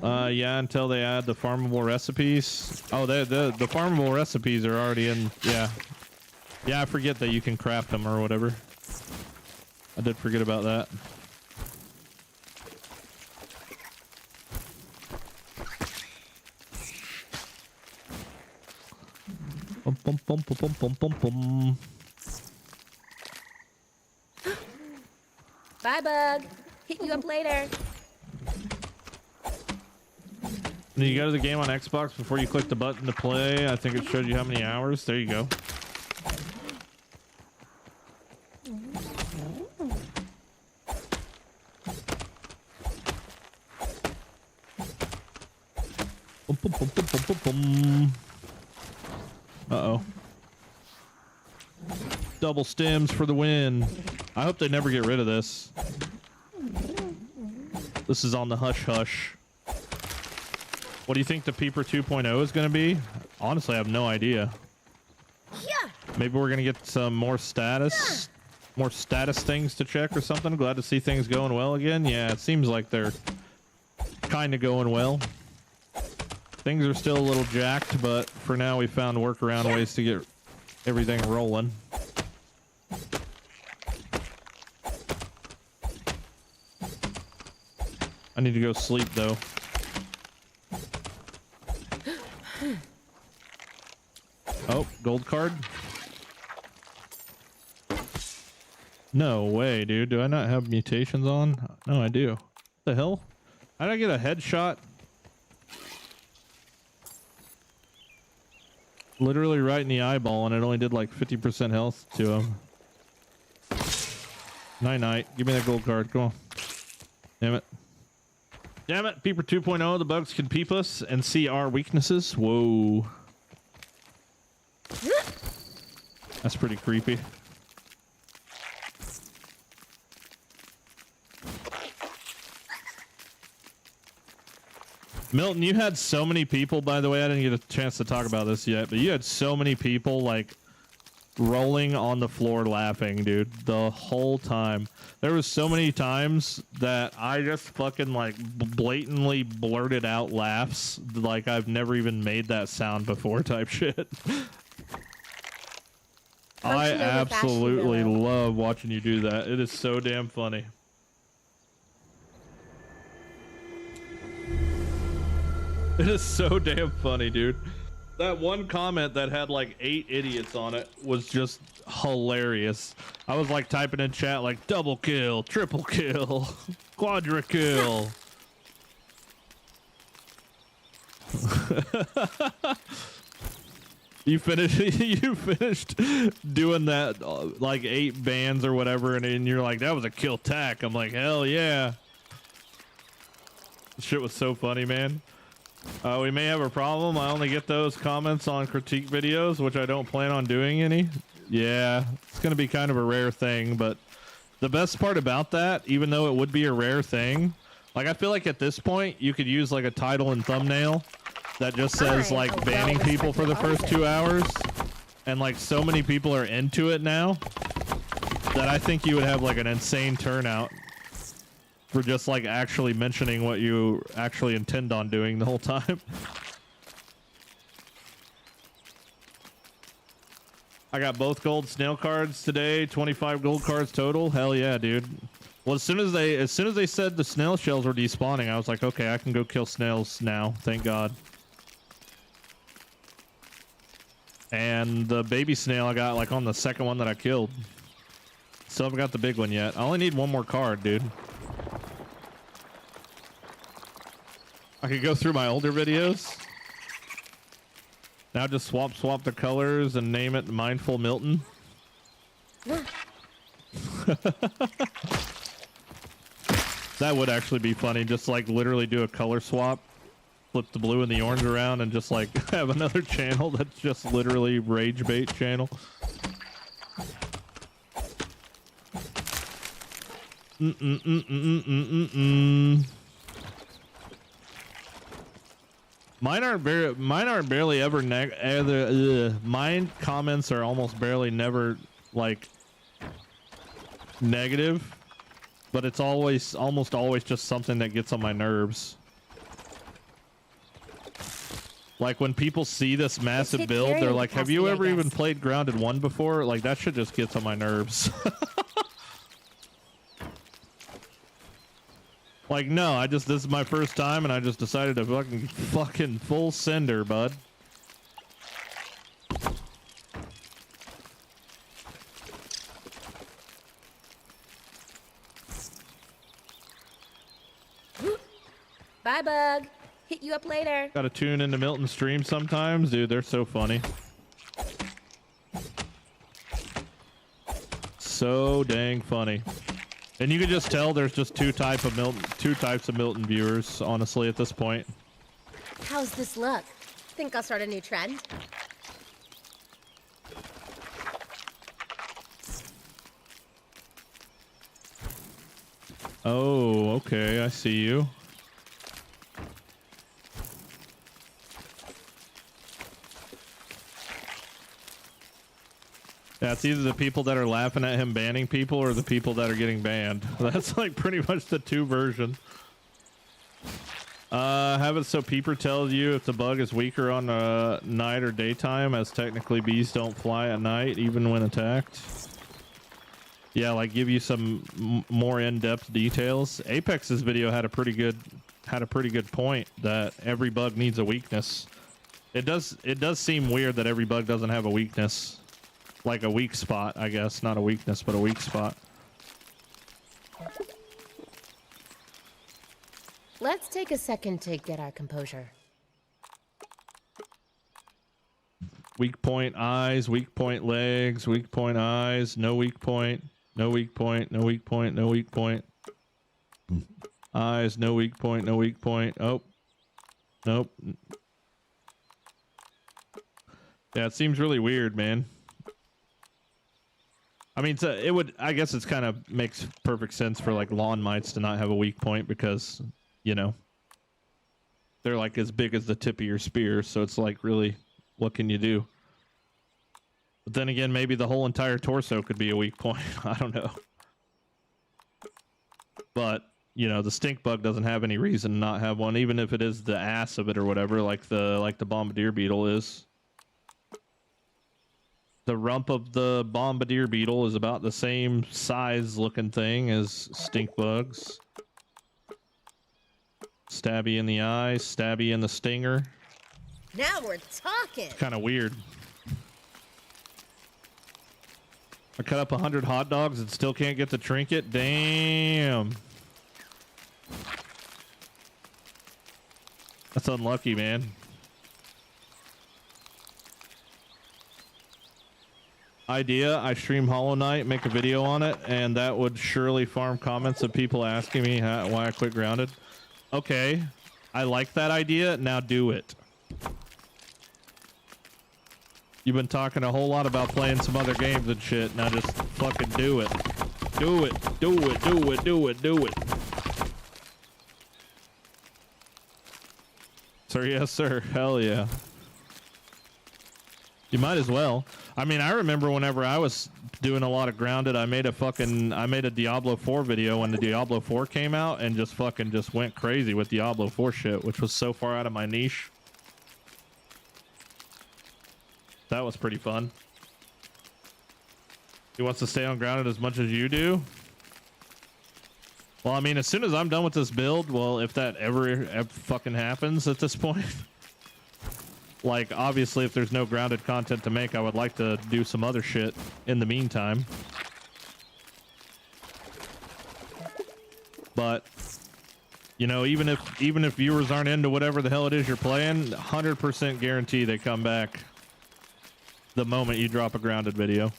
Yeah, until they add the farmable recipes. Oh, the farmable recipes are already in. Yeah. Yeah, I forget that you can craft them or whatever. I did forget about that. Bum, bum, bum, bum, bum, bum, bum. Bye, Bug. Hit you up later. When you go to the game on Xbox before you click the button to play, I think it showed you how many hours. There you go. Bum, bum, bum, bum, bum, bum. Uh-oh. Double stems for the win. I hope they never get rid of this. This is on the hush hush. What do you think the Peeper 2.0 is going to be? Honestly, I have no idea. Yeah. Maybe we're going to get some more status things to check or something. Glad to see things going well again. Yeah, it seems like they're kind of going well. Things are still a little jacked, but for now we found workaround ways to get everything rolling. I need to go sleep though. Oh, gold card? No way, dude. Do I not have mutations on? No, I do. What the hell? How did I get a headshot? Literally right in the eyeball, and it only did like 50% health to him. Night. Give me that gold card. Come on. Damn it. Damn it. Peeper 2.0. The bugs can peep us and see our weaknesses. Whoa. That's pretty creepy. Milton, you had so many people, by the way, I didn't get a chance to talk about this yet, but you had so many people like rolling on the floor laughing, dude, the whole time. There was so many times that I just fucking like blatantly blurted out laughs like I've never even made that sound before type shit. I Function over absolutely fashion, love watching you do that. It is so damn funny. It is so damn funny, dude. That one comment that had like 8 idiots on it was just hilarious. I was like typing in chat like double kill, triple kill, quadra kill. You finished doing that like 8 bands or whatever, and you're like, that was a kill tack. I'm like, hell yeah. Shit was so funny, man. We may have a problem. I only get those comments on critique videos, which I don't plan on doing any. Yeah, it's going to be kind of a rare thing, but the best part about that, even though it would be a rare thing, like I feel like at this point you could use like a title and thumbnail that just says like banning people for the first 2 hours, and like so many people are into it now that I think you would have like an insane turnout for just like actually mentioning what you actually intend on doing the whole time. I got both gold snail cards today, 25 gold cards total. Hell yeah, dude. Well, as soon as they said the snail shells were despawning, I was like, okay, I can go kill snails now. Thank God. And the baby snail I got like on the second one that I killed. Still haven't got the big one yet. I only need one more card, dude. I could go through my older videos. Now just swap the colors and name it Mindful Milton. That would actually be funny. Just like literally do a color swap. Flip the blue and the orange around and just like have another channel that's just literally rage bait channel. Mine aren't barely ever mine comments are almost barely never like negative, but it's almost always just something that gets on my nerves. Like when people see this massive build, they're like, have you ever even played Grounded 1 before? Like that shit just gets on my nerves. Like, no, this is my first time and I just decided to fucking full sender, bud. Bye, Bug. Hit you up later. Gotta tune into Milton's stream sometimes. Dude, they're so funny. So dang funny. And you can just tell there's just two types of Milton viewers, honestly, at this point. How's this look? Think I'll start a new trend? Oh, okay, I see you. Yeah, it's either the people that are laughing at him banning people or the people that are getting banned. That's like pretty much the two versions. Have it so Peeper tells you if the bug is weaker on night or daytime, as technically bees don't fly at night even when attacked. Yeah, like give you some more in-depth details. Apex's video had a pretty good point that every bug needs a weakness. It does seem weird that every bug doesn't have a weakness. Like a weak spot, I guess. Not a weakness, but a weak spot. Let's take a second to get our composure. Weak point eyes, weak point legs, weak point eyes, no weak point, no weak point, no weak point, no weak point. Eyes, no weak point, no weak point. Oh. Nope. Yeah, it seems really weird, man. I mean, I guess it's kind of makes perfect sense for like lawn mites to not have a weak point because, you know, they're like as big as the tip of your spear. So it's like, really, what can you do? But then again, maybe the whole entire torso could be a weak point. I don't know. But, you know, the stink bug doesn't have any reason to not have one, even if it is the ass of it or whatever, like the bombardier beetle is. The rump of the bombardier beetle is about the same size looking thing as stink bugs. Stabby in the eye, stabby in the stinger. Now we're talking. Kind of weird. I cut up 100 hot dogs and still can't get the trinket. Damn. That's unlucky, man. Idea, I stream Hollow Knight, make a video on it, and that would surely farm comments of people asking me why I quit Grounded. Okay, I like that idea. Now do it. You've been talking a whole lot about playing some other games and shit. Now just fucking do it. Do it. Do it. Do it. Do it. Do it. Sir, yes, sir. Hell yeah. You might as well. I mean, I remember whenever I was doing a lot of Grounded, I made a Diablo 4 video when the Diablo 4 came out and just went crazy with Diablo 4 shit, which was so far out of my niche. That was pretty fun. He wants to stay on Grounded as much as you do. Well, I mean, as soon as I'm done with this build, well, if that ever fucking happens at this point, like, obviously, if there's no Grounded content to make, I would like to do some other shit in the meantime. But, you know, even if viewers aren't into whatever the hell it is you're playing, 100% guarantee they come back the moment you drop a Grounded video.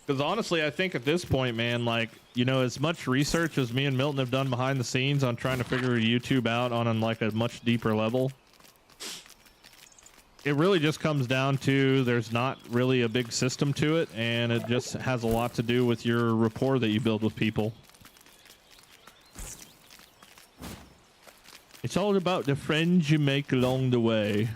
Because honestly, I think at this point, man, like, you know, as much research as me and Milton have done behind the scenes on trying to figure YouTube out on like a much deeper level, it really just comes down to there's not really a big system to it, and it just has a lot to do with your rapport that you build with people. It's all about the friends you make along the way.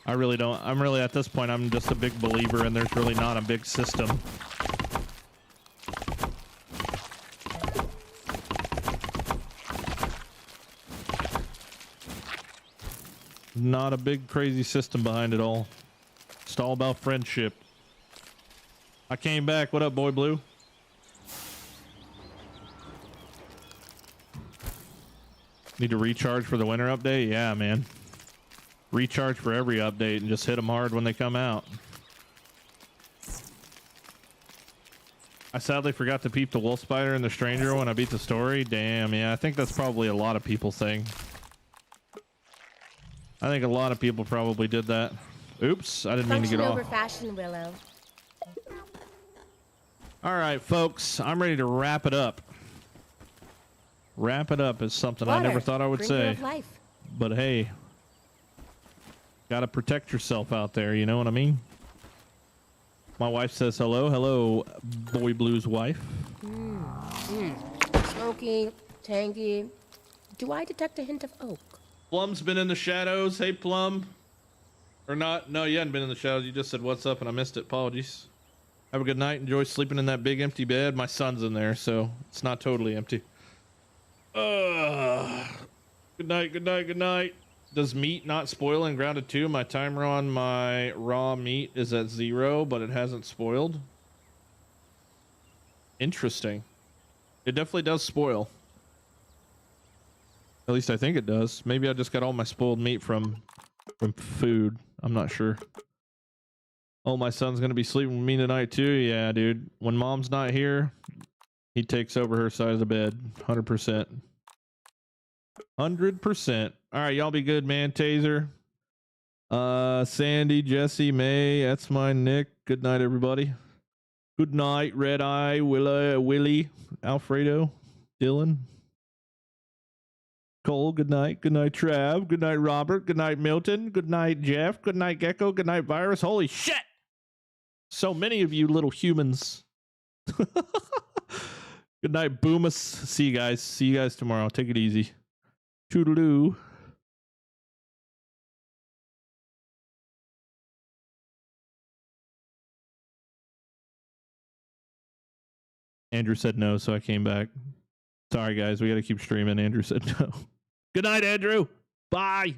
I really don't. I'm really at this point, I'm just a big believer, and there's really not a big system. Not a big crazy system behind it all. It's all about friendship. I came back. What up, boy blue? Need to recharge for the winter update? Yeah, man. Recharge for every update and just hit them hard when they come out. I sadly forgot to peep the wolf spider and the stranger when I beat the story. Damn, yeah, I think that's probably a lot of people's thing. I think a lot of people probably did that. Oops, I didn't mean to get off. Over fashion, Willow. All right, folks, I'm ready to wrap it up. Wrap it up is something I never thought I would say. But hey, gotta protect yourself out there, you know what I mean? My wife says hello. Hello, Boy Blue's wife. Smoky, tangy. Do I detect a hint of oak? Plum's been in the shadows. Hey, Plum. Or not. No, you hadn't been in the shadows. You just said what's up and I missed it. Apologies. Have a good night. Enjoy sleeping in that big empty bed. My son's in there, so it's not totally empty. Good night, good night, good night. Does meat not spoil in Grounded 2? My timer on my raw meat is at 0, but it hasn't spoiled. Interesting. It definitely does spoil. At least I think it does. Maybe I just got all my spoiled meat from food. I'm not sure. Oh, my son's gonna be sleeping with me tonight too. Yeah, dude. When mom's not here, he takes over her side of the bed. 100%. 100%. All right, y'all be good, man. Taser. Sandy, Jesse, May. That's my Nick. Good night, everybody. Good night, Red Eye, Willie, Alfredo, Dylan. Cole, good night. Good night, Trav. Good night, Robert. Good night, Milton. Good night, Jeff. Good night, Gecko. Good night, Virus. Holy shit! So many of you little humans. Good night, Boomus. See you guys. See you guys tomorrow. Take it easy. Toodaloo. Andrew said no, so I came back. Sorry, guys. We got to keep streaming. Andrew said no. Good night, Andrew. Bye.